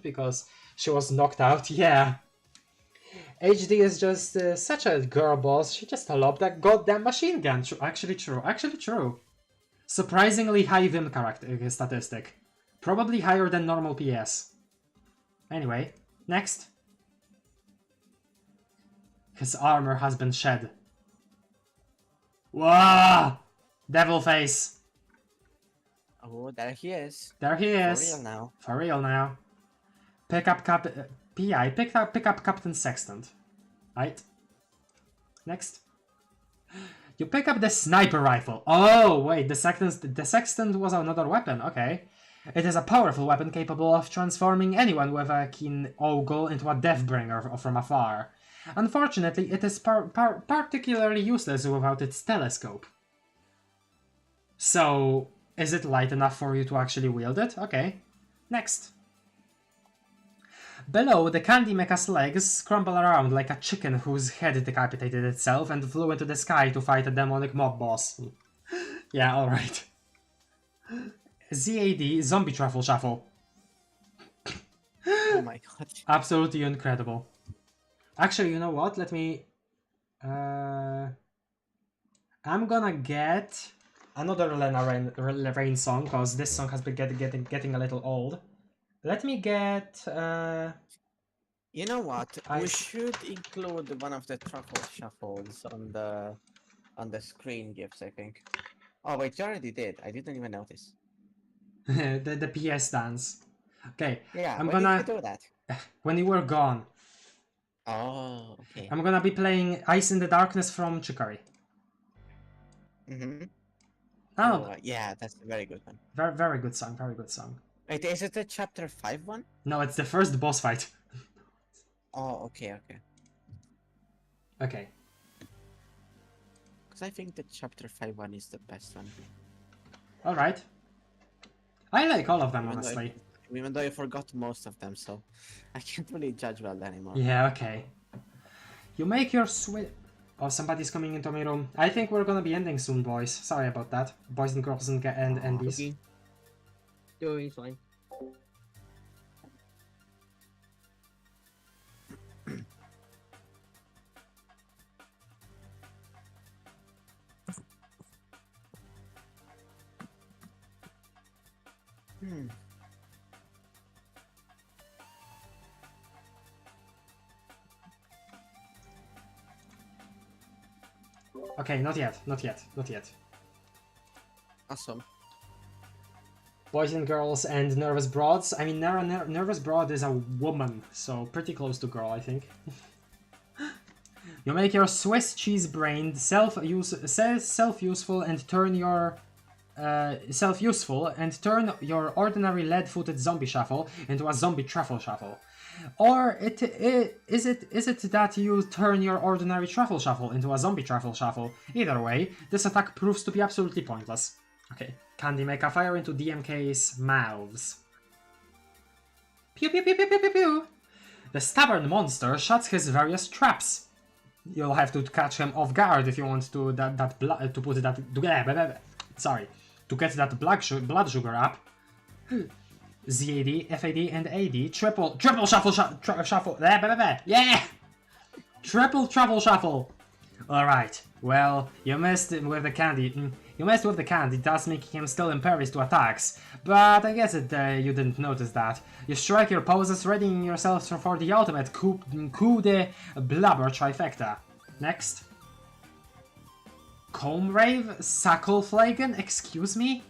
because she was knocked out, yeah. HD is just such a girl boss, she just lobbed that goddamn machine gun. Actually true. Surprisingly high Vim statistic. Probably higher than normal PS. Anyway, next. His armor has been shed. Whoa! Devil face. Oh, there he is. There he is. For real now. For real now. Pick up PI. Pick up Captain Sextant. Right. Next. You pick up the sniper rifle. Oh wait, the Sextant was another weapon. Okay. It is a powerful weapon capable of transforming anyone with a keen ogle into a Deathbringer from afar. Unfortunately, it is particularly useless without its telescope. So, is it light enough for you to actually wield it? Okay. Next. Below, the Candy Mecha's legs scramble around like a chicken whose head decapitated itself and flew into the sky to fight a demonic mob boss. Yeah, alright. ZAD, Zombie Truffle Shuffle. Oh my god. Absolutely incredible. Actually, you know what? Let me... I'm gonna get another Lena Rain song, because this song has been getting a little old. Let me get... You know what? I- We should include one of the truffle shuffles on the screen gifts, I think. Oh wait, you already did. I didn't even notice. the PS dance. Okay, Yeah, I'm when gonna... did you do that? When you were gone. Oh, okay. I'm gonna be playing Ice in the Darkness from Chicory. Mm-hmm. Oh, Yeah, that's a very good one. very, very good song, very good song. Wait, is it the chapter 5 one? No, it's the first boss fight. Oh, okay. Okay. Because I think the chapter 5 one is the best one. Alright. I like all of them, Even though honestly. Even though I forgot most of them, so I can't really judge well anymore. Yeah, okay. You make your switch... Oh, somebody's coming into my room. I think we're gonna be ending soon, boys. Sorry about that. Boys and girls and NBs. Okay. Doing fine. Hmm. Okay, not yet, not yet, not yet. Awesome. Boys and girls and nervous broads. I mean, nervous broad is a woman, so pretty close to girl, I think. You make your Swiss cheese-brained self-useful and turn your ordinary lead-footed zombie shuffle into a zombie truffle shuffle. Or is it that you turn your ordinary truffle shuffle into a zombie truffle shuffle? Either way, this attack proves to be absolutely pointless. Okay, Candy, make a fire into DMK's mouths. Pew pew pew pew pew pew pew! The stubborn monster shuts his various traps. You'll have to catch him off guard if you want to to get that blood sugar up. ZAD, FAD, and AD. Triple shuffle, shuffle. Yeah! Triple travel shuffle. Alright, well, you missed with the candy. You messed with the candy, thus making him still impervious to attacks. But I guess you didn't notice that. You strike your poses, readying yourselves for the ultimate coup de blubber trifecta. Next. Comb Rave? Sackleflagon? Excuse me?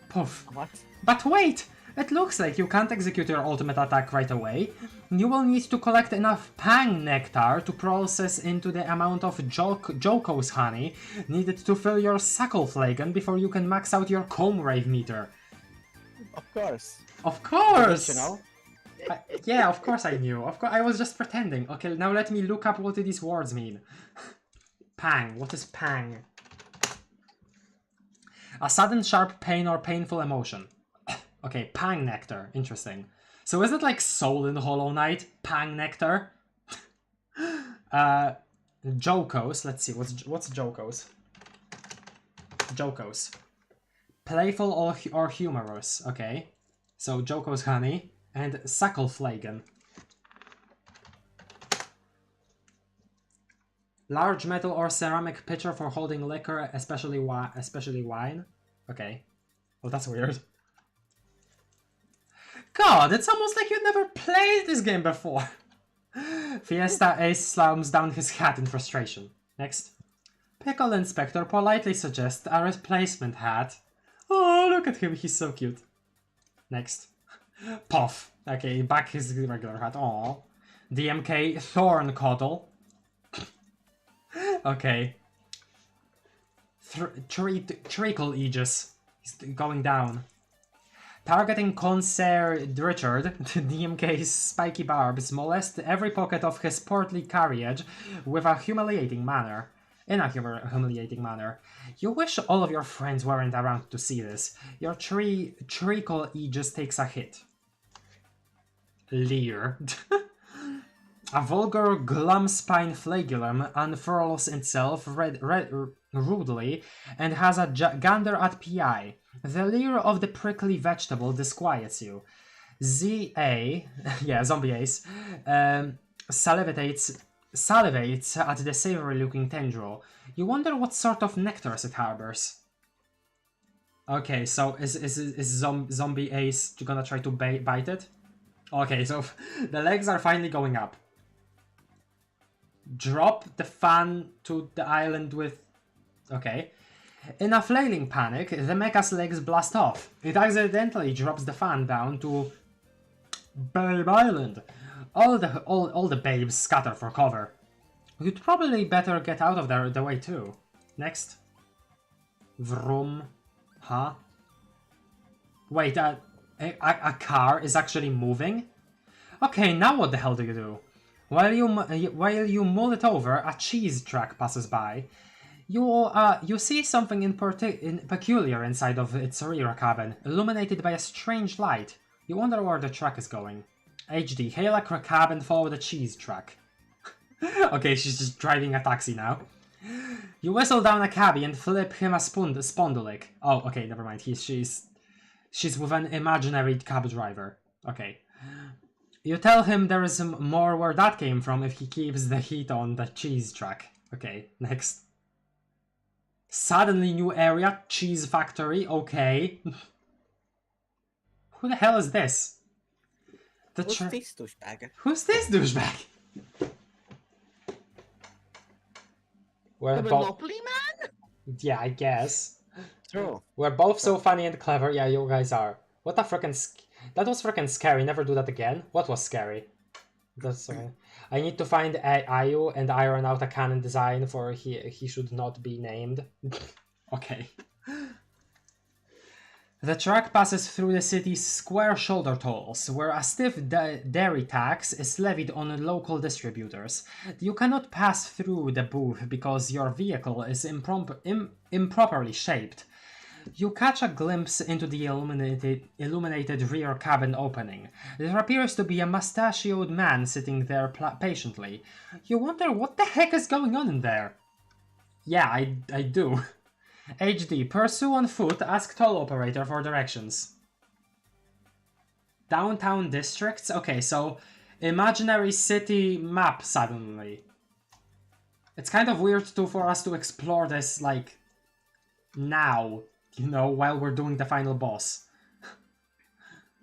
Poof. What? But wait! It looks like you can't execute your ultimate attack right away. You will need to collect enough Pang Nectar to process into the amount of Joko's honey needed to fill your Sackleflagon before you can max out your Comb Rave meter. Of course. Of course! Didn't you know? Yeah, of course I knew. Of course, I was just pretending. Okay, now let me look up what these words mean. Pang. What is pang? A sudden sharp pain or painful emotion. Okay, Pang Nectar. Interesting. So is it like Soul in Hollow Knight? Pang Nectar? Joko's. Let's see. What's Joko's? Joko's. Playful or humorous. Okay. So Joko's honey and Sackleflagon. Large metal or ceramic pitcher for holding liquor, especially wine. Okay. Well, that's weird. God, it's almost like you've never played this game before. Fiesta Ace slams down his hat in frustration. Next. Pickle Inspector politely suggests a replacement hat. Oh, look at him, he's so cute. Next. Puff. Okay, back his regular hat. Aww. DMK Thorn Coddle. Okay. Treacle Aegis. He's going down. Targeting Concierge Richard, DMK's spiky barbs molest every pocket of his portly carriage with a humiliating manner. In a humiliating manner. You wish all of your friends weren't around to see this. Your treacle Aegis takes a hit. Leer. A vulgar glum spine flagellum unfurls itself rudely and has a gander at PI. The leer of the prickly vegetable disquiets you. ZA, yeah, Zombie Ace, salivates at the savory-looking tendril. You wonder what sort of nectars it harbors. Okay, so is Zombie Ace gonna try to bite it? Okay, so the legs are finally going up. Drop the fan to the island with... Okay. In a flailing panic, the mecha's legs blast off. It accidentally drops the fan down to... Babe Island. All the babes scatter for cover. You'd probably better get out of the way too. Next. Vroom. Huh? Wait, a car is actually moving? Okay, now what the hell do you do? While you mull it over, a cheese truck passes by. You see something peculiar inside of its rear cabin, illuminated by a strange light. You wonder where the truck is going. HD, hail a cab and follow the cheese truck. Okay, she's just driving a taxi now. You whistle down a cabbie and flip him a spondulic. Oh, okay, never mind. She's with an imaginary cab driver. Okay. You tell him there is more where that came from if he keeps the heat on the cheese truck. Okay, next. Suddenly new area, cheese factory, okay. Who the hell is this? Who's this douchebag? Who's this douchebag? We're The both. Monopoly Man? Yeah, I guess. True. We're both so funny and clever. Yeah, you guys are. What a freaking. That was freaking scary. Never do that again. What was scary? That's. I need to find Ayu and iron out a canon design for he should not be named. Okay. The track passes through the city's square shoulder tolls, where a stiff dairy tax is levied on local distributors. You cannot pass through the booth because your vehicle is improperly shaped. You catch a glimpse into the illuminated rear cabin opening. There appears to be a mustachioed man sitting there patiently. You wonder what the heck is going on in there. Yeah, I do. HD, pursue on foot, ask toll operator for directions. Downtown districts? Okay, so imaginary city map suddenly. It's kind of weird for us to explore this, like, now, you know, while we're doing the final boss.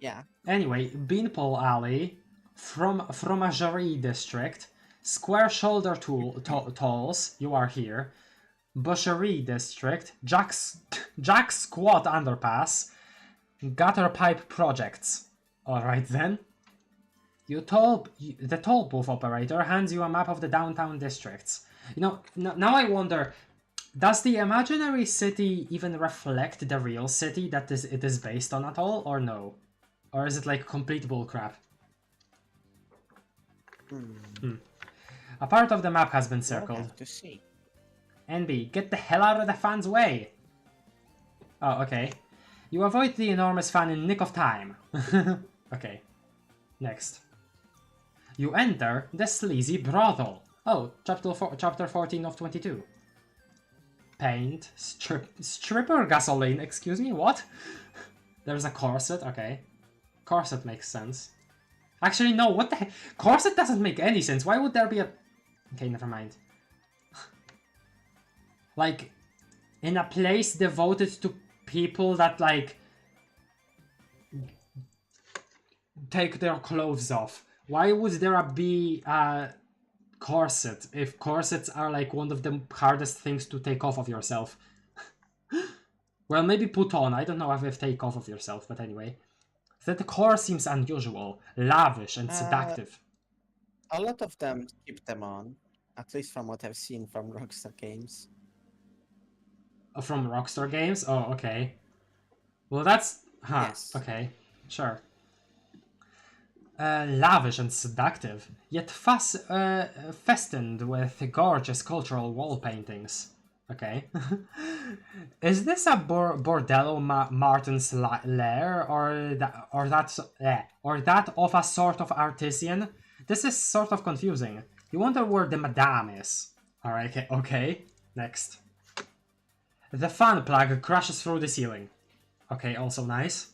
Yeah. Anyway, Beanpole Alley, Fromagerie District, Square Shoulder Tolls, you are here. Boucherie District, Jack's Squat Underpass, Gutter Pipe Projects. Alright then. The toll booth operator hands you a map of the downtown districts. You know, now I wonder, does the imaginary city even reflect the real city that it is based on at all, or no? Or is it like complete bullcrap? A part of the map has been circled. We'll have to see. NB, get the hell out of the fan's way! Oh, okay. You avoid the enormous fan in nick of time. Okay. Next. You enter the sleazy brothel. Oh, chapter 14 of 22. Paint, stripper gasoline, excuse me, what? There's a corset, okay. Corset makes sense. Actually, no, what the heck? Corset doesn't make any sense. Why would there be a... Okay, never mind. Like, in a place devoted to people that, like, take their clothes off. Why would there be a corset if corsets are, like, one of the hardest things to take off of yourself? Well, maybe put on. I don't know if take off of yourself, but anyway. The decor seems unusual, lavish, and seductive. A lot of them keep them on, at least from what I've seen from Rockstar games. From Rockstar Games? Oh, okay. Well, that's... Huh, Yes. Okay, sure. Lavish and seductive, yet festooned with gorgeous cultural wall paintings. Okay. Is this a Bordello Martin's lair, or that of a sort of artisan? This is sort of confusing. You wonder where the madame is. Alright, okay. Next. The fan plug crashes through the ceiling. Okay, also nice.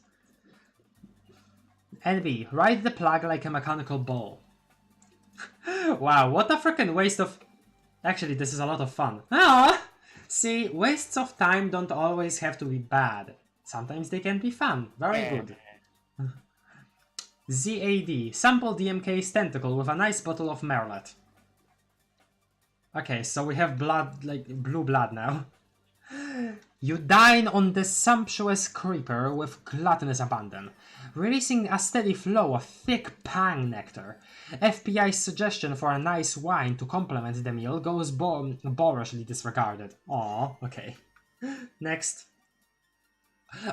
NB, ride the plug like a mechanical ball. Wow, what a freaking waste of... Actually, this is a lot of fun. Ah! See, wastes of time don't always have to be bad. Sometimes they can be fun. Very good. ZAD, sample DMK's tentacle with a nice bottle of Merlot. Okay, so we have blood, like blue blood now. You dine on the sumptuous creeper with gluttonous abandon, releasing a steady flow of thick pang nectar. FPI's suggestion for a nice wine to complement the meal goes boorishly disregarded. Aw, okay. Next.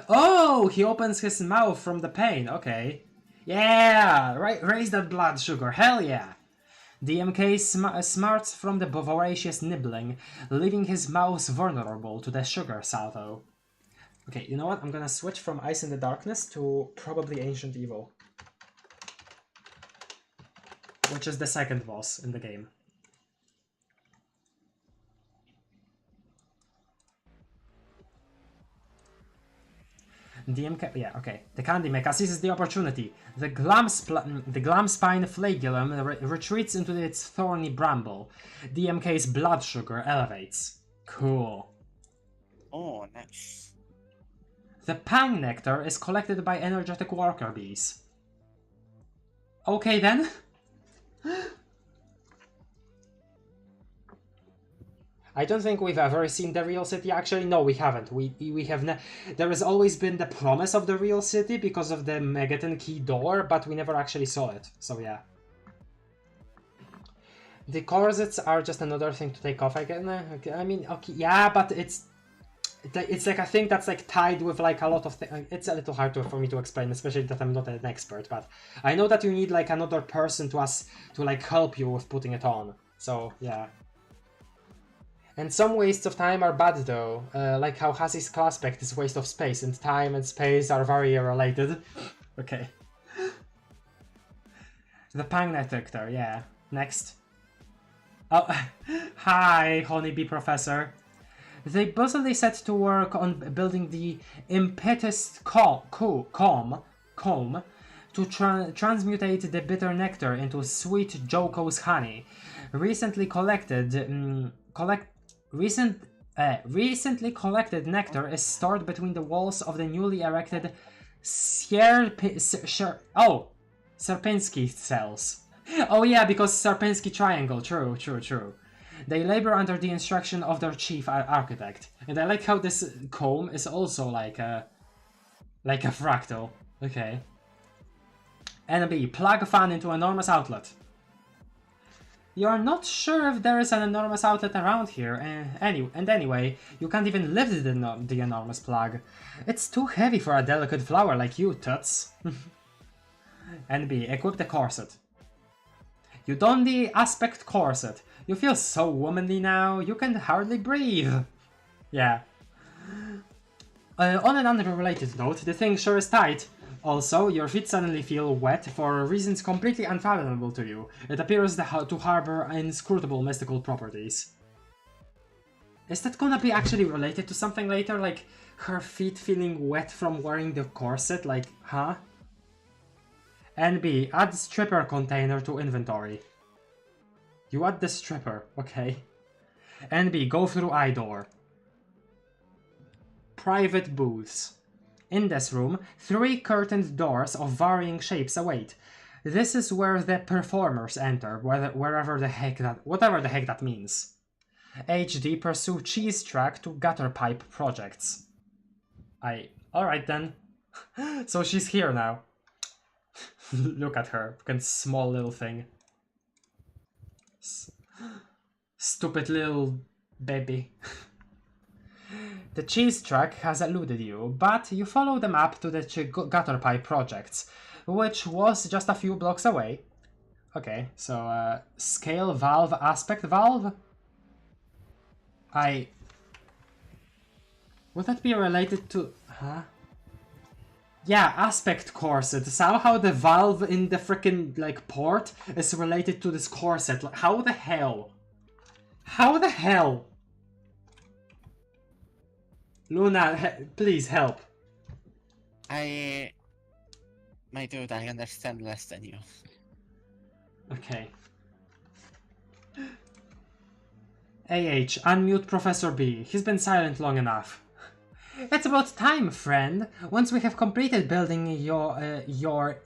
Oh, he opens his mouth from the pain, okay. Yeah, raise that blood sugar, hell yeah. DMK smarts from the voracious nibbling, leaving his mouth vulnerable to the sugar salvo. Okay, you know what? I'm gonna switch from Ice in the Darkness to probably Ancient Evil. Which is the second boss in the game. DMK, yeah, okay. The Candy Mecha seizes the opportunity. The Glamspine Flagellum retreats into its thorny bramble. DMK's blood sugar elevates. Cool. Oh, nice. The Pang Nectar is collected by energetic worker bees. Okay then. I don't think we've ever seen the real city, actually. No, we haven't. We have there has always been the promise of the real city because of the Megaton key door, but we never actually saw it, so yeah. The corsets are just another thing to take off again. I mean, okay, yeah, but it's like a thing that's like tied with like a lot of things. It's a little hard for me to explain, especially that I'm not an expert, but I know that you need like another person to like help you with putting it on, so yeah. And some wastes of time are bad though, like how Hazi's claspect is waste of space, and time and space are very related. Okay. The Pang Detector, yeah. Next. Oh, hi, Honeybee Professor. They busily set to work on building the impetus comb to transmutate the bitter nectar into sweet Joko's honey. Recently collected nectar is stored between the walls of the newly erected Serpensky cells. Oh yeah, because Serpensky Triangle, true. They labor under the instruction of their chief architect. And I like how this comb is also like a fractal. Okay. NB, plug fan into enormous outlet. You're not sure if there is an enormous outlet around here, and anyway, you can't even lift the enormous plug. It's too heavy for a delicate flower like you, Toots. NB, equip the corset. You don the aspect corset. You feel so womanly now, you can hardly breathe. Yeah. On an unrelated note, the thing sure is tight. Also, your feet suddenly feel wet for reasons completely unfathomable to you. It appears to harbor inscrutable mystical properties. Is that gonna be actually related to something later? Like, her feet feeling wet from wearing the corset? Like, huh? NB, add stripper container to inventory. You add the stripper, okay. NB, go through eye door. Private booths. In this room, 3 curtained doors of varying shapes await. This is where the performers enter, whatever the heck that means. HD, pursue cheese track to gutter pipe projects. Alright then. So she's here now. Look at her, fucking small little thing. Stupid little baby. The cheese truck has eluded you, but you follow the map to the gutter pipe projects, which was just a few blocks away. Okay, so scale valve, aspect valve? Would that be related to... Huh? Yeah, aspect corset. Somehow the valve in the freaking like port is related to this corset. Like, how the hell? How the hell? Luna, please help. My dude, I understand less than you. Okay. Unmute Professor B. He's been silent long enough. It's about time, friend. Once we have completed building your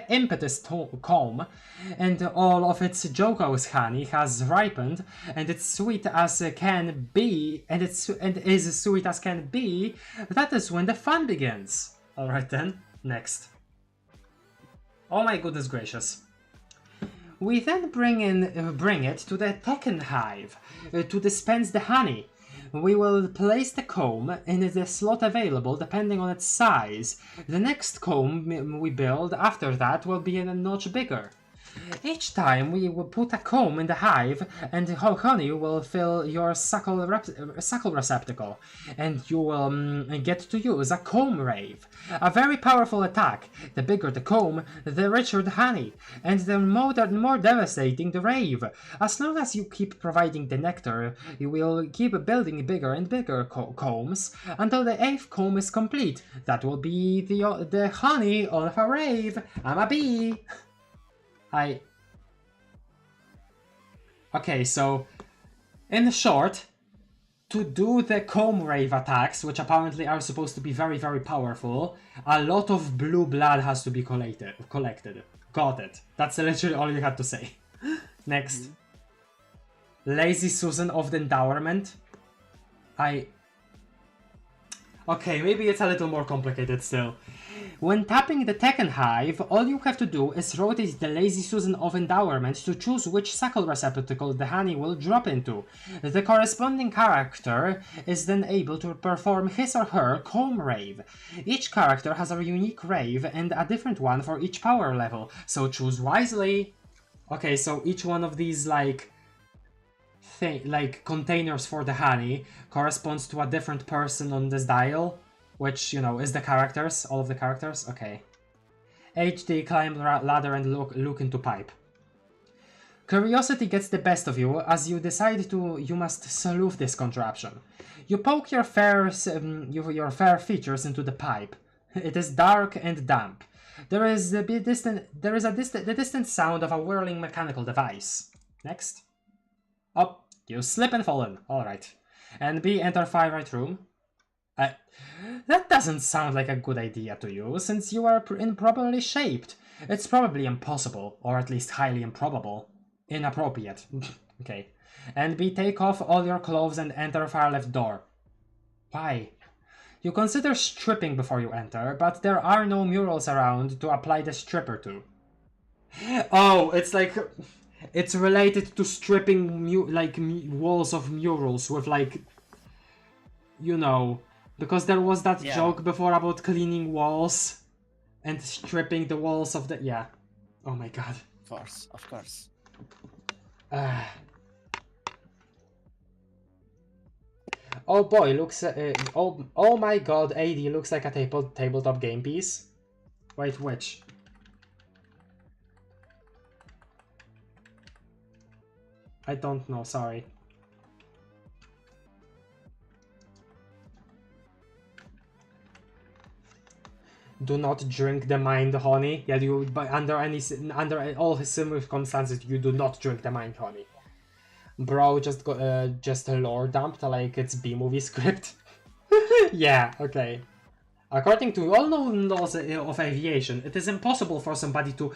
impetus comb, and all of its Joko's honey has ripened, and it's sweet as can be, and is as sweet as can be, that is when the fun begins. Alright then, next. Oh my goodness gracious. We then bring it to the Tekken hive to dispense the honey. We will place the comb in the slot available depending on its size. The next comb we build after that will be a notch bigger. Each time we will put a comb in the hive, and honey will fill your suckle receptacle, and you will get to use a comb rave. A very powerful attack. The bigger the comb, the richer the honey, and the more devastating the rave. As long as you keep providing the nectar, you will keep building bigger and bigger combs until the 8th comb is complete. That will be the honey of a rave. I'm a bee. Okay, so, in short, to do the comb rave attacks, which apparently are supposed to be very, very powerful, a lot of blue blood has to be collected. Got it. That's literally all you had to say. Next. Lazy Susan of the Endowment. Okay, maybe it's a little more complicated still. When tapping the Tekken Hive, all you have to do is rotate the Lazy Susan of Endowment to choose which suckle receptacle the honey will drop into. The corresponding character is then able to perform his or her comb rave. Each character has a unique rave and a different one for each power level, so choose wisely. Okay, so each one of these containers for the honey corresponds to a different person on this dial, which, you know, is the characters, all of the characters. Okay. HD, climb ladder and look into pipe. Curiosity gets the best of you as you decide you must sleuth this contraption. You poke your fair features into the pipe. It is dark and damp. There is the distant sound of a whirling mechanical device. Next. Oh, you slip and fall in. Alright. And B, enter Firelight Room. That doesn't sound like a good idea to you, since you are improperly shaped. It's probably impossible, or at least highly improbable. Inappropriate. Okay. And B, take off all your clothes and enter far left door. Why? You consider stripping before you enter, but there are no murals around to apply the stripper to. Oh, it's like... It's related to stripping walls of murals with you know, because there was that joke before about cleaning walls and stripping the walls of the... Yeah. Oh my god. Of course. Oh boy, looks... oh my god, AD looks like a tabletop game piece. Wait, which? I don't know, sorry. Do not drink the mind honey. Yeah, under all his circumstances, you do not drink the mind honey. Bro, just lore dumped like it's B-movie script. Yeah, okay. According to all known laws of aviation, it is impossible for somebody to...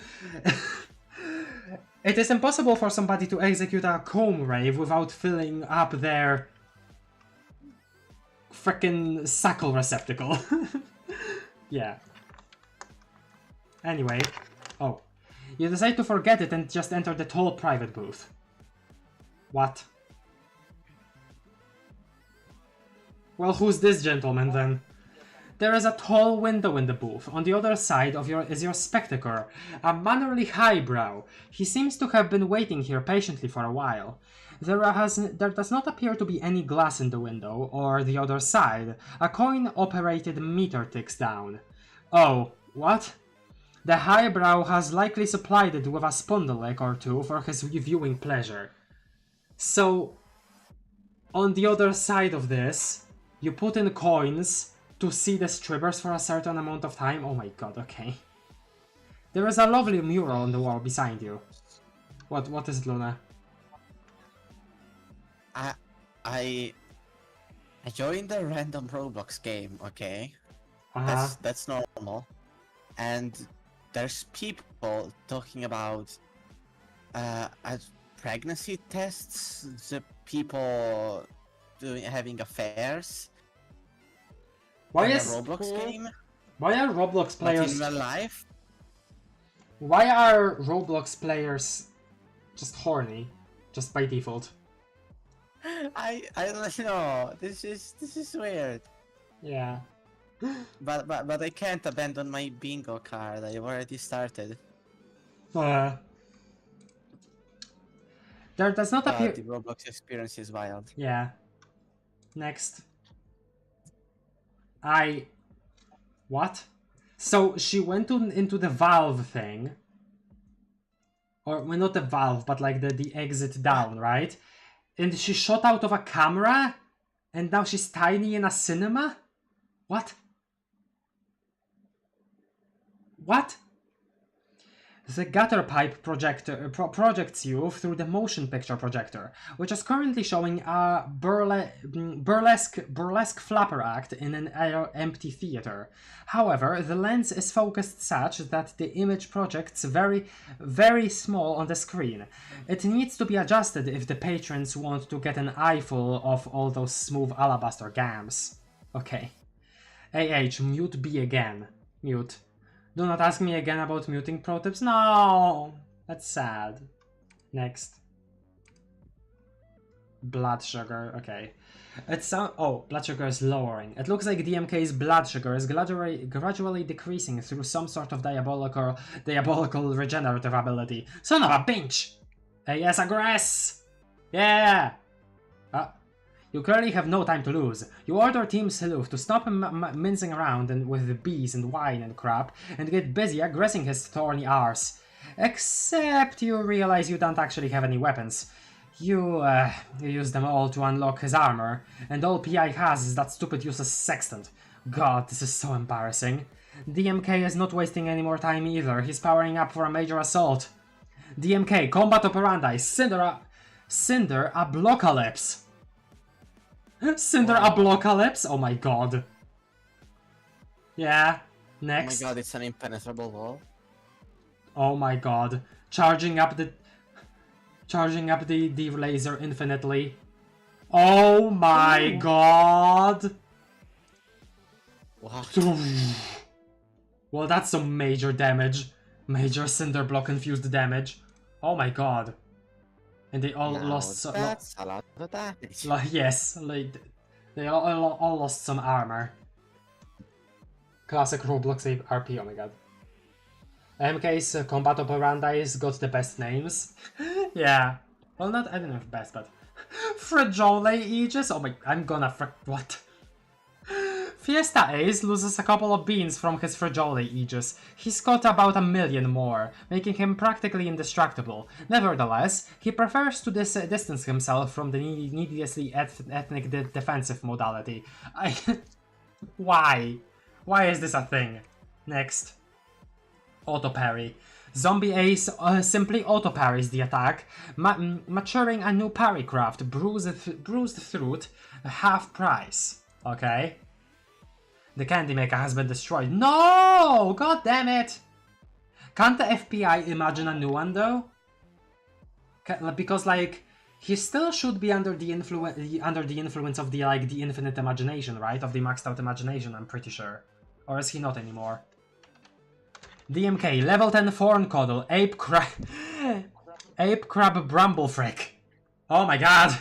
It is impossible for somebody to execute a comb rave without filling up their frickin' suckle receptacle. Yeah. Anyway. Oh. You decide to forget it and just enter the tall private booth. What? Well, who's this gentleman then? There is a tall window in the booth. On the other side of is your spectator, a mannerly highbrow. He seems to have been waiting here patiently for a while. There does not appear to be any glass in the window, or the other side. A coin-operated meter ticks down. Oh, what? The highbrow has likely supplied it with a spondyle egg or two for his viewing pleasure. So, on the other side of this, you put in coins to see the strippers for a certain amount of time. Oh my god, okay. There is a lovely mural on the wall beside you. What is it, Luna? I joined a random Roblox game, okay? Uh-huh. That's normal. And there's people talking about pregnancy tests, the people having affairs. Why in is a Roblox game? Why are Roblox players in real life? Why are Roblox players just horny? Just by default. I don't know. This is weird. Yeah. But I can't abandon my bingo card. I've already started. There does not appear. The Roblox experience is wild. Yeah. Next. What? So she went into the valve thing. Or, well, not the valve, but like the exit down, right? And she shot out of a camera? And now she's tiny in a cinema? What? What? The gutter pipe projector projects you through the motion picture projector, which is currently showing a burlesque flapper act in an empty theater. However, the lens is focused such that the image projects very, very small on the screen. It needs to be adjusted if the patrons want to get an eyeful of all those smooth alabaster gams. Okay. AH, mute B again. Mute. Do not ask me again about muting pro tips. No! That's sad. Next. Blood sugar. Okay. Blood sugar is lowering. It looks like DMK's blood sugar is gradually decreasing through some sort of diabolical regenerative ability. Son of a bitch! Yes, aggress! Yeah! You clearly have no time to lose. You order Team Sleuth to stop mincing around with the bees and wine and crap and get busy aggressing his thorny arse. Except you realize you don't actually have any weapons. You use them all to unlock his armor, and all PI has is that stupid useless sextant. God, this is so embarrassing. DMK is not wasting any more time either. He's powering up for a major assault. DMK, combat operandi, Cinder Ablocalypse. Cinder Ablocalypse? Oh my god. Yeah, next. Oh my god, it's an impenetrable wall. Oh my god. Charging up the laser infinitely. Oh my god. What? Well, that's some major damage. Major cinder block infused damage. Oh my god. And they all lost some. That's a lot of damage. Yes, like they all lost some armor. Classic Roblox RP. Oh my god. MK's combat operandi's got the best names. Yeah. Well, not I don't know if best, but Fragile Aegis. Oh my! I'm gonna what? Fiesta Ace loses a couple of beans from his Fragile Aegis. He's got about 1 million more, making him practically indestructible. Nevertheless, he prefers to distance himself from the needlessly ethnic defensive modality. Why? Why is this a thing? Next. Auto parry. Zombie Ace simply auto parries the attack, maturing a new parry craft, bruised throat, half price. Okay. The Candy Maker has been destroyed. No! God damn it! Can't the FPI imagine a new one though? Because like he still should be under the influence of the infinite imagination, right? Of the maxed out imagination, I'm pretty sure. Or is he not anymore? DMK, level 10 Thorn Coddle, Ape Crab Bramblefrick. Oh my god!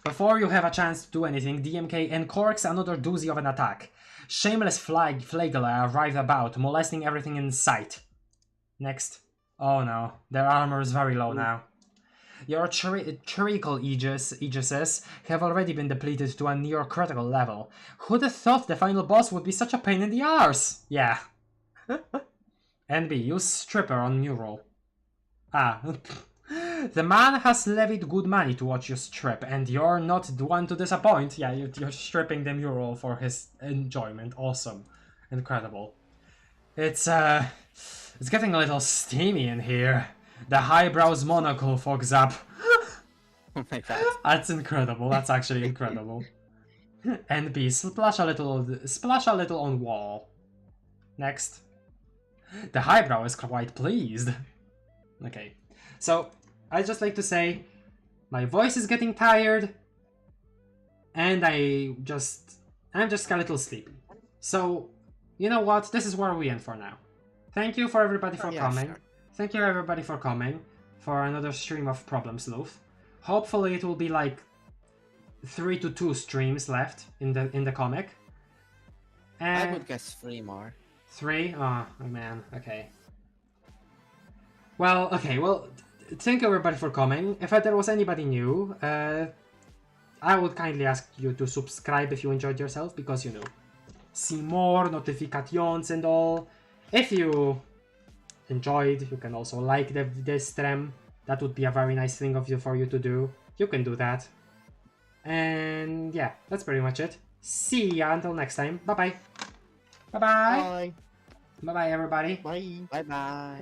Before you have a chance to do anything, DMK encorks another doozy of an attack. Shameless Flagella arrive about, molesting everything in sight. Next. Oh no, their armor is very low now. Your treacle Aegises have already been depleted to a near critical level. Who'd have thought the final boss would be such a pain in the arse? Yeah. NB, use stripper on mural. Ah. The man has levied good money to watch you strip, and you're not the one to disappoint. Yeah, you're stripping the mural for his enjoyment. Awesome. Incredible. It's getting a little steamy in here. The highbrows monocle fogs up. Oh my god. That's incredible. That's actually incredible. NB, splash a little on wall. Next. The highbrow is quite pleased. Okay. So, I'd just like to say, my voice is getting tired, and I'm just a little sleepy. So, you know what? This is where we end for now. Thank you for everybody for coming. Sure. Thank you everybody for coming for another stream of Problem Sleuth. Hopefully it will be like 3 to 2 streams left in the comic. I would guess 3 more. 3? Oh man, okay. Well, okay, well, thank you everybody for coming. If there was anybody new, I would kindly ask you to subscribe if you enjoyed yourself, because, you know, see more notifications and all. If you enjoyed, you can also like this stream. That would be a very nice thing for you to do. You can do that. And yeah, that's pretty much it. See ya until next time. Bye-bye. Bye-bye. Bye. Bye bye, everybody. Bye. Bye bye.